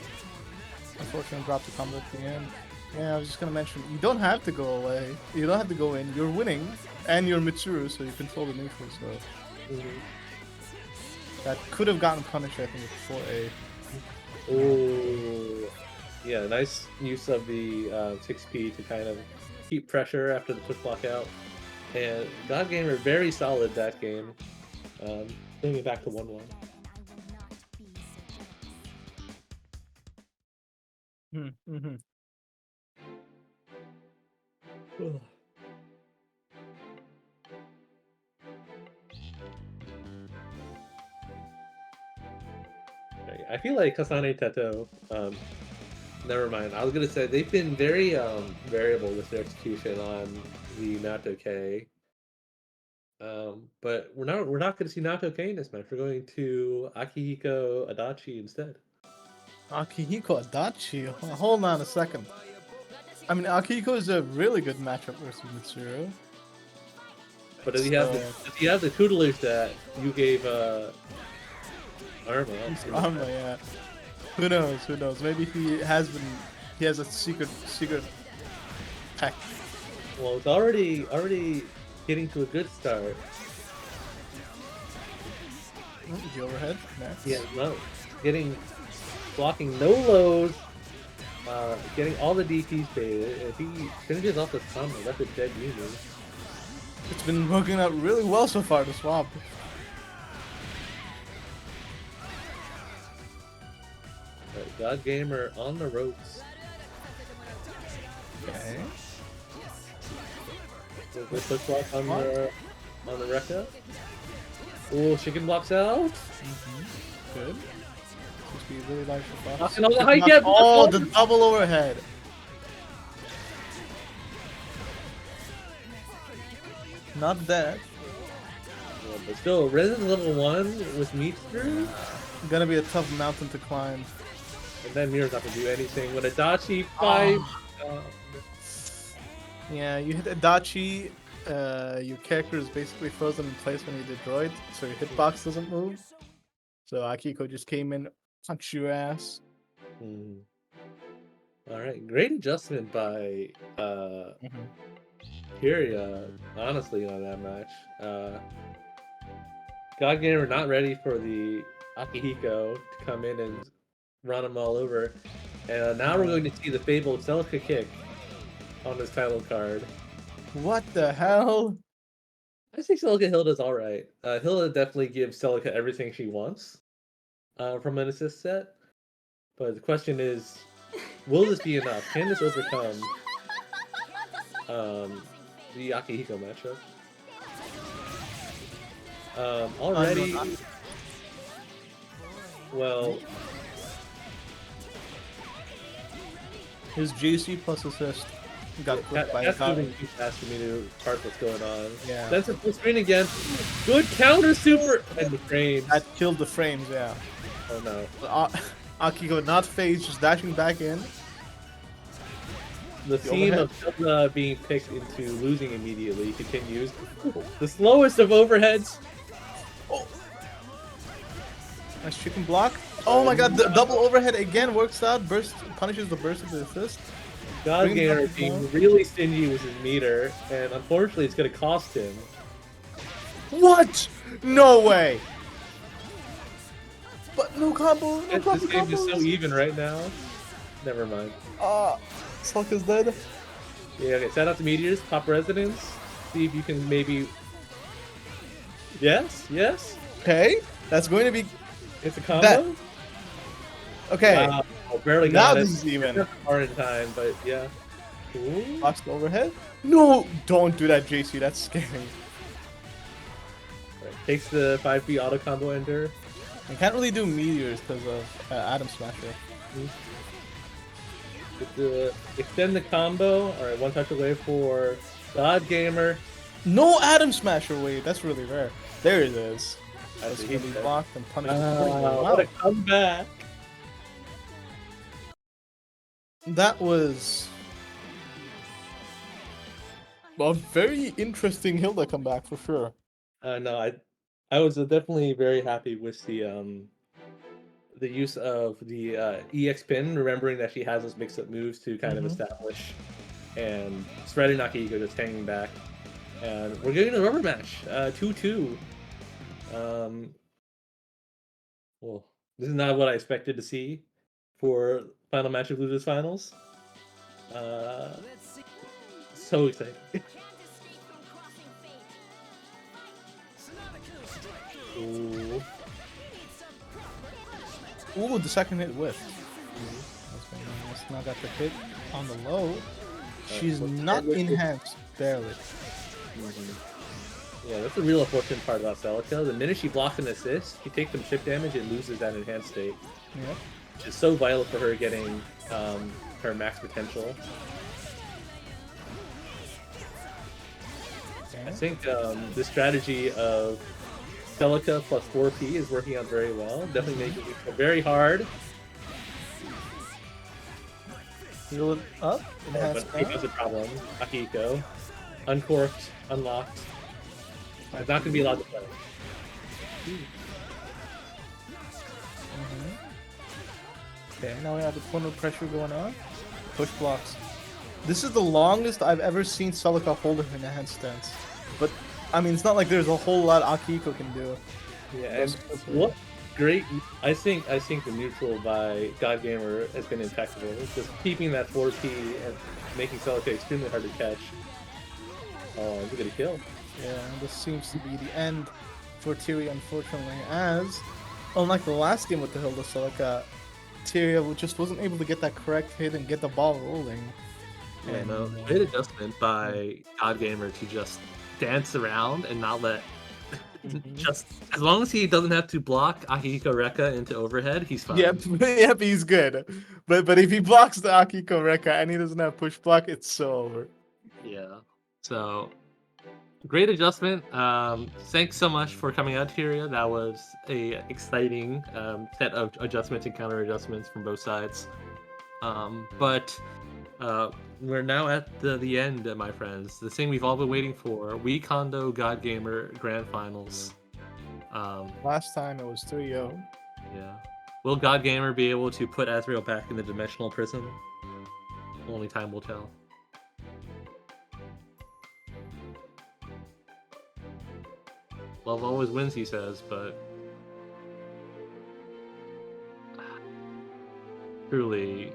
Unfortunately, dropped the combo at the end. Yeah, I was just gonna mention, you don't have to go away. You don't have to go in. You're winning, and you're Mitsuru, so you control the neutral. So that could have gotten punished, I think, before A. Ooh. Yeah, nice use of the 6P to kind of keep pressure after the push block out. And God Gamer very solid that game. Bringing it back to 1-1. Mm-hmm. Okay, I feel like Kasane Teto, never mind. I was gonna say they've been very variable with their execution on the Nato K. But we're not gonna see Nato K in this match. We're going to Akihiko Adachi instead. Akihiko Adachi. Hold on a second. I mean, Akihiko is a really good matchup versus Mitsuru. But does he have the tutelage that you gave ArMa? ArMa, yeah. Who knows? Who knows? Maybe he has a secret tech. Well, it's already getting to a good start. The overhead. Next. Yeah, no, blocking no lows, getting all the DPs baited. If he finishes off this combo, that's a dead Yumi. It's been working out really well so far to swap. But God Gamer on the ropes. Okay. Good push block on the Rekka. Oh, chicken blocks out. Good. Just be really large for buffs. Knocking all the high get. Oh, the double overhead. Not that. Yeah, but still, Resident level 1 with Mitsu. Gonna be a tough mountain to climb. And then Mirror's not gonna do anything with Adachi 5. Yeah, you hit Adachi, your character is basically frozen in place when you did droid, so your hitbox doesn't move. So Akiko just came in, punched your ass. Alright, great adjustment by Tyria, honestly, on that match. God Gamer not ready for the Akihiko to come in and run him all over. And now we're going to see the fabled Celica kick on this title card. What the hell? I think Celica Hilda's alright. Hilda definitely gives Celica everything she wants from an assist set. But the question is, will this be enough? Can this overcome the Akihiko matchup? Already, well, His JC plus assist got clipped by that's a moving too fast for me to parse what's going on. Yeah. That's a full screen again. Good counter super and the frames. That killed the frames, yeah. Oh no. Akiko not phased, just dashing back in. The theme of Hilda being picked into losing immediately continues. The slowest of overheads. Nice chicken block. Oh my god, the double overhead again works out. Burst punishes the burst of the assist. God Bring it Gamer back being down. really stingy with his meter, and unfortunately it's going to cost him. What? No way. But no combo, no This proper game is so combos. even right now. Never mind. Sulka's dead. Yeah, okay, set out the meteors, pop resonance. See if you can maybe... Yes, yes. Okay, that's going to be It's a combo. that. Okay, Wow, barely now got it. this is even. Hard in time, but yeah. Ooh. Box the overhead. No, don't do that, JC. That's scary. Right, takes the 5B auto combo ender. I can't really do meteors because of Adam Smasher. With the extend the combo. All right, one touch away for God Gamer. No Adam Smasher. Wait, that's really rare. There it is. I That's see gonna be that. blocked and punished. What a comeback! That was a very interesting Hilda comeback for sure. No, I was definitely very happy with the use of the EX pin, remembering that she has those mix-up moves to kind of establish, and spreading Nakahiko just hanging back. And we're getting a rubber match, 2-2. Well, this is not what I expected to see for final match of Losers Finals. So exciting. Ooh. Ooh, the second hit whiff. That's very nice. Now got the hit on the low. She's not enhanced, barely. Yeah, that's the real unfortunate part about Celica. The minute she blocks an assist, she takes some chip damage and loses that enhanced state. Yeah. Which is so vital for her getting her max potential. I think the strategy of Celica plus 4P is working out very well. Definitely making it very hard. Heal it up. Enhanced But Akiko's a problem. Akiko. Uncorked, unlocked. It's not going to be allowed to play. Okay, now we have the corner pressure going on. Push blocks. This is the longest I've ever seen Celica hold her enhanced stance. But, I mean, it's not like there's a whole lot Akiko can do. Yeah, and what great... I think the neutral by God Gamer has been impeccable. Just keeping that 4P and making Celica extremely hard to catch. Oh, look at a kill. Yeah, this seems to be the end for Tyria, unfortunately, as, unlike the last game with the Hilda Celica, Tyria just wasn't able to get that correct hit and get the ball rolling. Yeah, And, no, great adjustment by God Gamer to just dance around and not let... just as long as he doesn't have to block Akihiko Rekka into overhead, he's fine. Yep, he's good. But if he blocks the Akiko Rekka and he doesn't have push block, it's so over. Yeah. So, great adjustment. Thanks so much for coming out, Tyria. That was a exciting set of adjustments and counter adjustments from both sides. But we're now at the end, my friends. The thing we've all been waiting for: Wecondo God Gamer Grand Finals. Last time it was 3-0. Yeah. Will God Gamer be able to put Azrael back in the dimensional prison? Only time will tell. Love always wins, he says, but truly.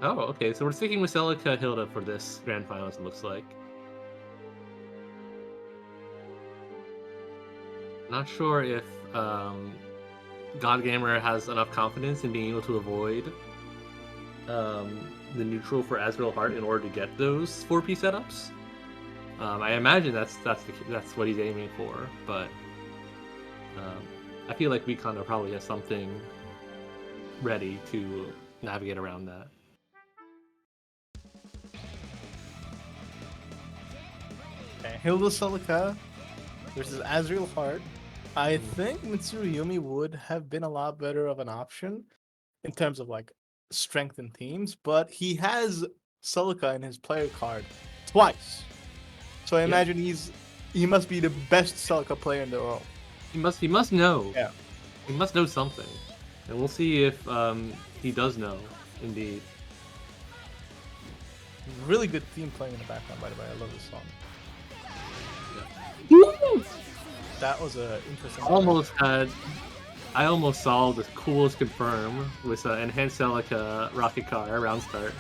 Oh, okay. So we're sticking with Celica Hilda for this grand finals. It looks like. Not sure if God Gamer has enough confidence in being able to avoid the neutral for Azrael Heart in order to get those 4P setups. I imagine that's what he's aiming for, but I feel like Wecondo probably has something ready to navigate around that. Okay, Hilda Celica versus Azrael Heart. I think Mitsurayumi would have been a lot better of an option in terms of like strength in teams, but he has Celica in his player card twice. So I imagine he must be the best Celica player in the world. He must know. Yeah. He must know something, and we'll see if he does know. Indeed. Really good theme playing in the background, by the way. I love this song. That was a interesting. I almost saw the coolest confirm with enhanced Celica rocket car round start.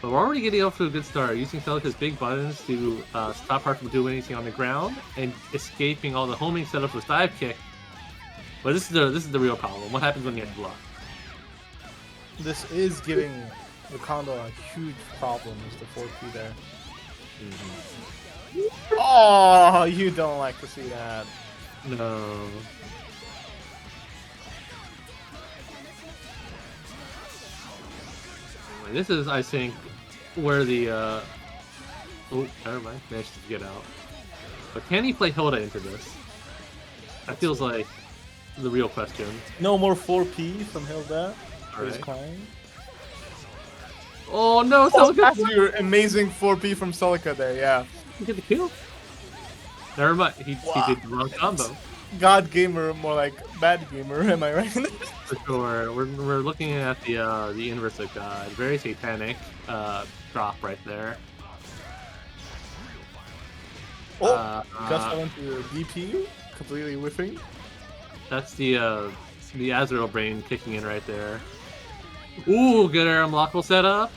But we're already getting off to a good start, using Celica's big buttons to stop her from doing anything on the ground and escaping all the homing setup with dive kick. But this is the real problem. What happens when you have to block? This is giving Wecondo a huge problem with the 4P there. Oh, you don't like to see that. No. This is, I think, where the oh, never mind, managed to get out. But can he play Hilda into this? That feels like the real question. No more 4P from Hilda. He's Alright. crying. Oh no, Oh, Celica! that's your amazing 4P from Celica there, yeah. He get the kill. Never mind, he did the wrong combo. God gamer, more like bad gamer, am I right? For sure. We're looking at the inverse of God. Very satanic drop right there. Oh, Gus fell into DP, completely whiffing. That's the Azrael brain kicking in right there. Ooh, good air unlockable setup.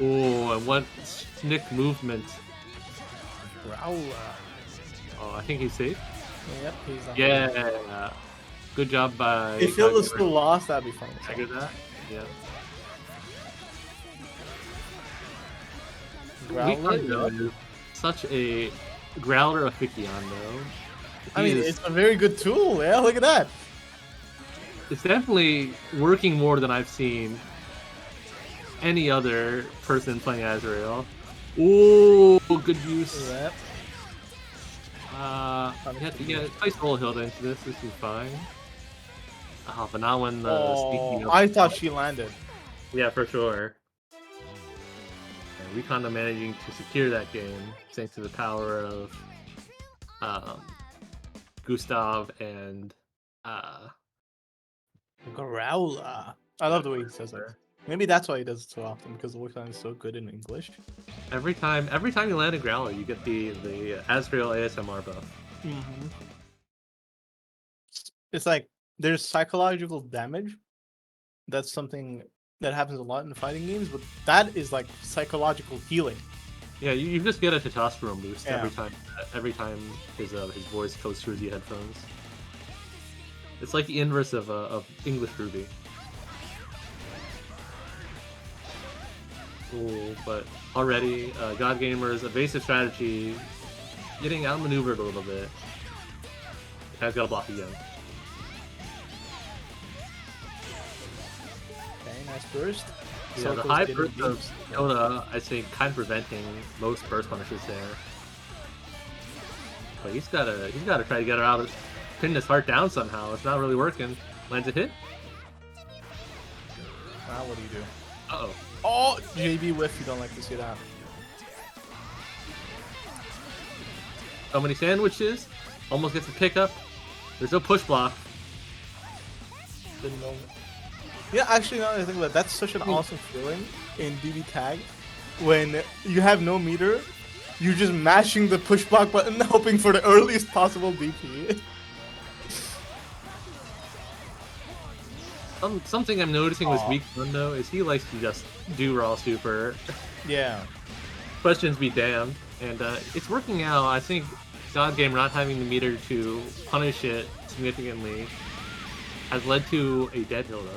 Ooh, and what snick movement. Growler. Oh, I think he's safe. Yep, he's on. Yeah. Good job by... If Hilda still lost, that'd be funny. Figure that. Yeah. Growler. Wecondo is such a growler aficionado. I mean, it's a very good tool, yeah, look at that. It's definitely working more than I've seen any other person playing Azrael. Ooh, good use. Yep. You have to get place roll Hilda into this. This is fine. Oh, but not when the sneaking up. I thought she landed. Yeah, for sure. And Wecondo managing to secure that game thanks to the power of Gustav and Growler. I love the way he says it. Maybe that's why he does it so often, because the Wecondo is so good in English. every time you land a growler, you get the Azrael ASMR buff. Mm-hmm. It's like there's psychological damage. That's something that happens a lot in fighting games, but that is like psychological healing. Yeah, you just get a testosterone boost Yeah. every time his voice goes through the headphones. It's like the inverse of English Ruby. Ooh, but already God Gamer's evasive strategy getting outmaneuvered a little bit. Guy's got to block again. Okay, nice burst. Yeah, the Circle's high getting burst of boost. Yoda, I think, kind of preventing most burst punishes there. But he's gotta try to get her out, pin this heart down somehow. It's not really working. Lands a hit. Now what do you do? Uh-oh. Oh, JB whiff, you don't like to see that. So many sandwiches. Almost gets a pickup. There's no push block. Didn't know. Yeah, actually, now that I think about it, that's such an awesome feeling in BBTAG. When you have no meter, you're just mashing the push block button, hoping for the earliest possible DP. Something I'm noticing with Wecondo is he likes to just do raw super. Yeah. Questions be damned. And it's working out. I think God Game not having the meter to punish it significantly has led to a dead Hilda.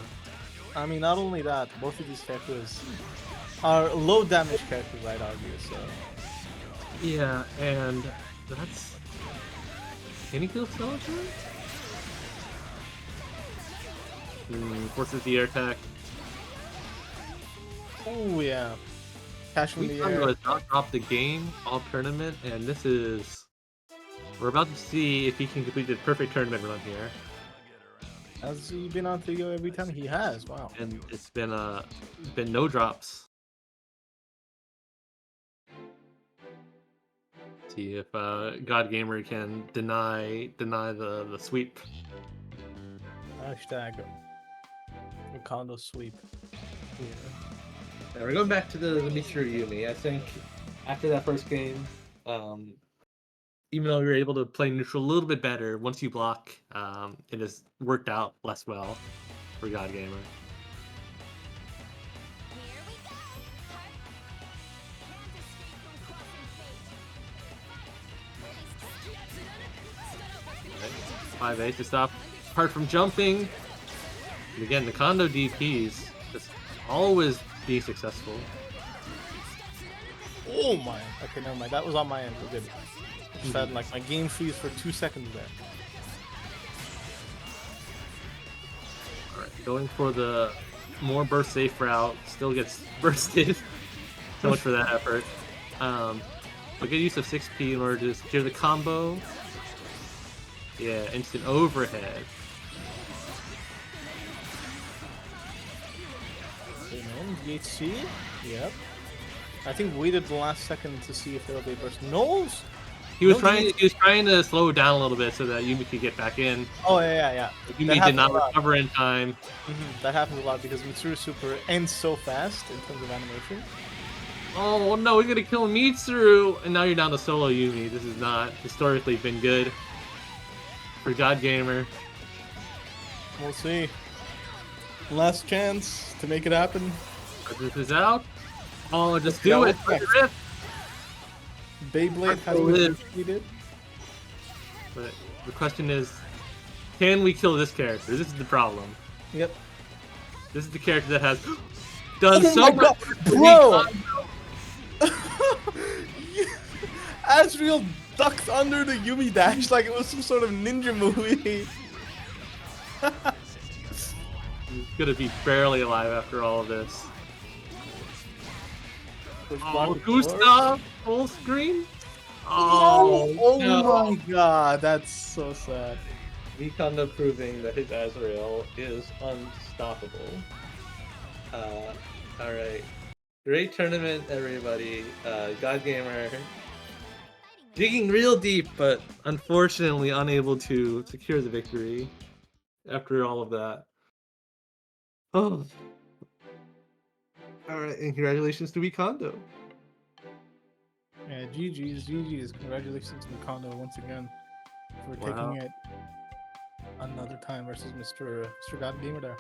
I mean, not only that, both of these characters are low damage characters, I'd argue, so. Yeah, and that's... Can he kill Skeleton? Forces the air attack. Oh, yeah. Cash in the Wecondo air. has not dropped the game all tournament, and this is... We're about to see if he can complete the perfect tournament run here. Has he been on Theo every time? He has. Wow. and it's been no drops. See if God Gamer can deny the sweep. Hashtag Wecondo sweep. Now we're going back to the Mitsuru Yumi. I think after that first game, even though we were able to play neutral a little bit better, once you block, it has worked out less well for God Gamer. Here we go. Can't escape from crossing fate. 5-8 to stop. Apart from jumping, and again, the Kondo DPs just always being successful. Oh my. Okay, never mind. That was on my end. We're good. Just had like my game freeze for 2 seconds there. Alright, going for the more burst safe route. Still gets bursted. So much for that effort. But good use of 6P in order to secure the combo. Yeah, instant overhead. DHC. Yep. I think waited the last second to see if there'll be a burst. Knowles? He was No, trying to slow it down a little bit so that Yumi could get back in. Oh yeah. Yumi did not recover in time. That happens a lot because Mitsuru Super ends so fast in terms of animation. Oh no, we're gonna kill Mitsuru, and now you're down to solo Yumi. This has not historically been good for God Gamer. We'll see. Last chance to make it happen. This is out. Oh, just Yeah, do it. what's next? Rip. Beyblade has Live. been defeated. But the question is, can we kill this character? This is the problem. Yep. This is the character that has done Oh so my much. God, bro! Asriel ducked under the Yumi dash like it was some sort of ninja movie. He's gonna be barely alive after all of this. Oh, Gustav, full screen. Oh no. my god, that's so sad. Wecondo proving that his Azrael is unstoppable. Alright. Great tournament, everybody. God Gamer digging real deep, but unfortunately unable to secure the victory after all of that. Oh. Alright, and congratulations to Wecondo. Yeah, GG's. Congratulations to Wecondo once again for Wow. taking it another time versus Mr. God Gamer there.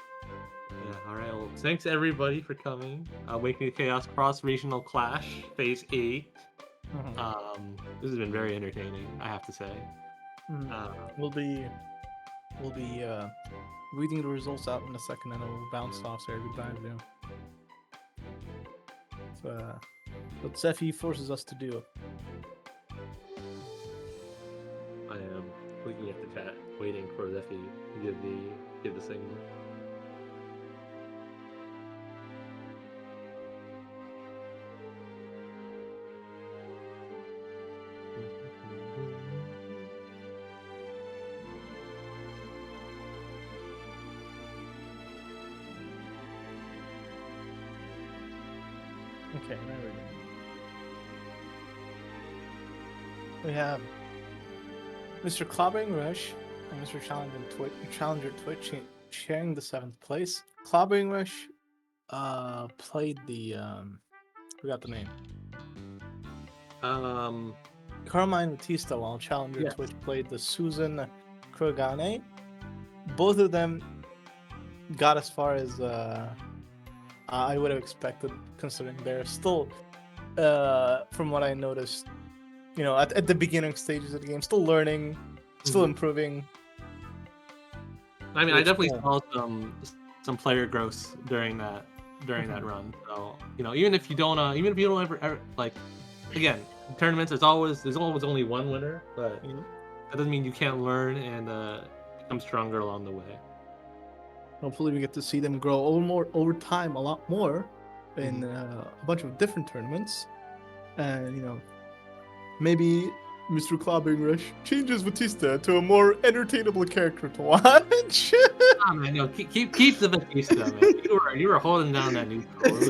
Yeah, alright, well, thanks everybody for coming. Awakening the Chaos Cross Regional Clash, Phase 8. This has been very entertaining, I have to say. We'll be reading the results out in a second, and we'll bounce off. Say goodbye, you. So, what Zephy forces us to do. I am looking at the chat, waiting for Zephy to give the signal. Okay, there we go. We have Mr. ClobberingRush and Mr. Challenger Twitch sharing the 7th place. ClobberingRush played the forgot the name. Carmine Batista, while Challenger Yes. Twitch played the Susan Kurogane. Both of them got as far as I would have expected, considering they're still, from what I noticed, you know, at the beginning stages of the game, still learning, still improving. I mean, I Which, definitely saw some player growth during that run. So, you know, even if you don't ever like, again, in tournaments, there's always only one winner, but that doesn't mean you can't learn and become stronger along the way. Hopefully, we get to see them grow over time, a lot more, in a bunch of different tournaments, and you know, maybe Mr. ClobberingRush changes Batista to a more entertainable character to watch. Nah, man, no, keep the Batista, man. You were holding down that neutral. It was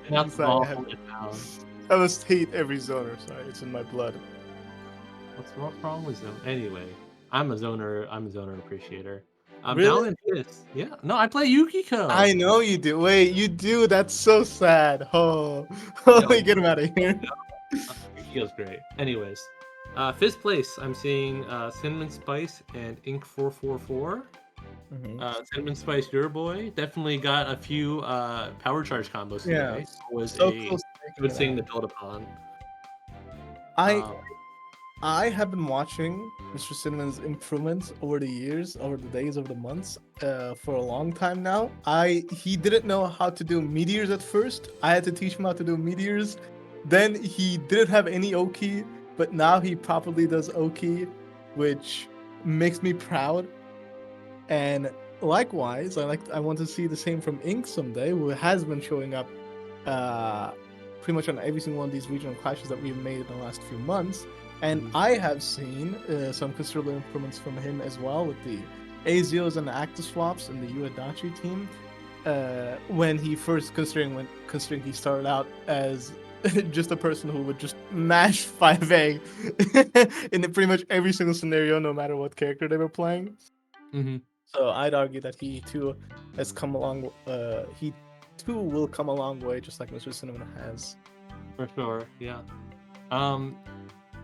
and out the Sorry, ball, hold it down. I must hate every zoner. Sorry, it's in my blood. What's wrong with zone? Anyway, I'm a zoner. I'm a zoner appreciator. Really? Down in this. Yeah. No, I play Yukiko. I know you do. Wait, you do? That's so sad. Oh, holy, get him out of here. Yukiko's great. Anyways, fifth place. I'm seeing CinnamonSpice and Ink444. CinnamonSpice, your boy, definitely got a few power charge combos Yeah, today. Was so a close to good making it thing to out. build upon. I have been watching Mr. Cinnamon's improvements over the years, over the days, over the months, for a long time now. He didn't know how to do meteors at first. I had to teach him how to do meteors. Then he didn't have any Oki, but now he properly does Oki, which makes me proud. And likewise, I want to see the same from Ink someday, who has been showing up uh, pretty much on every single one of these regional clashes that we've made in the last few months. And I have seen some considerable improvements from him as well with the Azios and the active swaps and the Uedachi team. When he first considering he started out as just a person who would just mash 5A in pretty much every single scenario, no matter what character they were playing. So I'd argue that he too has come along. He too will come a long way, just like Mr. Cinnamon has. For sure, yeah.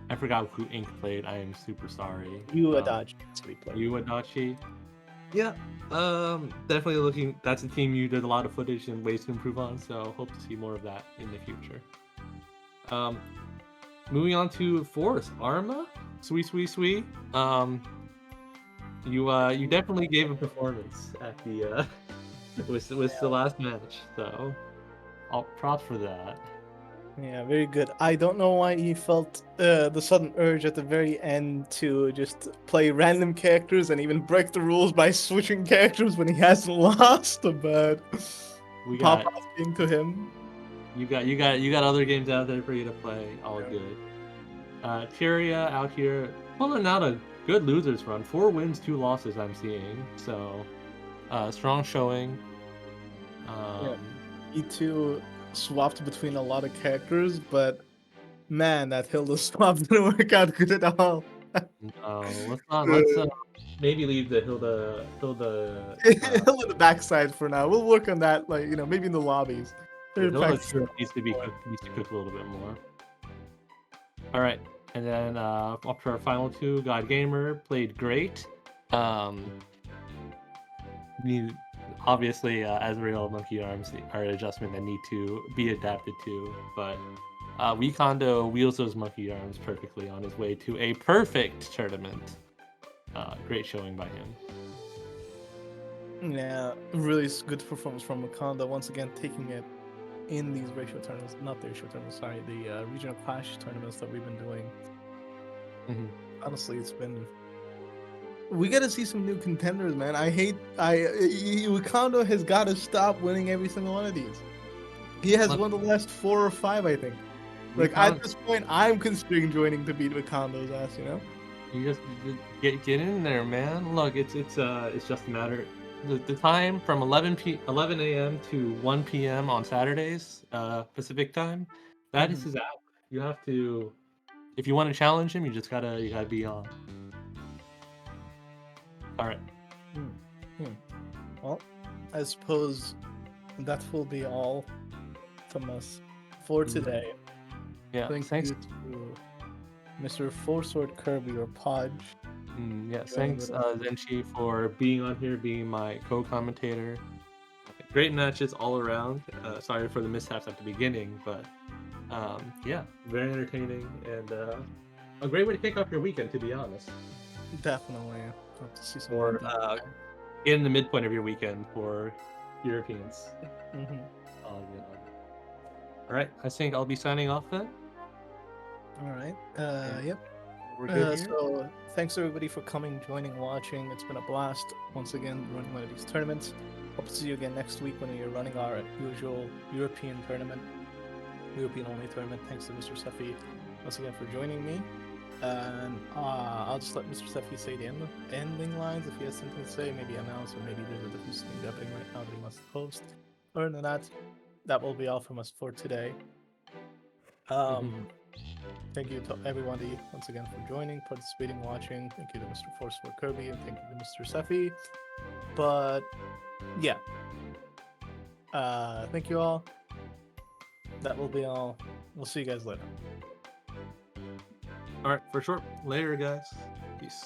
I forgot who Ink played. I am super sorry. Uedachi, that's what he played. Uedachi. Yeah. Definitely looking. That's a team you did a lot of footage and ways to improve on. So hope to see more of that in the future. Moving on to fourth, ArMa. Sweet. You definitely gave a performance at the with the last match. So, all props for that. Yeah, very good. I don't know why he felt the sudden urge at the very end to just play random characters and even break the rules by switching characters when he hasn't lost, but We got Papa's being to him. you got other games out there for you to play. All good. Tyria out here pulling out a good losers run. 4 wins, 2 losses. I'm seeing so strong showing. He too swapped between a lot of characters, but man, that Hilda swap didn't work out good at all. No, let's not. Let's maybe leave the Hilda. Hilda the backside for now. We'll work on that, like maybe in the lobbies. Hilda needs to cook a little bit more. All right, and then up to our final two. God Gamer played great. Obviously, as real monkey arms are an adjustment that need to be adapted to, but Wecondo wields those monkey arms perfectly on his way to a perfect tournament. Great showing by him. Yeah, really good performance from Wecondo. Once again, taking it in these ratio tournaments, not the ratio tournaments, sorry, the regional clash tournaments that we've been doing. Honestly, we got to see some new contenders, man. Wecondo has got to stop winning every single one of these. He has won the last 4 or 5, I think. Like at this point, I'm considering joining to beat Wecondo's ass. You just get in there, man. Look, it's just a matter. The time from 11 a.m. to 1 p.m. on Saturdays, Pacific time, that is his hour. You have to, if you want to challenge him, you gotta be on. All right. Well, I suppose that will be all from us for today. Yeah. Thanks you to Mr. Four Sword Kirby or Podge. Thanks Zenchi for being on here, being my co-commentator. Great matches all around. Sorry for the mishaps at the beginning, but very entertaining and a great way to kick off your weekend, to be honest. Definitely. Hope to see some or in the midpoint of your weekend for Europeans. All right, I think I'll be signing off then. All right. Yep. We're good here. So thanks everybody for coming, joining, watching. It's been a blast once again running one of these tournaments. Hope to see you again next week when we're running our usual European tournament, European only tournament. Thanks to Mr. Safi once again for joining me. And I'll just let Mr. Sefi say the ending lines if he has something to say, maybe announce, or maybe there's a different thing happening right now that he wants to post. Other than that, that will be all from us for today. Thank you to everybody once again for joining, participating, watching. Thank you to Mr. Forceful Kirby, and thank you to Mr. Sefi. But yeah, thank you all. That will be all. We'll see you guys later. All right, for sure. Later, guys. Peace.